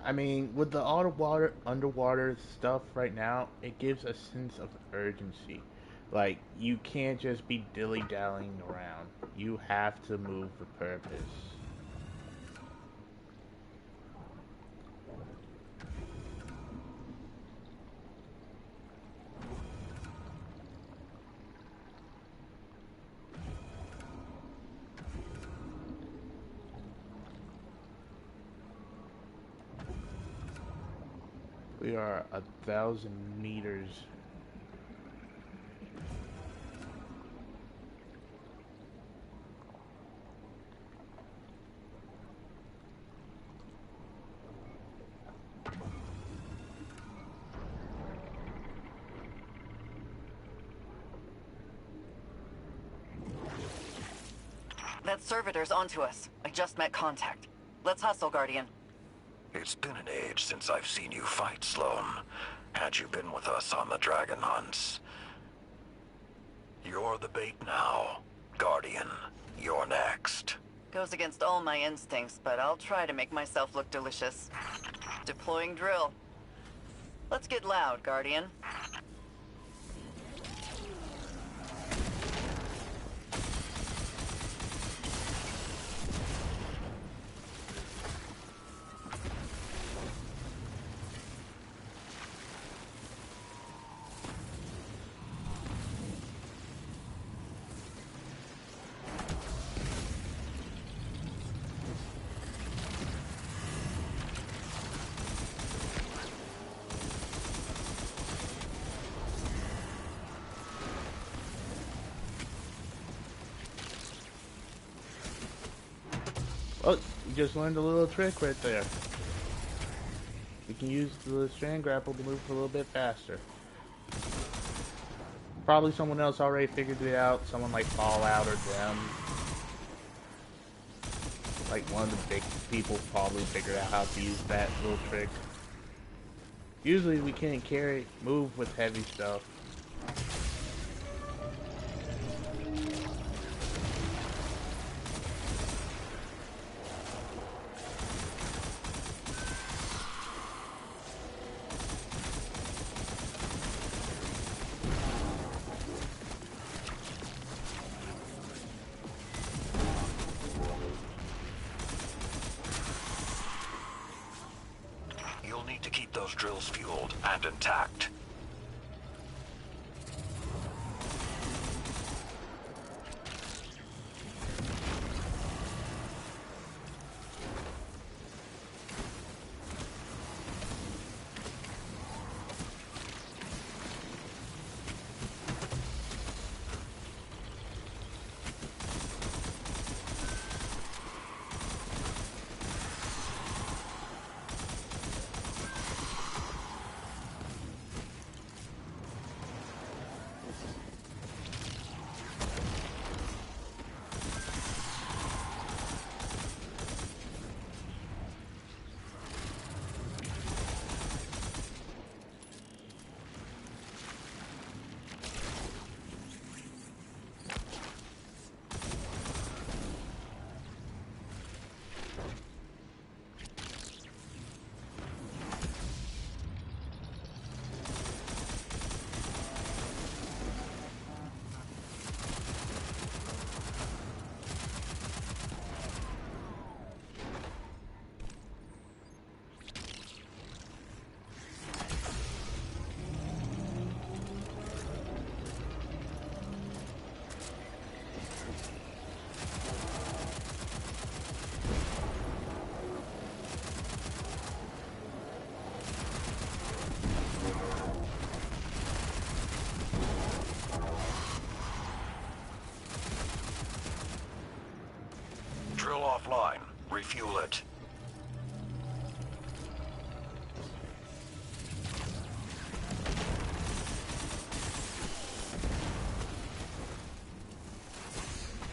I mean, with the underwater stuff right now, it gives a sense of urgency. Like, you can't just be dilly-dallying around. You have to move with purpose. We are 1,000 meters. That servitor's onto us. I just met contact. Let's hustle, Guardian. It's been an age since I've seen you fight, Sloane. Had you been with us on the dragon hunts. You're the bait now. Guardian, you're next. Goes against all my instincts, but I'll try to make myself look delicious. Deploying drill. Let's get loud, Guardian. Oh, you just learned a little trick right there. You can use the strand grapple to move a little bit faster. Probably someone else already figured it out. Someone like Fallout or them. Like one of the big people probably figured out how to use that little trick. Usually we can't move with heavy stuff. You'll need to keep those drills fueled and intact. Drill offline. Refuel it.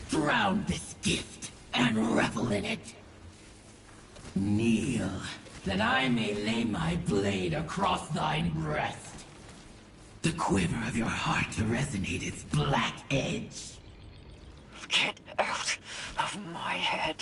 Drown this gift and revel in it. Kneel, that I may lay my blade across thine breast. The quiver of your heart to resonate its black edge. Get out of my head.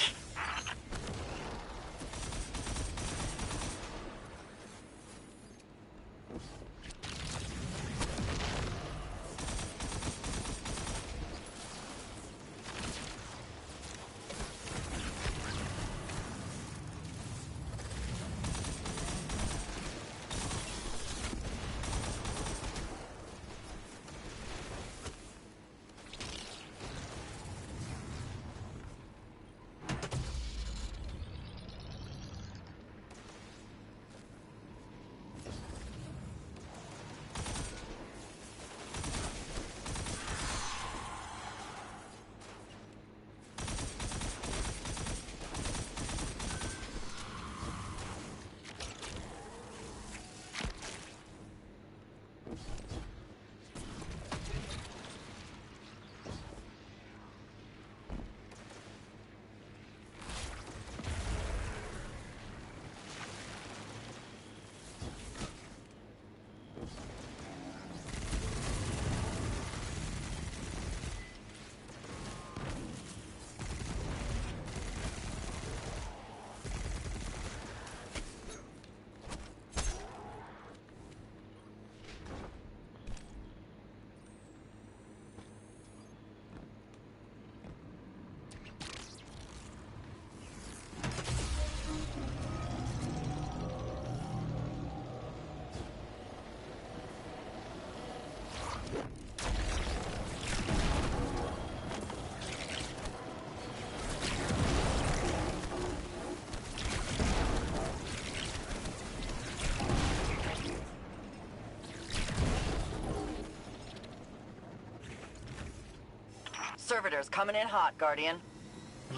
Servitors coming in hot, Guardian.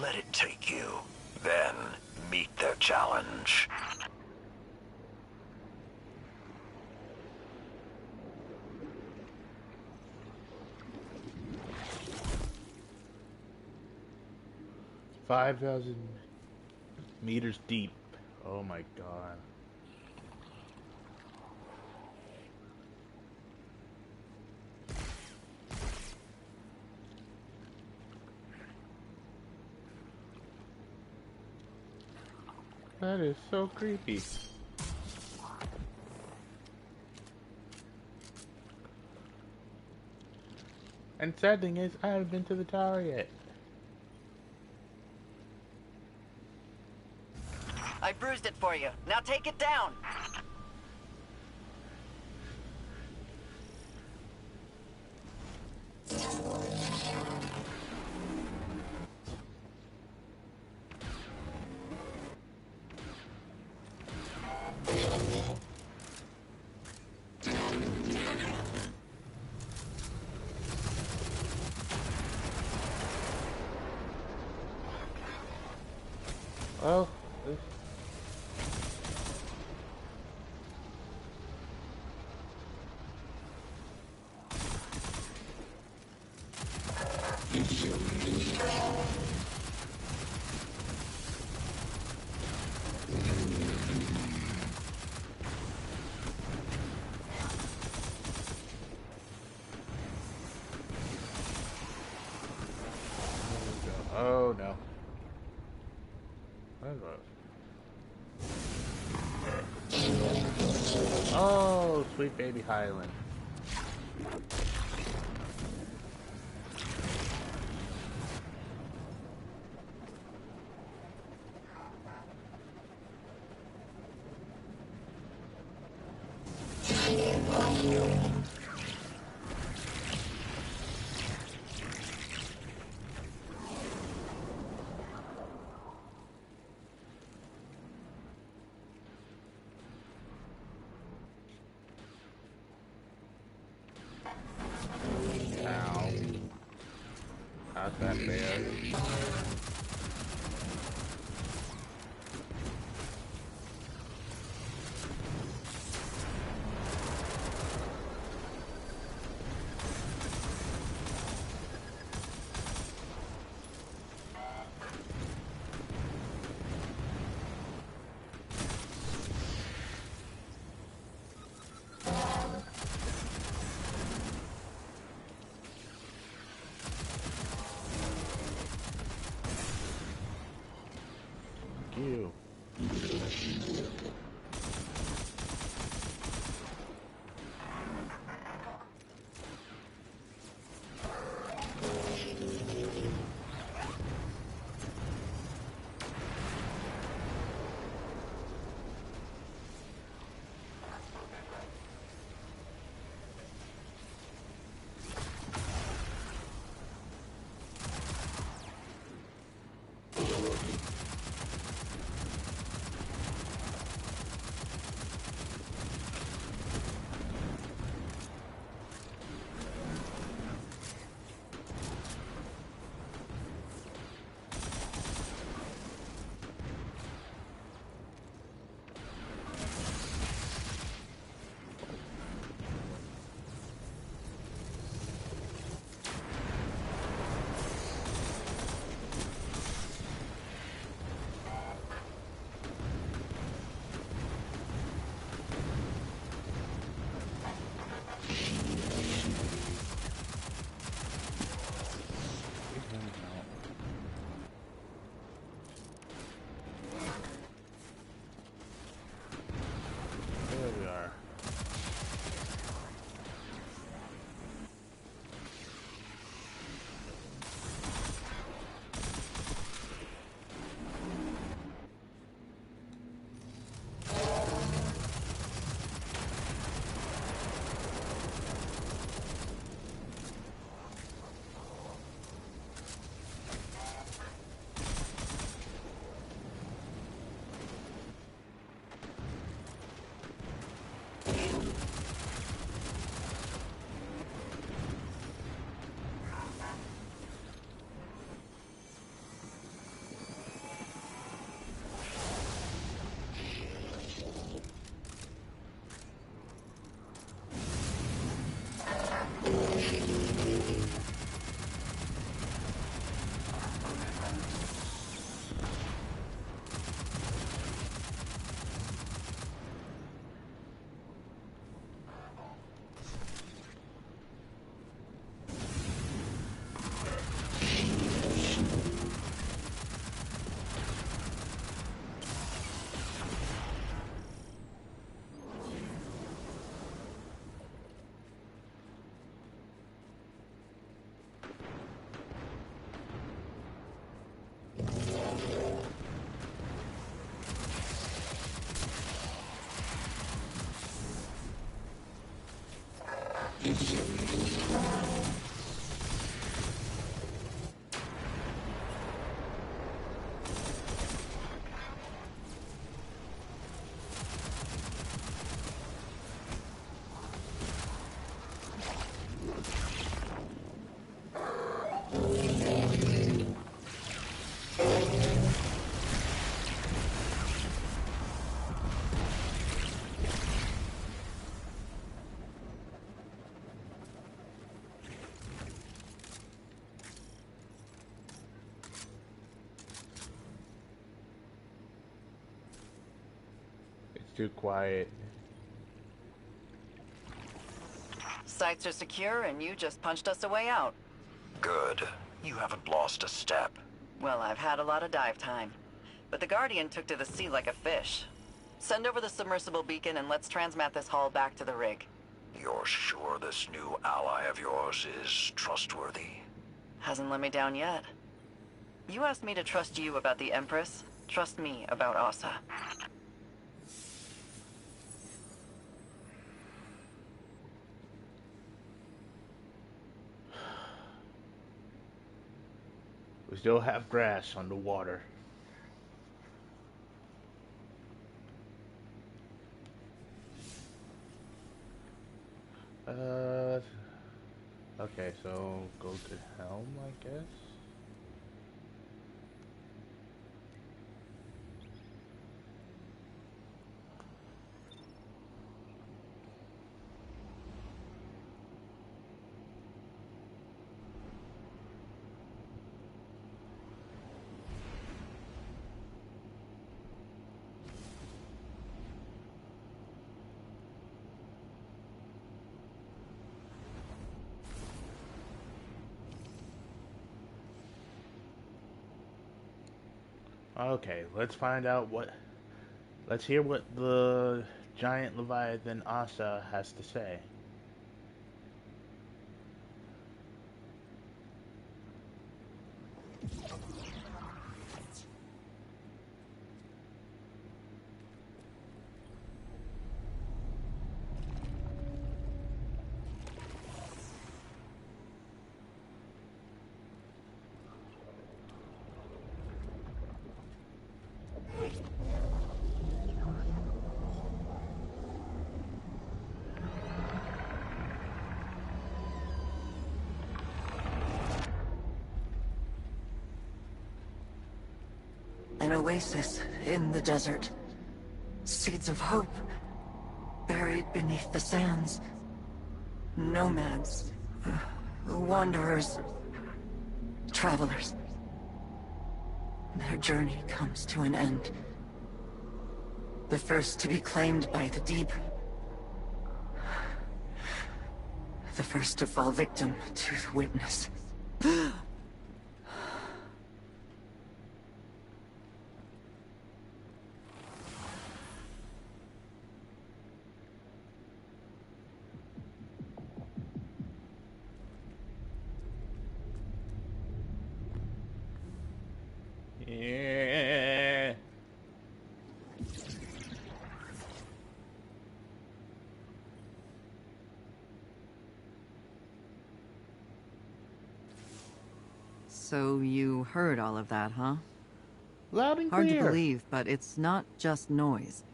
Let it take you. Then, meet their challenge. 5,000 meters deep. Oh my god. That is so creepy. And sad thing is, I haven't been to the tower yet. I bruised it for you. Now take it down. Oh. Oh no. Oh, sweet baby Highland. Ow. How's that fair? You. There we are. It's too quiet. Sites are secure, and you just punched us a way out. Good. You haven't lost a step. Well, I've had a lot of dive time. But the Guardian took to the sea like a fish. Send over the submersible beacon and let's transmat this hull back to the rig. You're sure this new ally of yours is trustworthy? Hasn't let me down yet. You asked me to trust you about the Empress. Trust me about Asa. We still have grass on the water. Okay, so go to Helm, I guess. Okay, let's find out what... Let's hear what the giant Leviathan Asa has to say. An oasis in the desert. Seeds of hope, buried beneath the sands. Nomads, wanderers, travelers. Their journey comes to an end. The first to be claimed by the deep. The first to fall victim to the witness. Yeah. So you heard all of that, huh? Loud and Hard clear. to believe, but it's not just noise.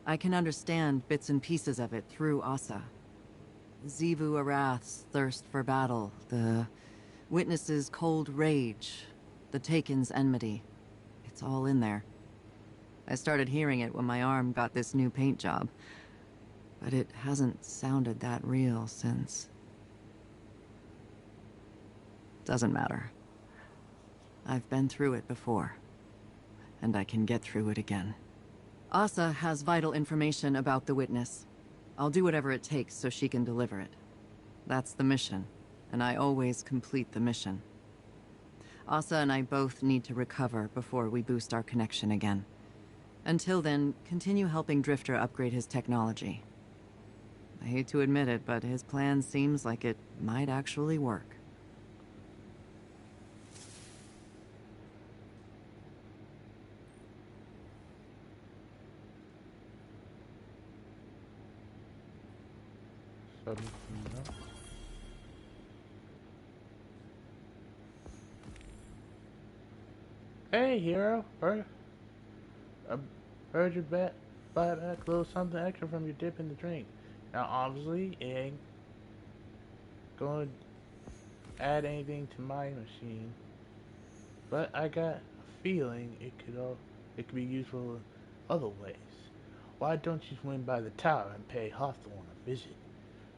I can understand bits and pieces of it through Asa. Xivu Arath's thirst for battle, the Witness's cold rage, the Taken's enmity. It's all in there. I started hearing it when my arm got this new paint job, but it hasn't sounded that real since. Doesn't matter. I've been through it before, and I can get through it again. Asa has vital information about the Witness. I'll do whatever it takes so she can deliver it. That's the mission, and I always complete the mission. Asa and I both need to recover before we boost our connection again. Until then, continue helping Drifter upgrade his technology. I hate to admit it, but his plan seems like it might actually work. Something else? Hey, hero. I heard you buy back a little something extra from your dip in the drink. Now, obviously, it ain't going to add anything to my machine, but I got a feeling it could be useful in other ways. Why don't you swing by the tower and pay Hawthorne a visit?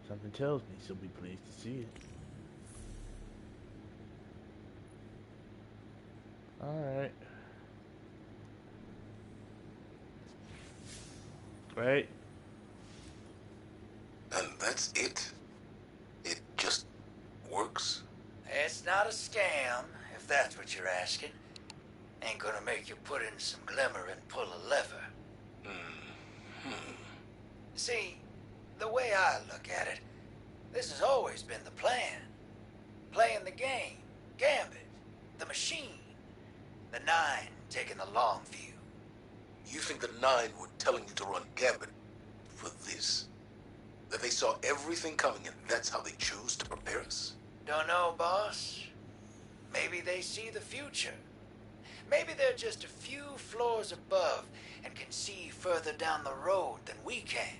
Something tells me she'll be pleased to see it. Alright. Right. And that's it? It just works? It's not a scam, if that's what you're asking. Ain't gonna make you put in some glimmer and pull a lever. See, the way I look at it, this has always been the plan. Playing the game, Gambit, the machine. The Nine taking the long view. You think the Nine were telling you to run Gambit for this? That they saw everything coming and that's how they chose to prepare us? Don't know, boss. Maybe they see the future. Maybe they're just a few floors above and can see further down the road than we can.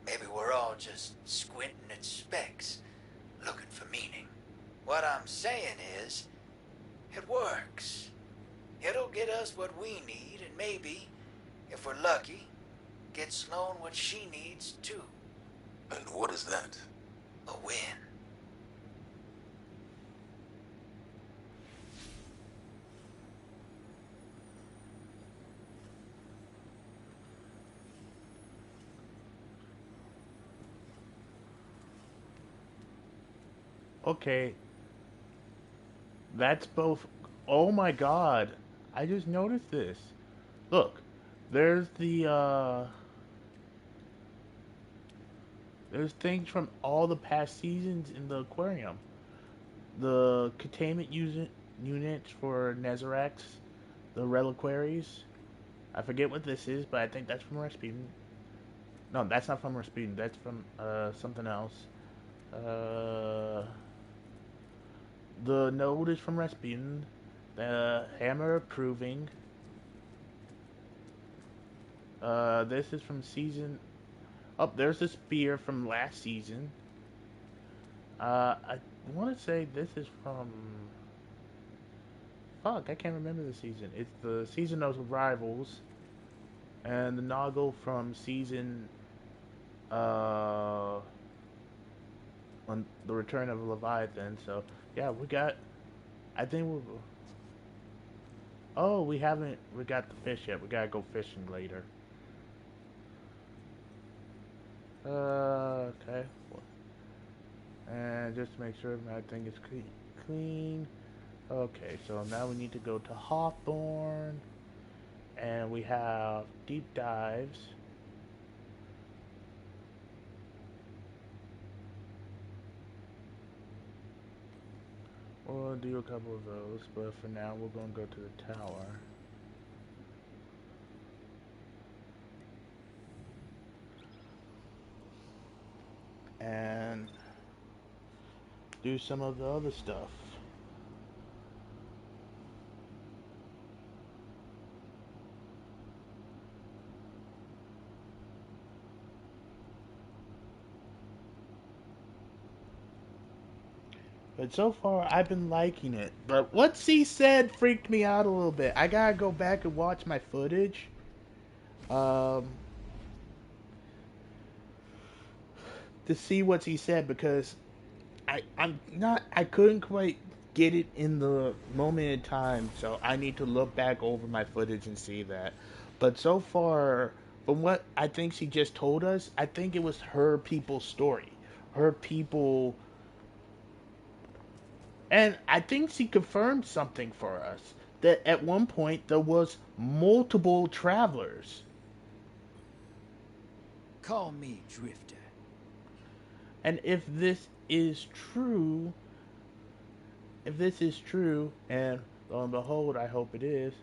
Maybe we're all just squinting at specks, looking for meaning. What I'm saying is, it works. It'll get us what we need, and maybe, if we're lucky, get Sloane what she needs too. And what is that? A win. Okay. That's both. Oh my god. I just noticed this. Look. There's there's things from all the past seasons in the aquarium. The containment units for Nezerax, the reliquaries. I forget what this is, but I think that's from Rasputin. No, that's not from Rasputin. That's from something else. The node is from Rasputin. The hammer proving. This is from season. Oh, there's the spear from last season. I want to say this is from. Fuck, I can't remember the season. It's the season of Rivals, and the Noggle from season. On the Return of Leviathan. So yeah, we got. I think we'll. Oh, we haven't. We got the fish yet. We gotta go fishing later. Okay. And just to make sure everything is clean. Okay, so now we need to go to Hawthorne. And we have deep dives. We'll do a couple of those, but for now we're going to go to the tower. And do some of the other stuff. But so far, I've been liking it. But what C said freaked me out a little bit. I gotta go back and watch my footage. To see what he said, because I couldn't quite get it in the moment in time, so I need to look back over my footage and see that. But so far, from what I think she just told us, I think it was her people's story. Her people. And I think she confirmed something for us. That at one point there was multiple travelers. Call me Drifter. And if this is true, and lo and behold, I hope it is.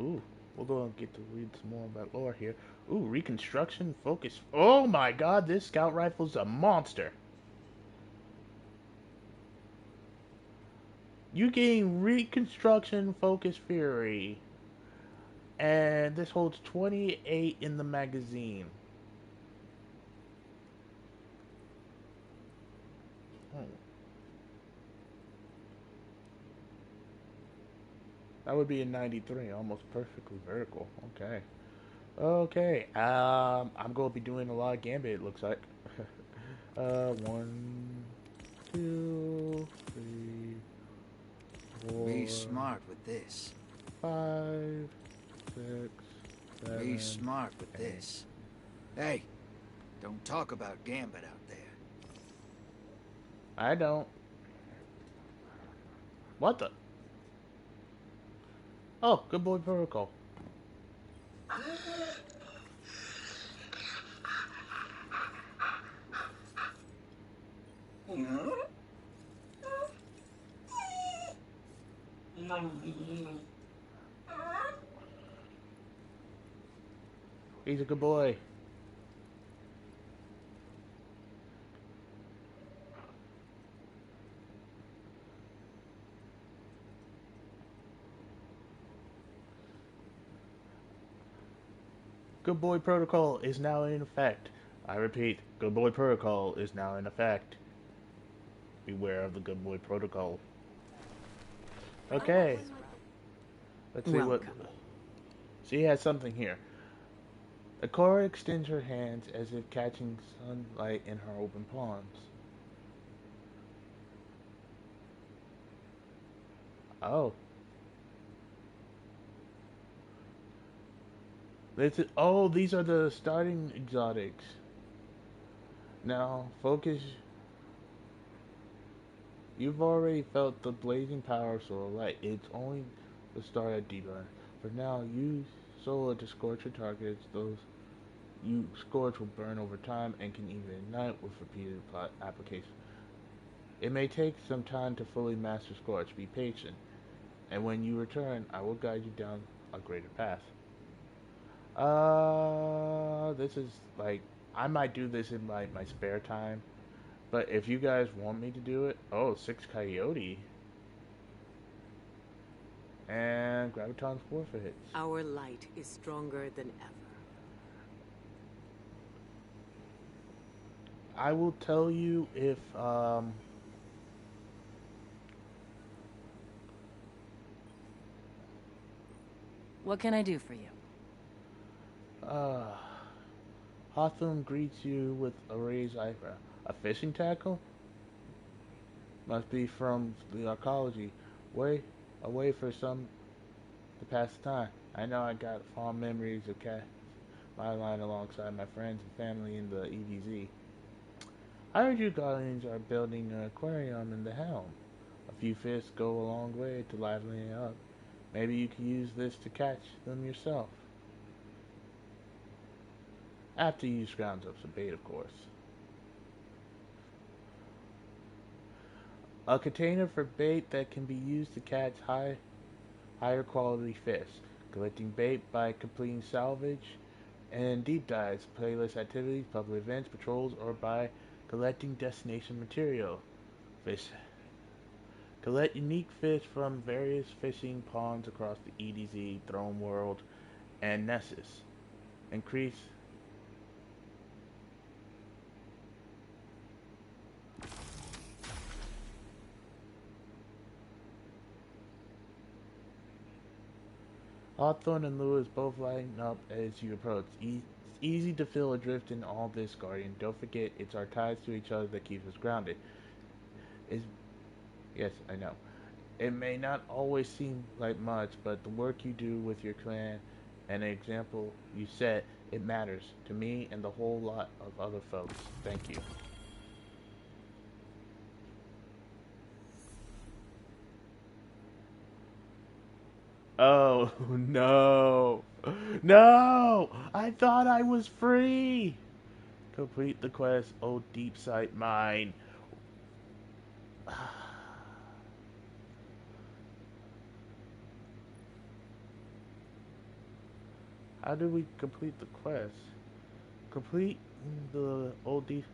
Ooh, we're going to get to read some more about lore here. Ooh, reconstruction focus. Oh my god, this scout rifle's a monster. You gain Reconstruction Focus Fury. And this holds 28 in the magazine. That would be a 93, almost perfectly vertical. Okay. Okay. I'm gonna be doing a lot of Gambit, it looks like. 1, 2, 3, 4. Be smart with this. 5, 6, 7. Be smart with 8. this. Hey, don't talk about Gambit out there. I don't. What the? Oh, Good Boy Protocol. He's a good boy. Good Boy Protocol is now in effect. I repeat, Good Boy Protocol is now in effect. Beware of the Good Boy Protocol. Okay. Let's see what... She has something here. Ikora extends her hands as if catching sunlight in her open palms. Oh. These are the starting exotics. Now, focus. You've already felt the blazing power of solar light. It's only the start at deeper. For now, use solar to scorch your targets. Those you scorch will burn over time and can even ignite with repeated application. It may take some time to fully master Scorch. Be patient, and when you return, I will guide you down a greater path. This is like, I might do this in my spare time, but if you guys want me to do it, 6 Coyote. And Graviton's forfeits. Our light is stronger than ever. I will tell you if, What can I do for you? Hawthorne greets you with a raised eyebrow. A fishing tackle? Must be from the archaeology. Away for some to pass the time. I know I got fond memories of my line alongside my friends and family in the EDZ. I heard you Guardians are building an aquarium in the helm. A few fish go a long way to livening it up. Maybe you could use this to catch them yourself. After you scrounge up some bait, of course. A container for bait that can be used to catch higher quality fish. Collecting bait by completing salvage and deep dives, playlist activities, public events, patrols, or by collecting destination material. Fish. Collect unique fish from various fishing ponds across the EDZ, Throne World, and Nessus. Increase Hawthorne and Lewis both line up as you approach. It's easy to feel adrift in all this, Guardian. Don't forget, it's our ties to each other that keeps us grounded. Yes, I know. It may not always seem like much, but the work you do with your clan and the example you set, it matters to me and the whole lot of other folks. Thank you. Oh, no. No! I thought I was free! Complete the quest, oh deep sight mine. How do we complete the quest? Complete the old deep...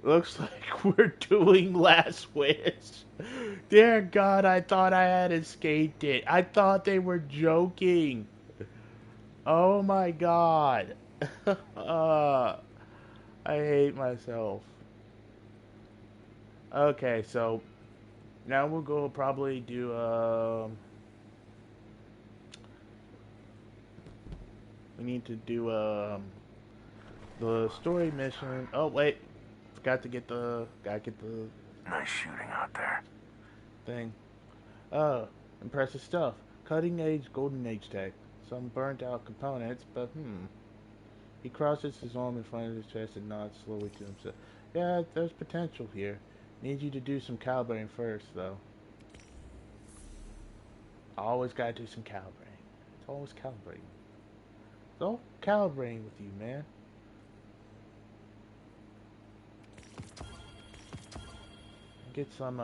Looks like we're doing Last Wish. Dear God, I thought I had escaped it. I thought they were joking. Oh my God. I hate myself. Okay, so now we'll go probably do we need to do the story mission. Oh wait, forgot to get the Nice shooting out there. thing. Impressive stuff. Cutting edge golden age tech. Some burnt out components, but He crosses his arm in front of his chest and nods slowly to himself. Yeah, there's potential here. Need you to do some calibrating first, though. I always gotta do some calibrating. It's always calibrating. It's all calibrating with you, man. Get some,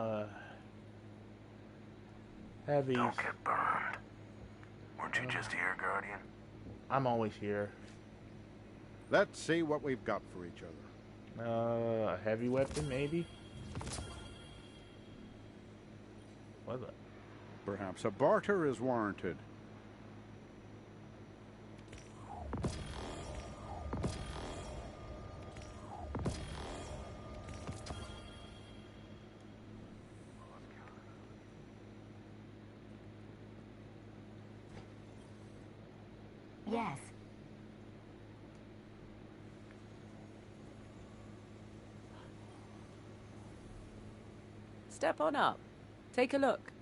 heavies. Don't get burned. Weren't you just here, Guardian? I'm always here. Let's see what we've got for each other. A heavy weapon, maybe? What the? Perhaps a barter is warranted. Yes. Step on up. Take a look.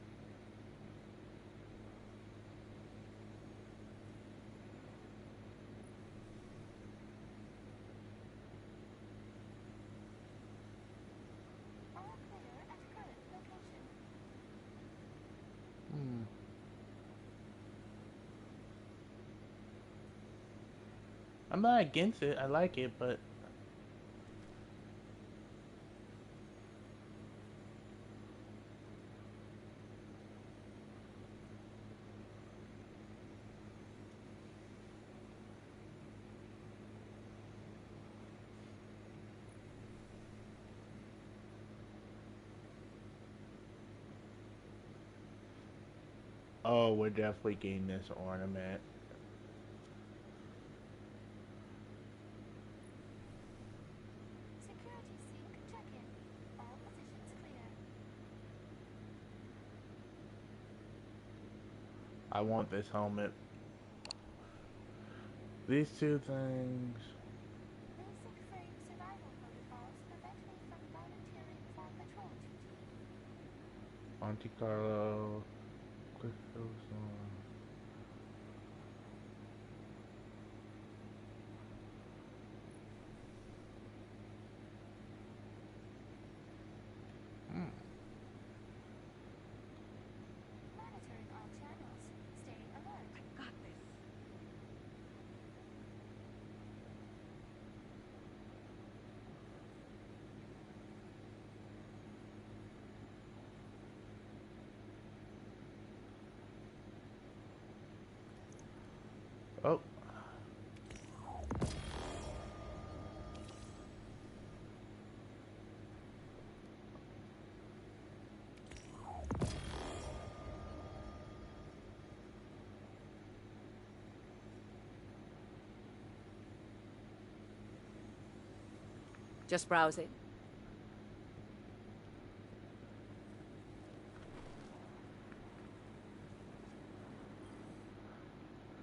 I'm not against it. I like it, but oh, we're definitely getting this ornament. Security sync check-in. All positions clear. I want this helmet. These two things. Basic frame survival protocols prevent me from volunteering for patrol duty. Monte Carlo. Crystal Storm. Monitoring all channels. Stay alert. I got this. Oh. Just browsing.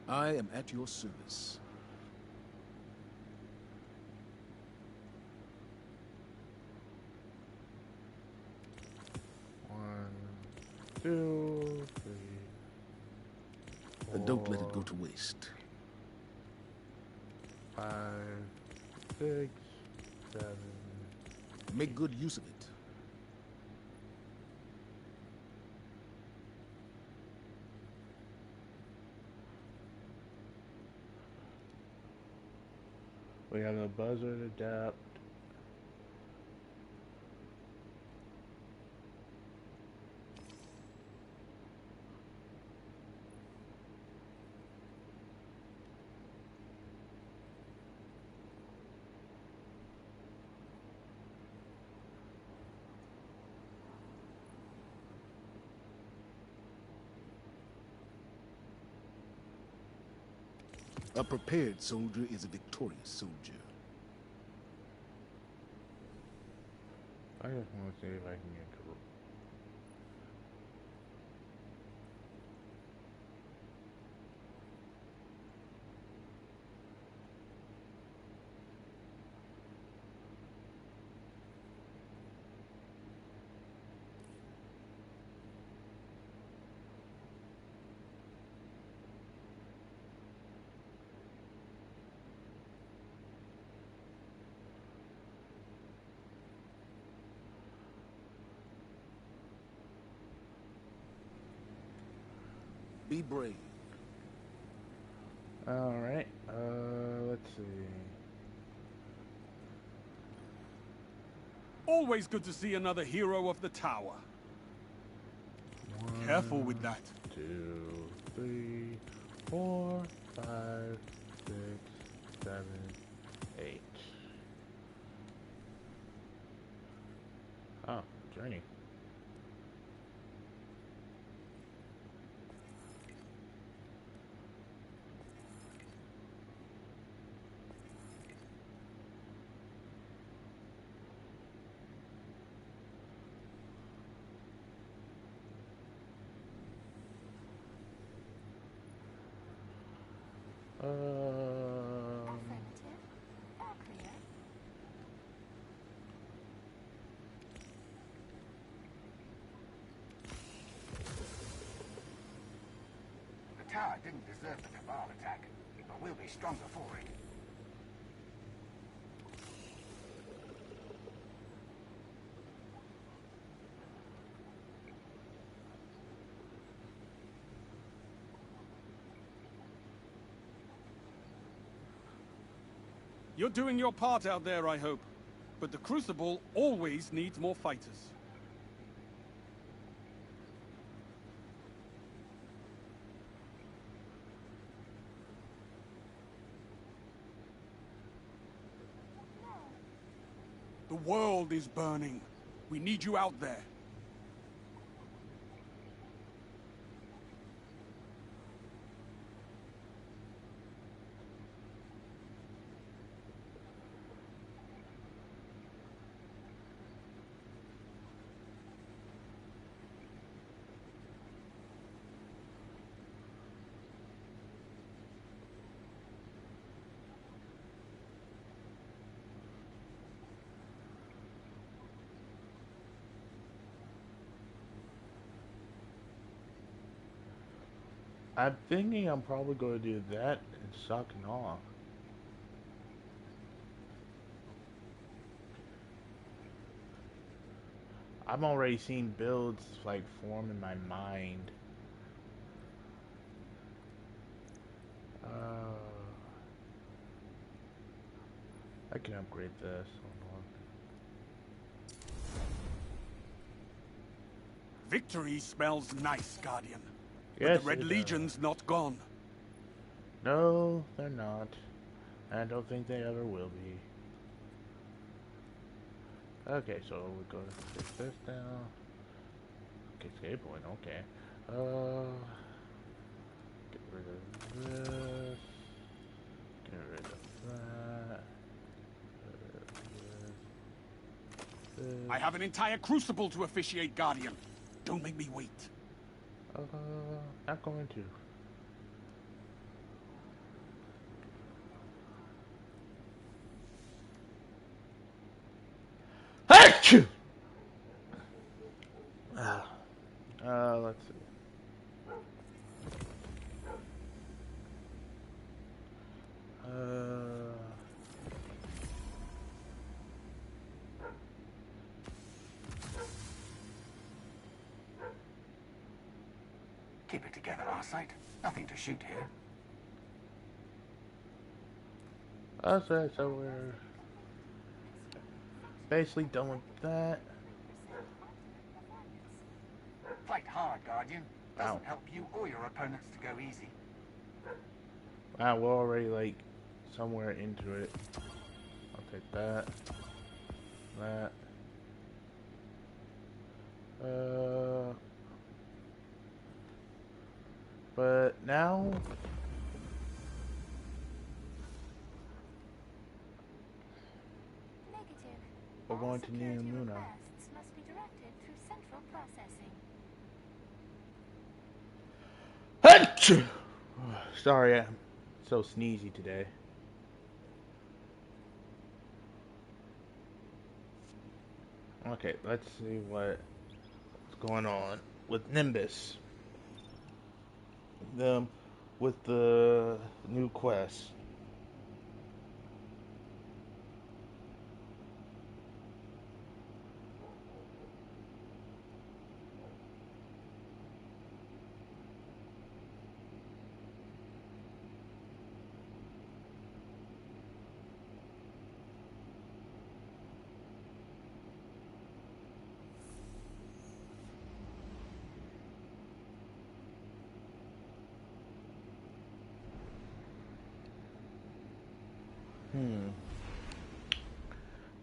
I am at your service. One, two, three. And don't let it go to waste. 5, 6, 7. Make good use of it. We have a buzzard adapt. A prepared soldier is a victorious soldier. I just want to see if I can get to Be brave. Alright, let's see. Always good to see another hero of the tower. Careful with that. 2, 3, 4, 5, 6, 7, 8. Oh, journey. The tower didn't deserve the Cabal attack, but we'll be stronger for it. You're doing your part out there, I hope. But the Crucible always needs more fighters. The world is burning. We need you out there. I'm thinking I'm probably going to do that and sucking off. I'm already seeing builds like form in my mind. I can upgrade this. Hold on. Victory smells nice, Guardian. Yes, but the Red it Legion's not gone. No, they're not. I don't think they ever will be. Okay, so we're going to fix this down. Okay, escape point, okay. Get rid of this. Get rid of that. Get rid of this. I have an entire crucible to officiate, Guardian. Don't make me wait. Not going to. Achoo! Let's see. Keep it together, Arcite. Nothing to shoot here. Okay, so we're basically done with that. Fight hard, Guardian. Ow. Doesn't help you or your opponents to go easy. Wow, we're already like somewhere into it. I'll take that. That. But now We're going to New Luna. Requests must be directed through central processing. Achoo! Sorry, I'm so sneezy today. Okay, let's see what's going on with Nimbus. Them with the new quest.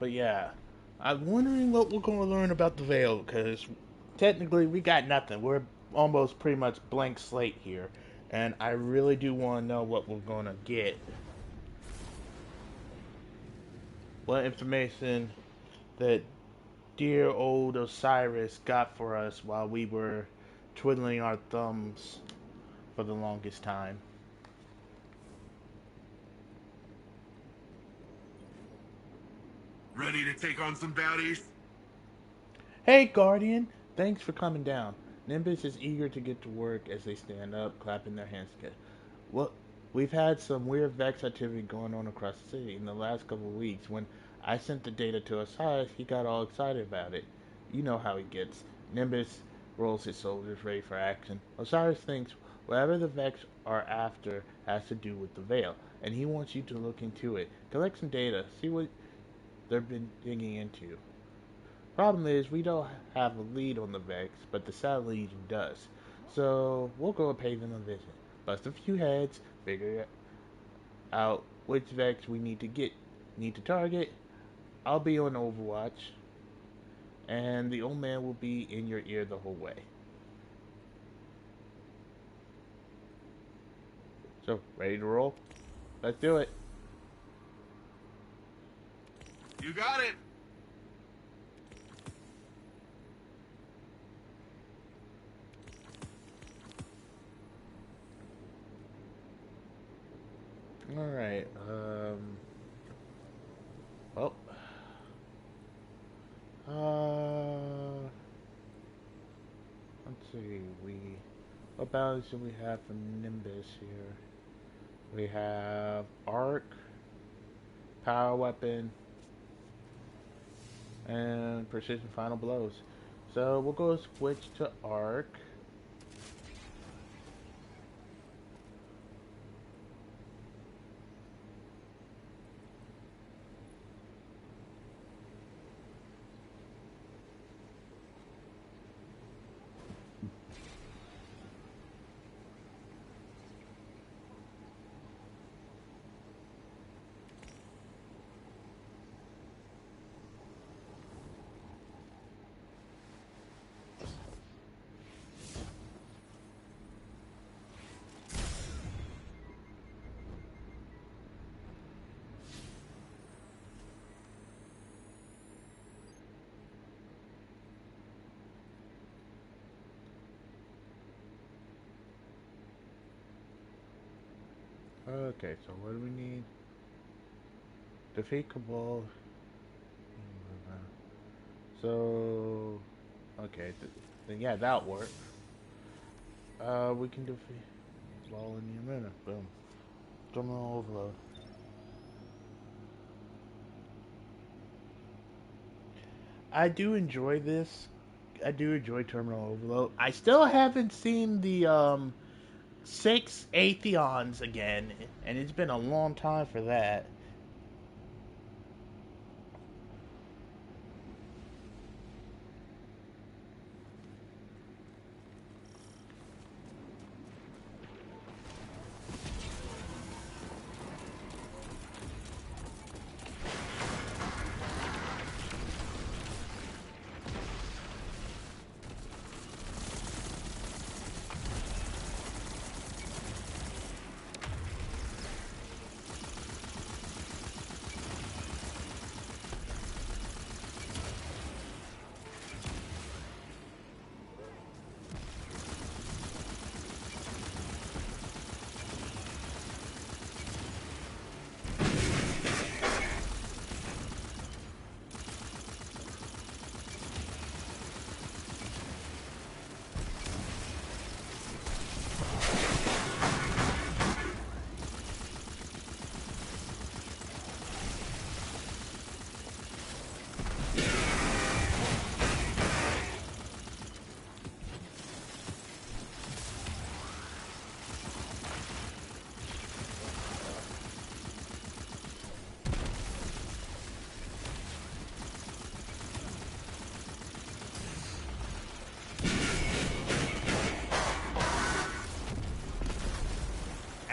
But yeah, I'm wondering what we're going to learn about the Veil, because technically we got nothing. We're almost pretty much blank slate here, and I really do want to know what we're going to get. What information that dear old Osiris got for us while we were twiddling our thumbs for the longest time. Ready to take on some baddies? Hey, Guardian! Thanks for coming down. Nimbus is eager to get to work as they stand up, clapping their hands together. Well, we've had some weird Vex activity going on across the city in the last couple of weeks. When I sent the data to Osiris, he got all excited about it. You know how he gets. Nimbus rolls his shoulders, ready for action. Osiris thinks whatever the Vex are after has to do with the Veil, and he wants you to look into it. Collect some data, see what they've been digging into. Problem is, we don't have a lead on the Vex, but the Satellite Legion does. So, we'll go and pay them a visit. Bust a few heads, figure out which Vex we need to target. I'll be on Overwatch, and the old man will be in your ear the whole way. So, ready to roll? Let's do it. You got it! Alright, well, let's see, what balance do we have from Nimbus here? We have Arc, Power Weapon, and Precision Final Blows. So we'll go switch to Arc. Okay, so what do we need? Defeat Cabal. So, okay, then yeah, that works. We can defeat Cabal in a minute. Boom. Terminal overload. I do enjoy this. I do enjoy Terminal Overload. I still haven't seen the 6 Atheons again, and it's been a long time for that.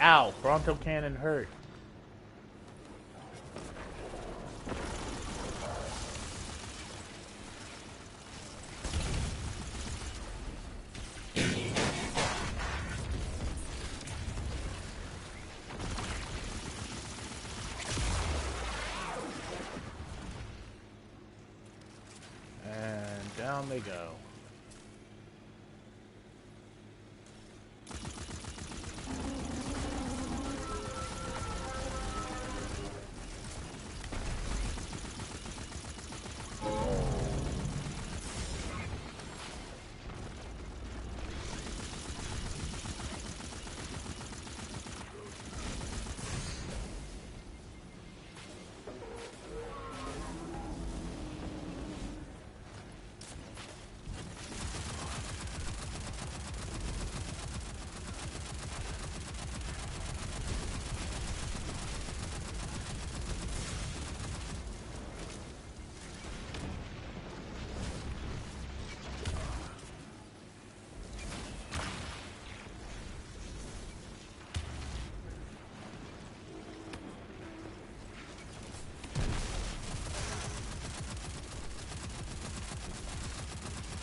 Ow, Bronto cannon hurt. And down they go.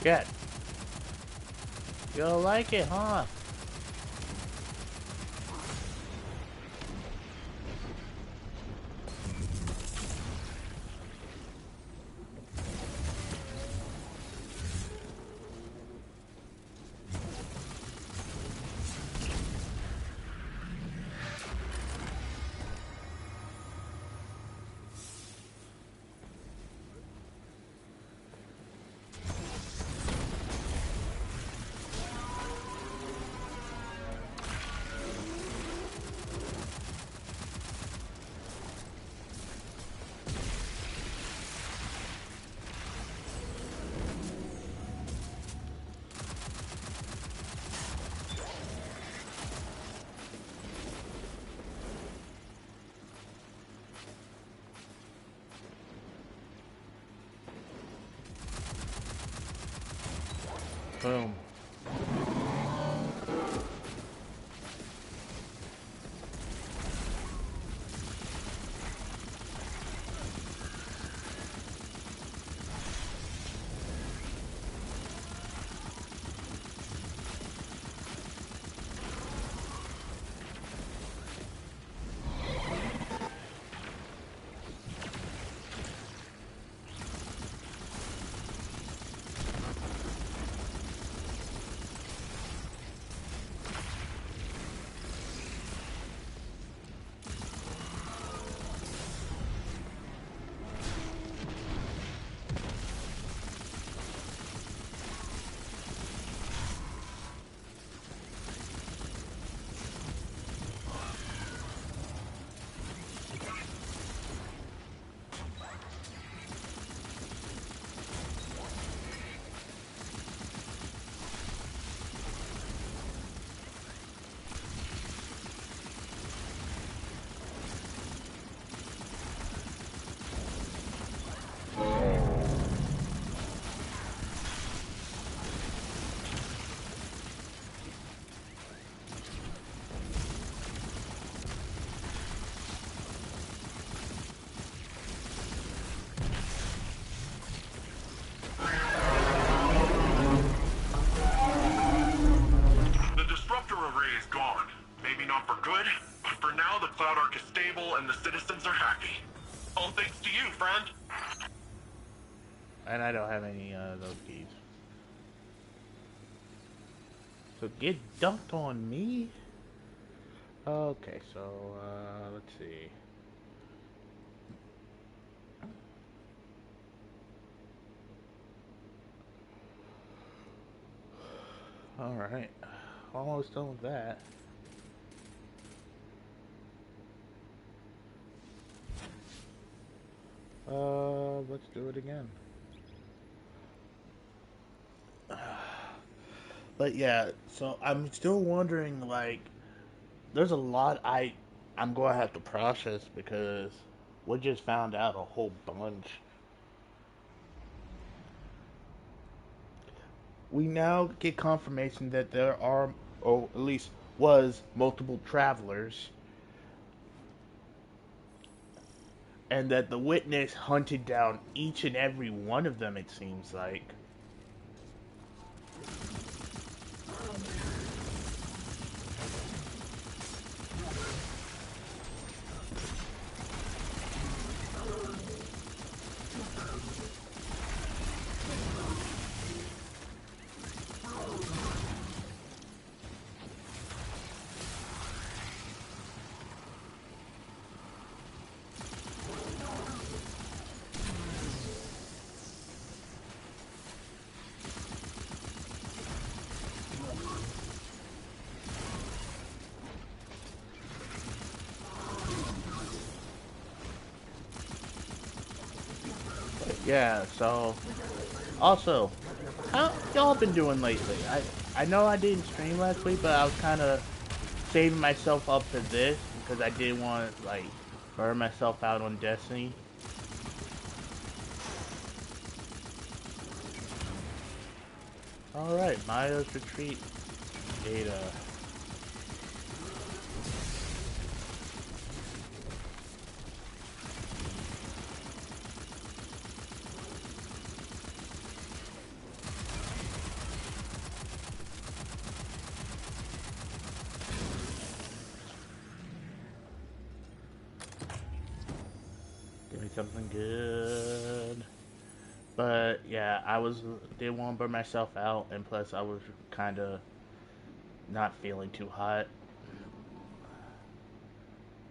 Get. You don't like it, huh? Boom. The disruptor array is gone. Maybe not for good, but for now the Cloud Ark is stable and the citizens are happy. All thanks to you, friend. And I don't have any of those keys. So get dunked on me? Okay, so let's see. Alright. Almost done with that. Let's do it again. But yeah, so I'm still wondering, like, there's a lot I'm gonna have to process because we just found out a whole bunch. We now get confirmation that there are, or at least was multiple travelers, and that the witness hunted down each and every one of them, it seems like. Yeah, so also, how y'all been doing lately? I know I didn't stream last week, but I was kind of saving myself up for this because I didn't want to like burn myself out on Destiny. All right, Maya's Retreat data. Something good. But yeah, didn't want to burn myself out, and plus I was kind of not feeling too hot.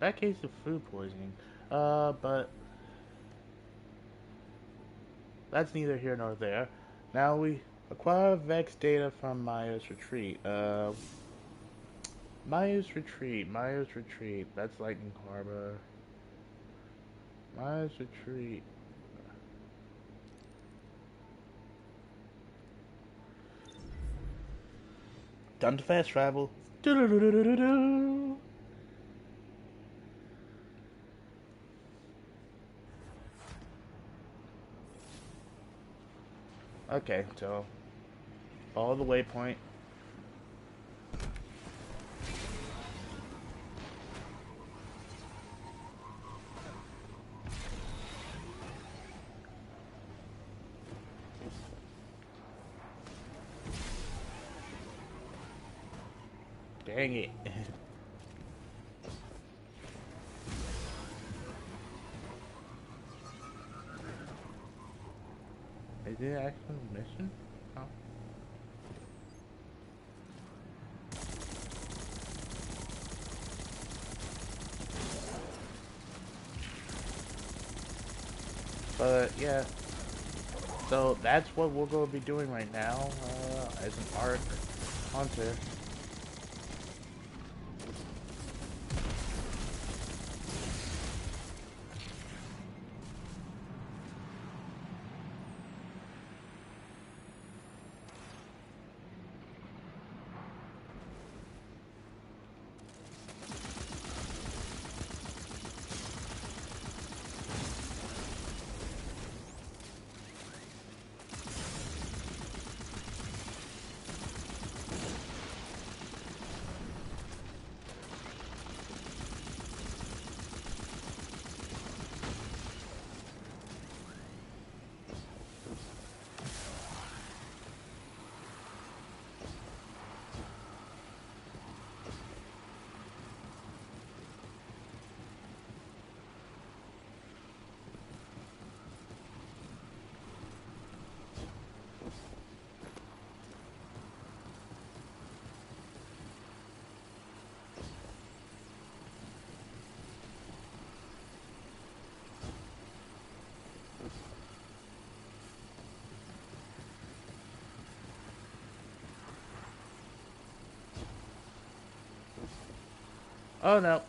That case of food poisoning. But that's neither here nor there. Now we acquire Vex data from Maya's Retreat. Maya's Retreat. That's Lightning Harbor. Maya's Retreat. Done to fast travel. Do-do-do-do-do-do. Okay, so follow the waypoint. Dang it. Is it actually a mission? Oh. But yeah, so that's what we're going to be doing right now as an ARC hunter. Oh no.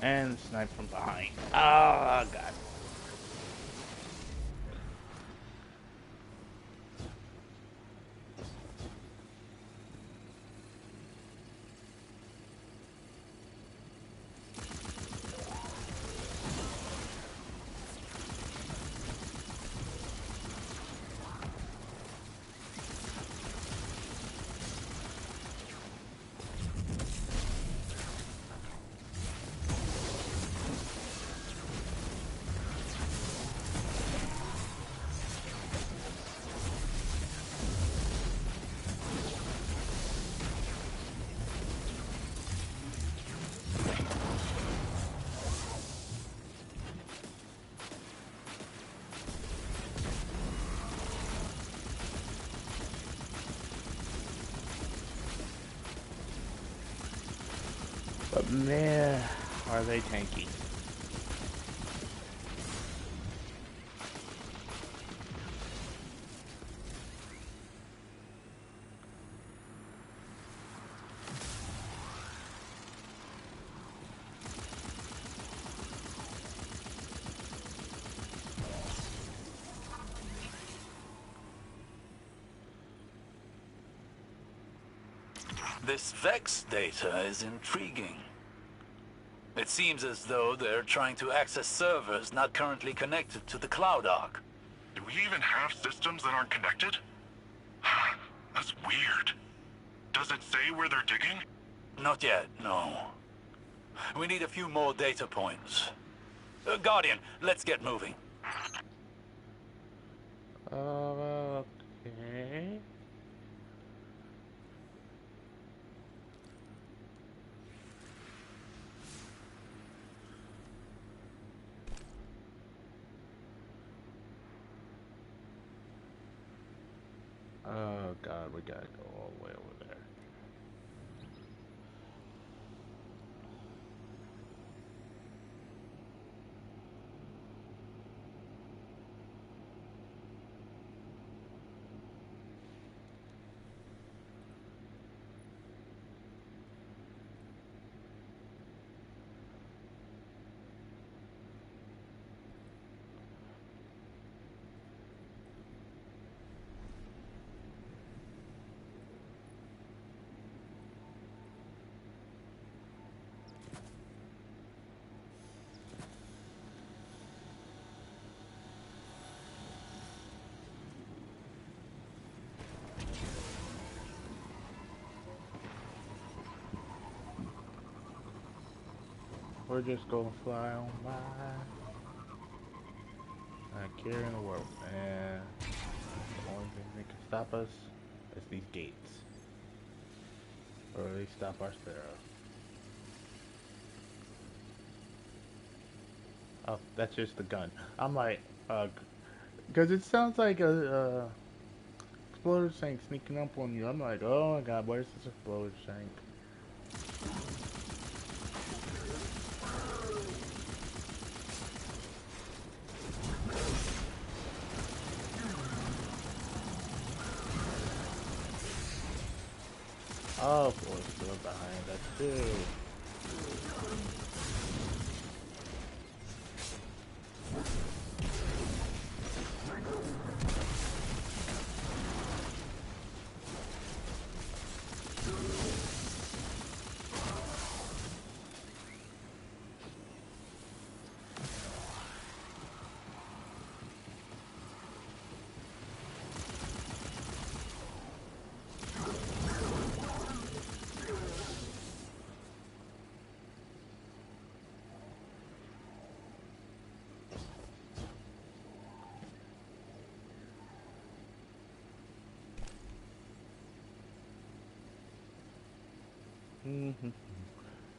And snipe from behind. Oh, God. But man, are they tanky. This Vex data is intriguing. It seems as though they're trying to access servers not currently connected to the Cloud Ark. Do we even have systems that aren't connected? That's weird. Does it say where they're digging? Not yet, no. We need a few more data points. Guardian, let's get moving. Okay. Oh God, we gotta go all the way over there. We're just gonna fly on by. Not care in the world. And the only thing that can stop us is these gates. Or at least stop our Sparrow. Oh, that's just the gun. I'm like, because it sounds like a exploder tank sneaking up on you. I'm like, oh my God, where's this exploder tank? Oh, boy, still behind us too.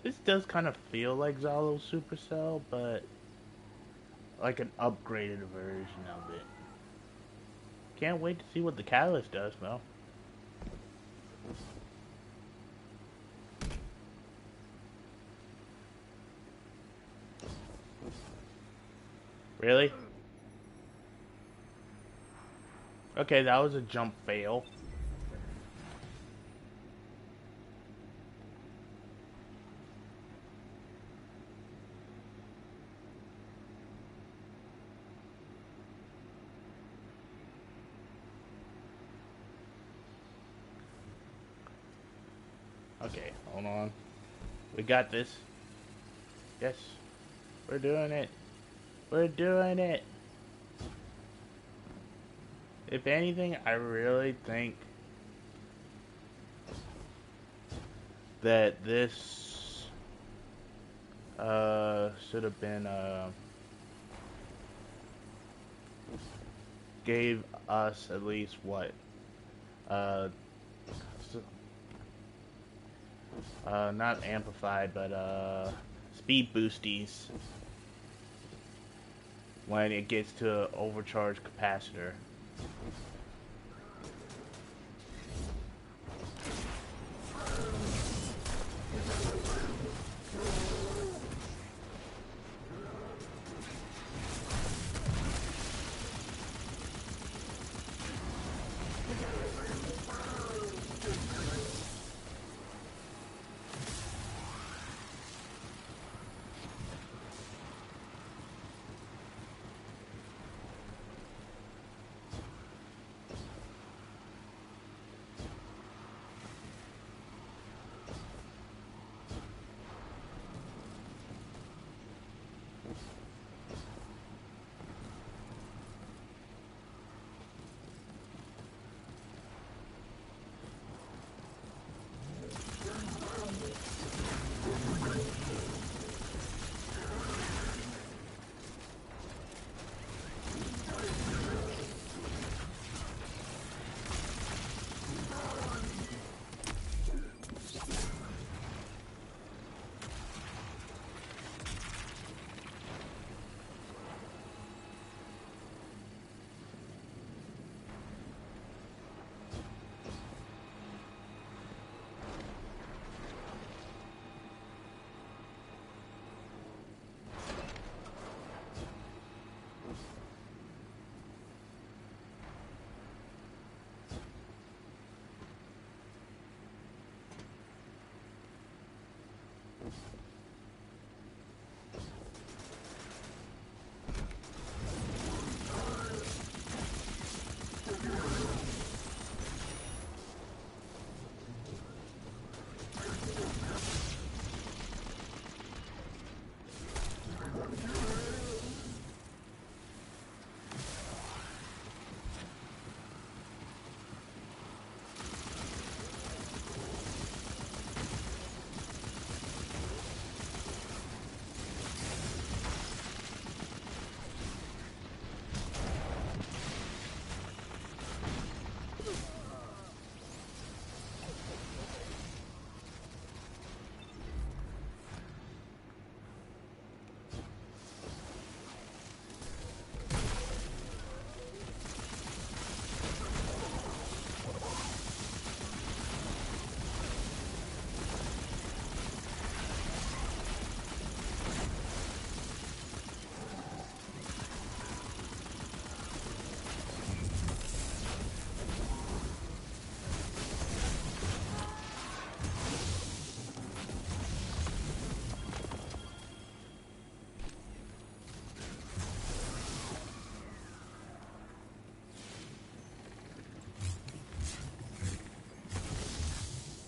This does kind of feel like Zalo Supercell, but like an upgraded version of it. Can't wait to see what the Catalyst does, though. Really? Okay, that was a jump fail. Okay, hold on. We got this. Yes. We're doing it. We're doing it. If anything, I really think that this should have been gave us at least what not amplified, but speed boosties when it gets to overcharged capacitor.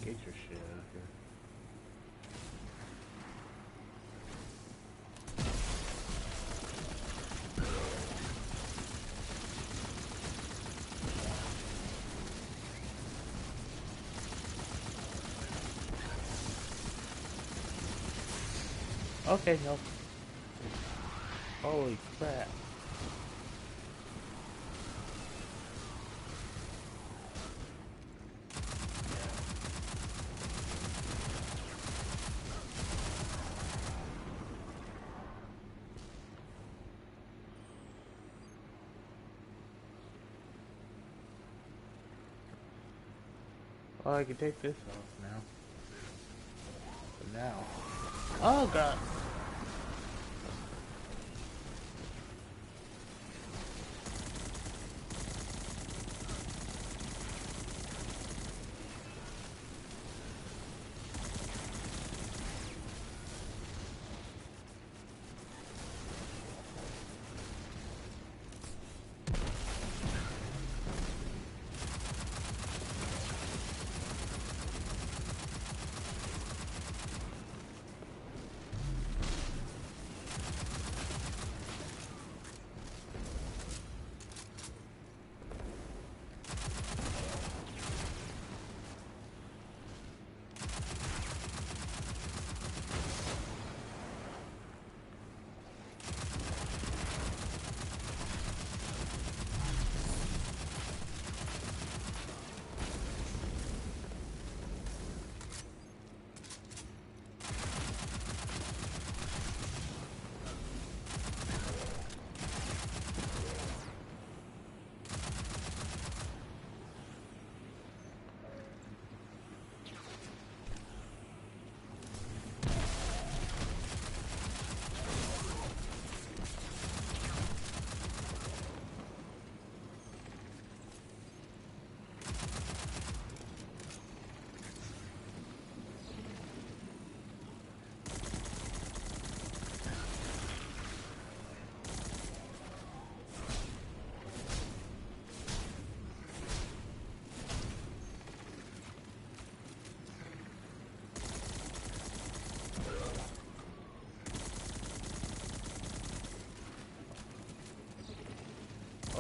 Get your shit out of here. Okay, no. Holy crap. Oh, I can take this off now. But now. Oh god.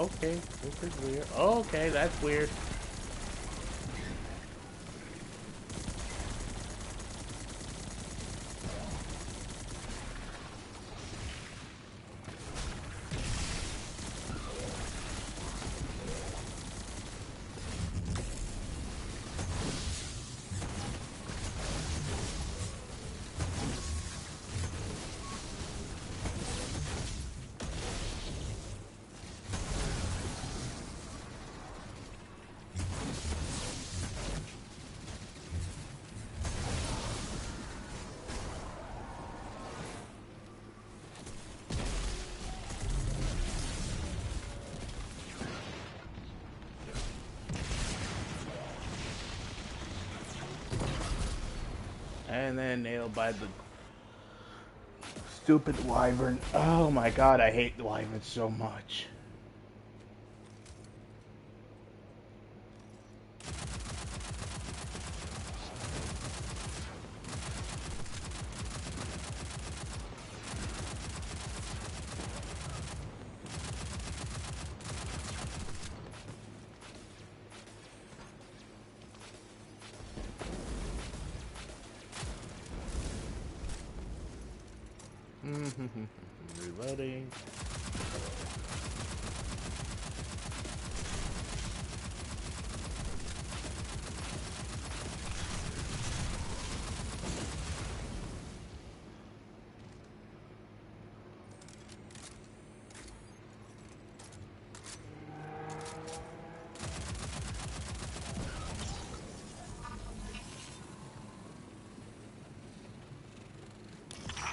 okay, this is weird. Okay, that's weird. And then nailed by the stupid wyvern. Oh my god, I hate the wyvern so much. Reloading.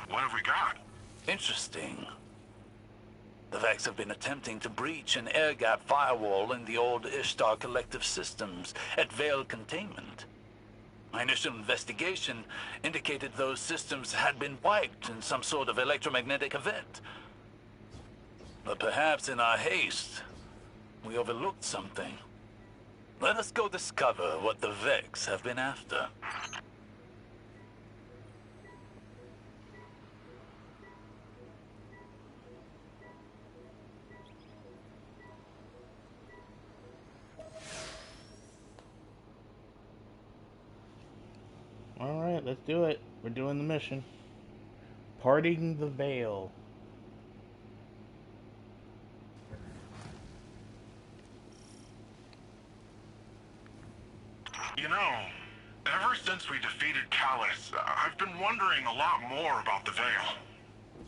What have we got? Interesting. The Vex have been attempting to breach an air gap firewall in the old Ishtar Collective systems at Vale Containment. My initial investigation indicated those systems had been wiped in some sort of electromagnetic event. But perhaps in our haste, we overlooked something. Let us go discover what the Vex have been after. Alright, let's do it. We're doing the mission. Parting the Veil. You know, ever since we defeated Callus, I've been wondering a lot more about the Veil.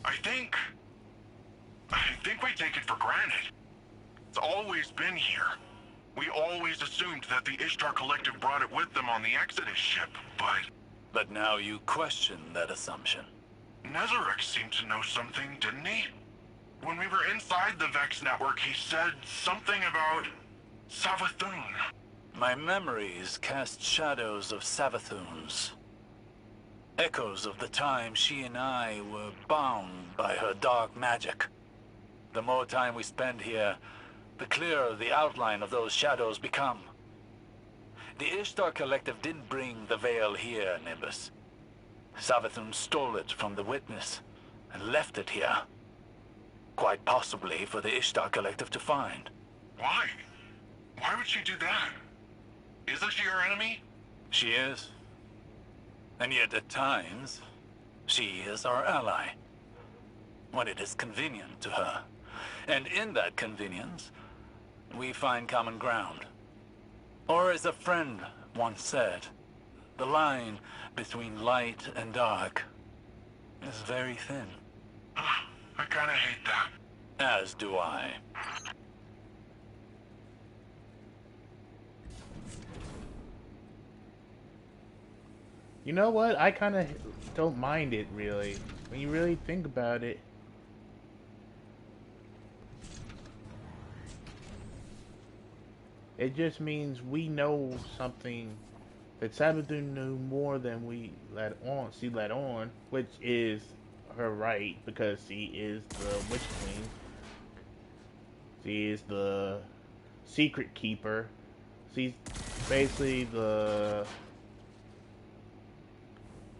I think we take it for granted. It's always been here. We always assumed that the Ishtar Collective brought it with them on the Exodus ship, but... But now you question that assumption. Nezarec seemed to know something, didn't he? When we were inside the Vex network, he said something about Savathun. My memories cast shadows of Savathuns. Echoes of the time she and I were bound by her dark magic. The more time we spend here, the clearer the outline of those shadows become. The Ishtar Collective didn't bring the Veil here, Nimbus. Savathun stole it from the Witness and left it here. Quite possibly for the Ishtar Collective to find. Why? Why would she do that? Isn't she our enemy? She is. And yet at times, she is our ally. When it is convenient to her. And in that convenience, we find common ground. Or as a friend once said, the line between light and dark is very thin. I kinda hate that. As do I. You know what? I kind of don't mind it, really. When you really think about it. It just means we know something that Savathun knew more than we let on, which is her right, because she is the Witch Queen. She is the Secret Keeper. She's basically the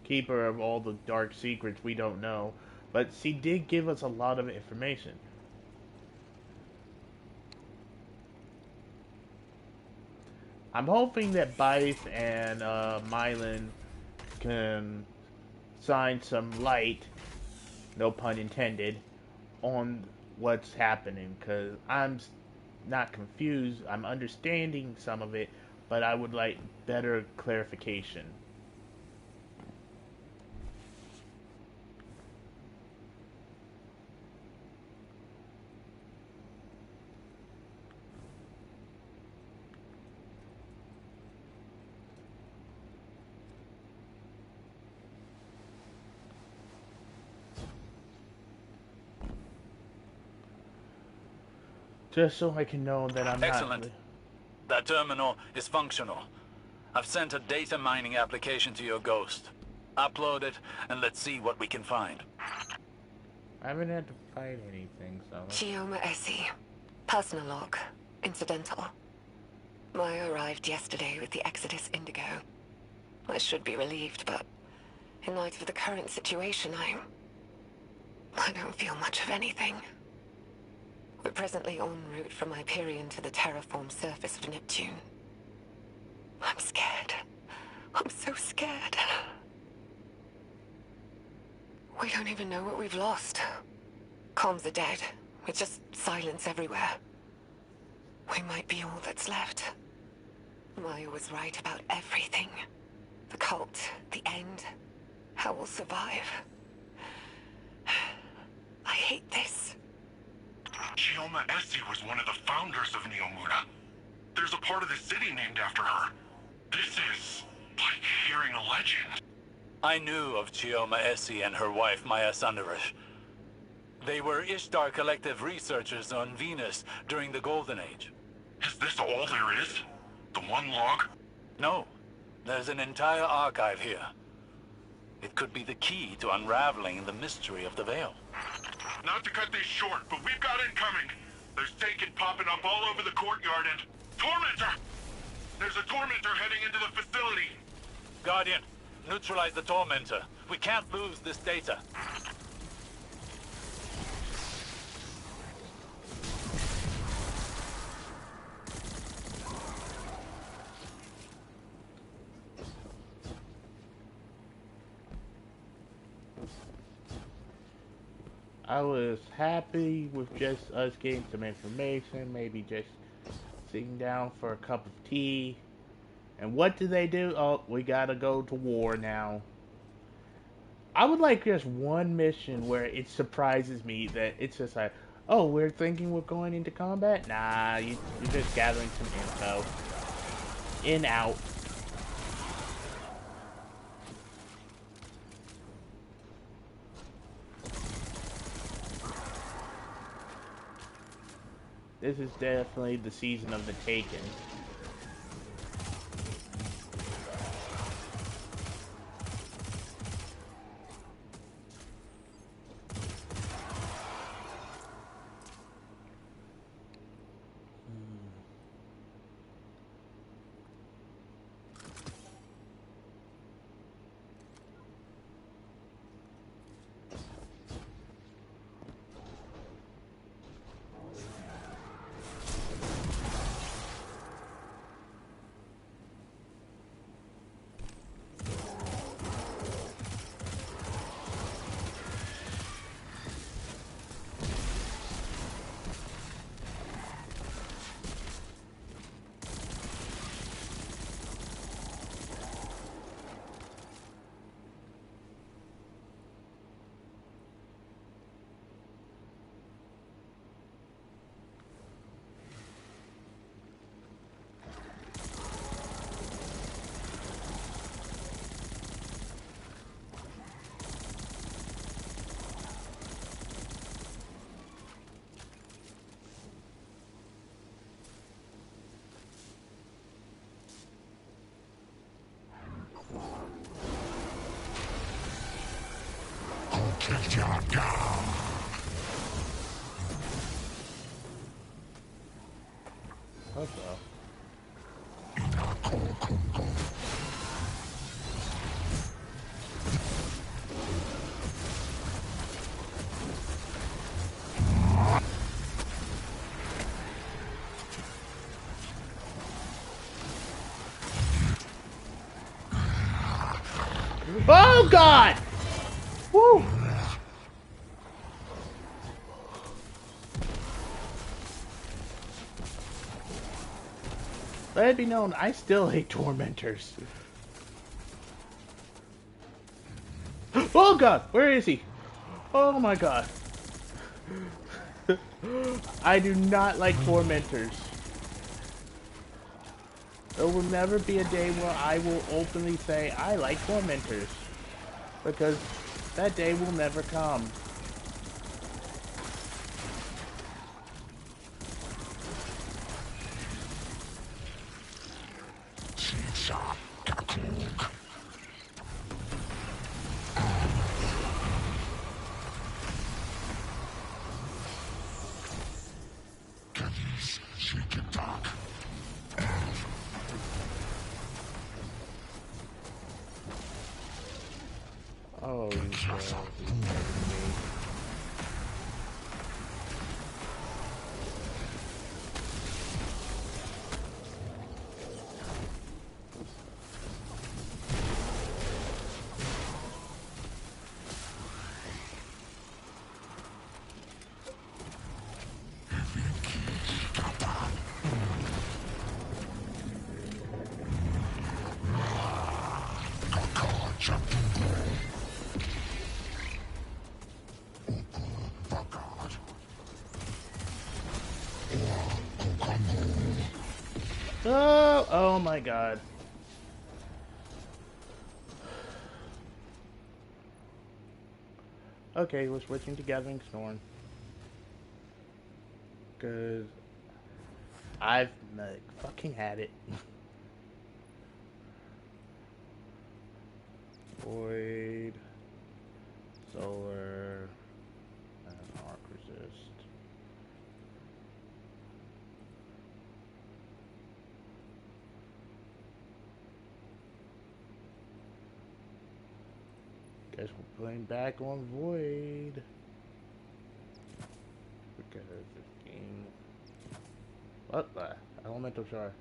keeper of all the dark secrets we don't know. But she did give us a lot of information. I'm hoping that Bice and Mylan can shine some light, no pun intended, on what's happening, because I'm not confused. I'm understanding some of it, but I would like better clarification. Just so I can know that I'm Excellent. not... That terminal is functional. I've sent a data mining application to your Ghost. Upload it, and let's see what we can find. I haven't had to fight anything, so... Chioma Essie. Personal log. Incidental. Maya arrived yesterday with the Exodus Indigo. I should be relieved, but in light of the current situation, I don't feel much of anything. We're presently en route from Hyperion to the terraform surface of Neptune. I'm scared. I'm so scared. We don't even know what we've lost. Comms are dead. It's just silence everywhere. We might be all that's left. Maya was right about everything. The cult, the end, how we'll survive. I hate this. Chioma Essie was one of the founders of Neomuna. There's a part of the city named after her. This is like hearing a legend. I knew of Chioma Essie and her wife Maya Sandarish. They were Ishtar Collective researchers on Venus during the Golden Age. Is this all there is? The one log? No. There's an entire archive here. It could be the key to unraveling the mystery of the Veil. Not to cut this short, but we've got incoming. There's Taken popping up all over the courtyard and... Tormentor! There's a Tormentor heading into the facility. Guardian, neutralize the Tormentor. We can't lose this data. I was happy with just us getting some information, maybe just sitting down for a cup of tea. And what do they do? Oh, we gotta go to war now. I would like just one mission where it surprises me that it's just like, oh, we're thinking we're going into combat? Nah, you're just gathering some info. In, out. This is definitely the season of the Taken. Oh God! Woo! Let it be known, I still hate tormentors. Oh God, where is he? Oh my God. I do not like tormentors. There will never be a day where I will openly say I like tormentors. Because that day will never come. Oh, you Oh my God. Okay, we're switching to Gathering Storm. Cause I've like, fucking had it. Void, Solar, and Arc Resist. Guess we're playing back on Void. Because this game... What the? Elemental Shard.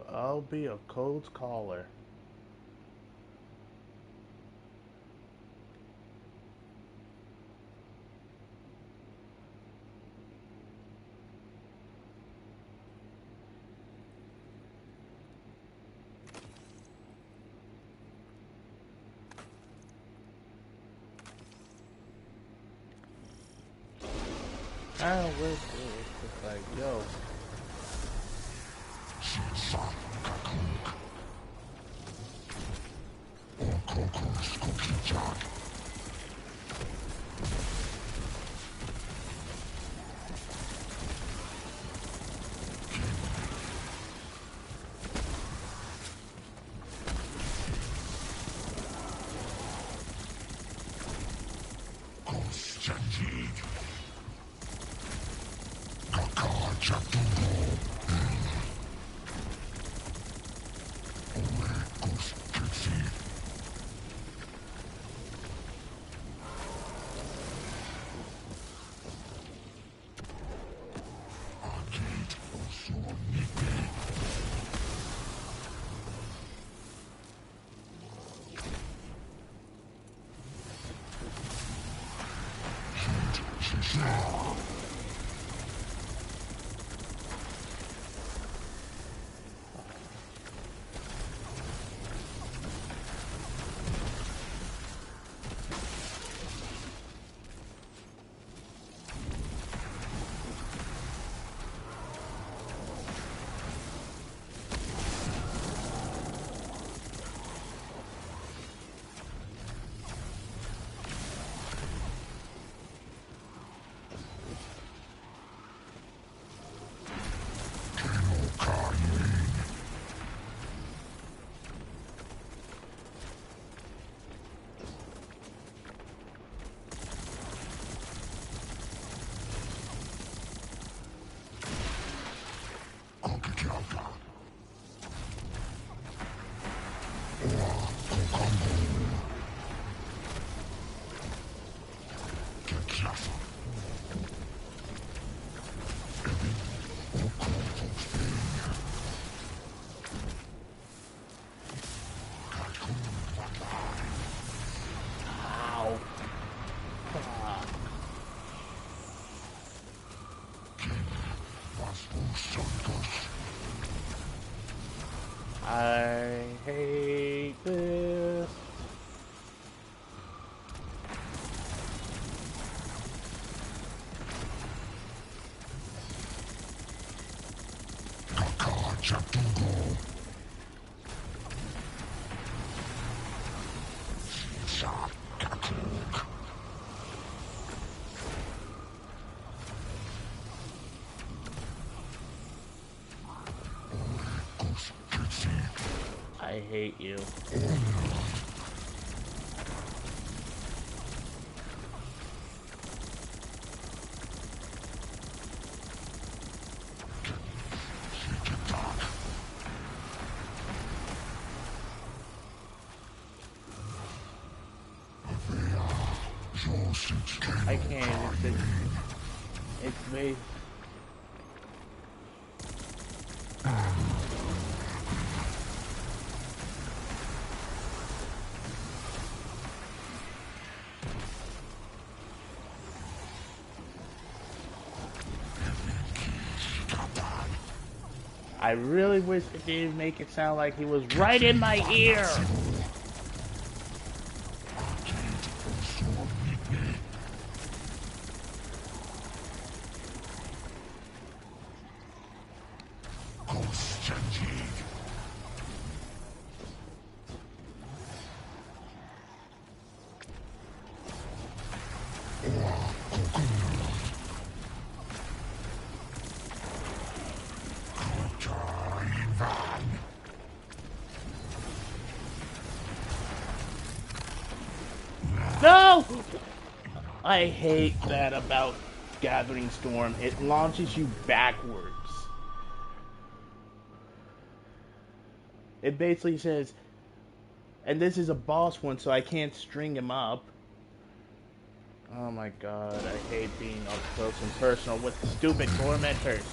I'll be a cold caller. Oh, where's it's like, yo. I hate this. I hate you. I can't. It's me. I really wish it didn't make it sound like he was right in my ear. No! I hate that about Gathering Storm. It launches you backwards. It basically says, and this is a boss one, so I can't string him up. Oh my god, I hate being up close and personal with stupid tormentors.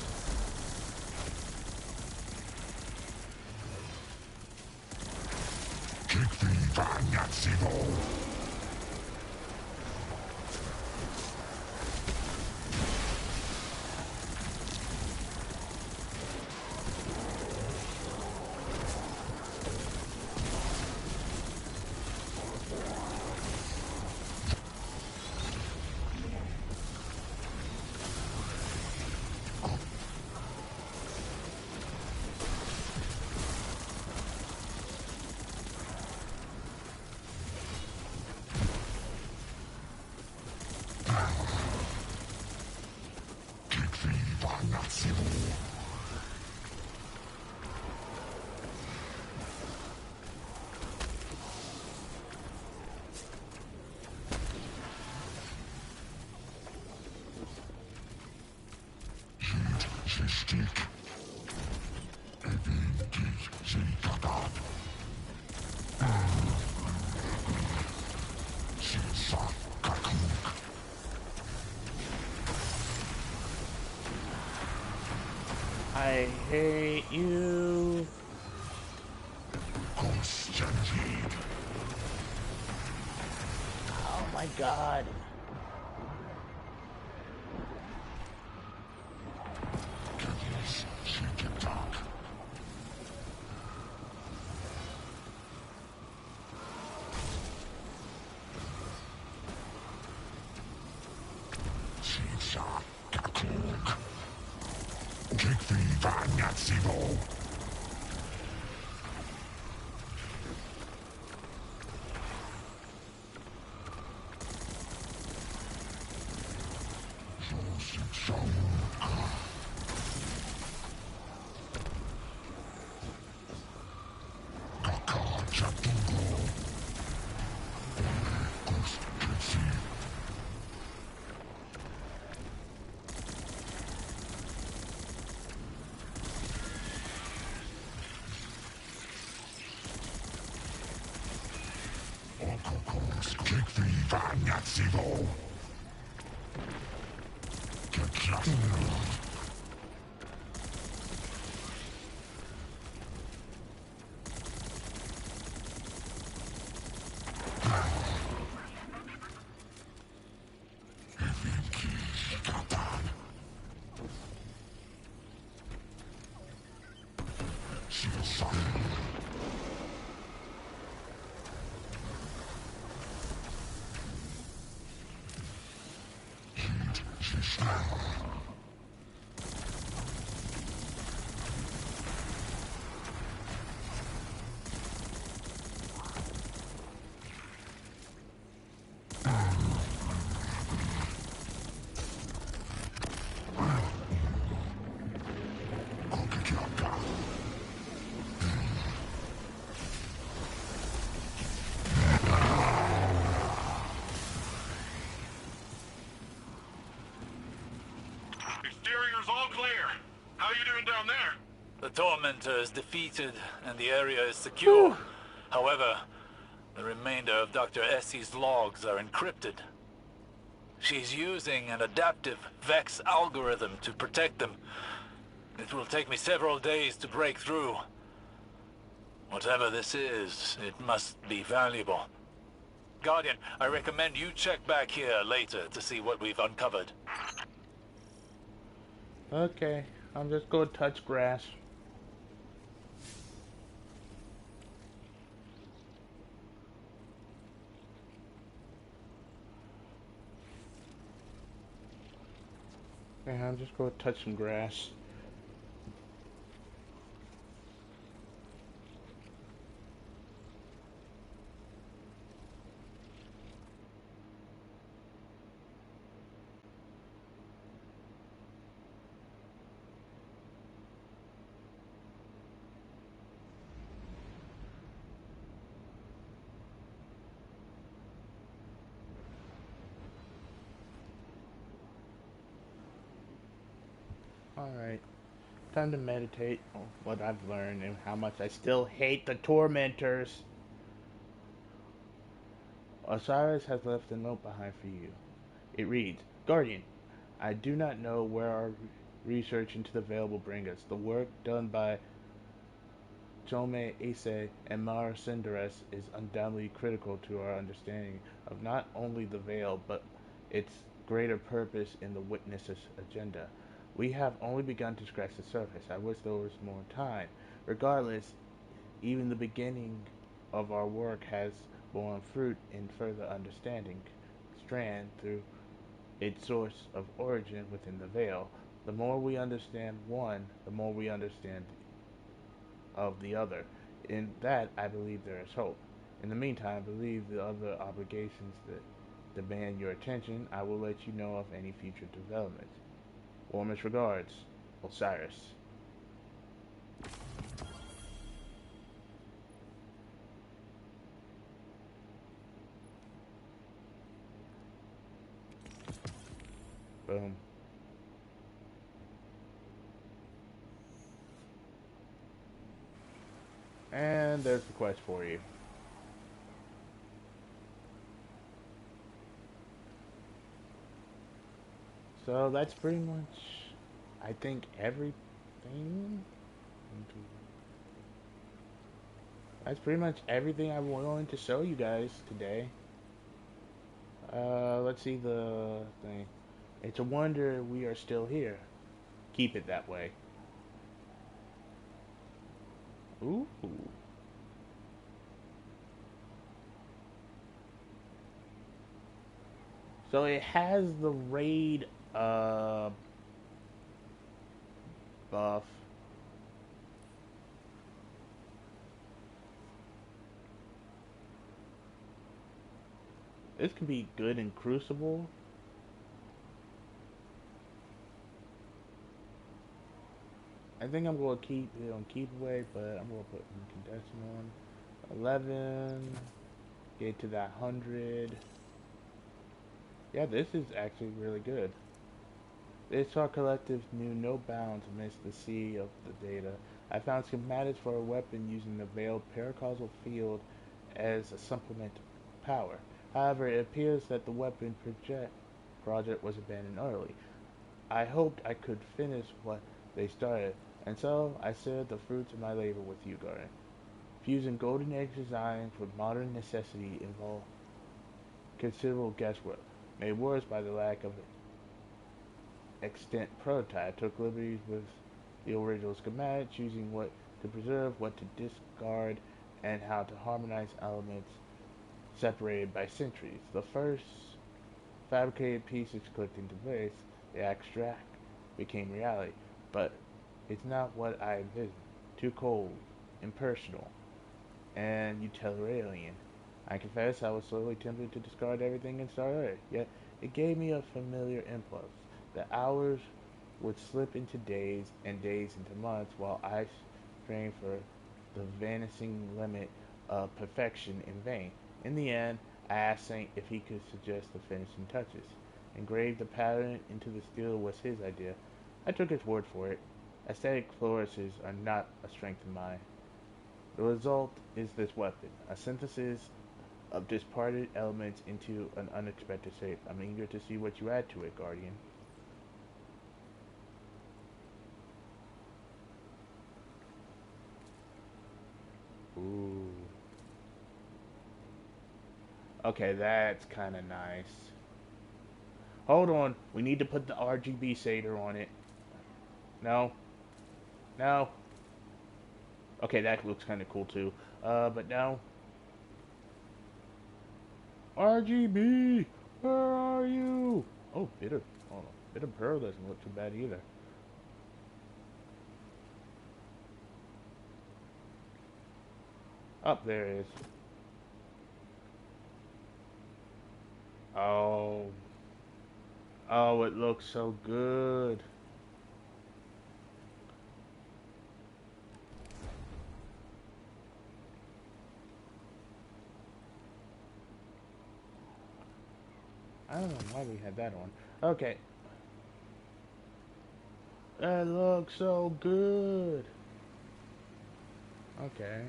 I hate you. Oh my god. Exterior's all clear. How you doing down there? The Tormentor is defeated and the area is secure. However, the remainder of Dr. Essie's logs are encrypted. She's using an adaptive Vex algorithm to protect them. It will take me several days to break through. Whatever this is, it must be valuable. Guardian, I recommend you check back here later to see what we've uncovered. Okay, I'm just going to touch grass. Okay, I'm just going to touch some grass. Alright, time to meditate on what I've learned and how much I still hate the Tormentors. Osiris has left a note behind for you. It reads, Guardian, I do not know where our research into the Veil will bring us. The work done by Jome Ase and Mara Cinderes is undoubtedly critical to our understanding of not only the Veil, but its greater purpose in the Witness's agenda. We have only begun to scratch the surface. I wish there was more time. Regardless, even the beginning of our work has borne fruit in further understanding Strand through its source of origin within the Veil. The more we understand one, the more we understand of the other. In that, I believe there is hope. In the meantime, I believe the other obligations that demand your attention. I will let you know of any future developments. Warmest regards, Osiris. Boom. And there's the quest for you. So that's pretty much, I think, everything. That's pretty much everything I'm willing to show you guys today. Let's see the thing. It's a wonder we are still here. Keep it that way. Ooh. So it has the raid buff. This could be good in Crucible. I think I'm going to keep it on Keep Away, but I'm going to put Incandescent on 11. Get to that 100. Yeah, this is actually really good. This our collective knew no bounds amidst the sea of the data. I found schematics for a weapon using the veiled paracausal field as a supplement power. However, it appears that the weapon project was abandoned early. I hoped I could finish what they started, and so I shared the fruits of my labor with you, Garden. Fusing Golden Age design with modern necessity involved considerable guesswork, made worse by the lack of extant prototype. Took liberties with the original schematic, choosing what to preserve, what to discard, and how to harmonize elements separated by centuries. The first fabricated pieces clicked into place, the abstract became reality. But it's not what I envisioned. Too cold, impersonal, and utilitarian. I confess I was slowly tempted to discard everything and start over, yet it gave me a familiar impulse. The hours would slip into days and days into months while I strained for the vanishing limit of perfection in vain. In the end, I asked Saint if he could suggest the finishing touches. Engrave the pattern into the steel was his idea. I took his word for it. Aesthetic flourishes are not a strength of mine. The result is this weapon, a synthesis of disparted elements into an unexpected shape. I'm eager to see what you add to it, Guardian. Ooh. Okay, that's kind of nice. Hold on, we need to put the RGB shader on it. No. No. Okay, that looks kind of cool too. But no. RGB, where are you? Oh, Bitter. Oh, Bitter Pearl doesn't look too bad either. Oh, there it is. Oh. Oh, it looks so good. I don't know why we had that on. Okay. That looks so good. Okay.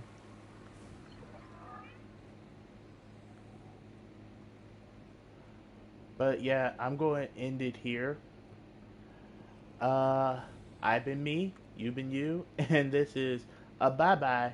But yeah, I'm going to end it here. I've been me, you've been you, and this is a bye-bye.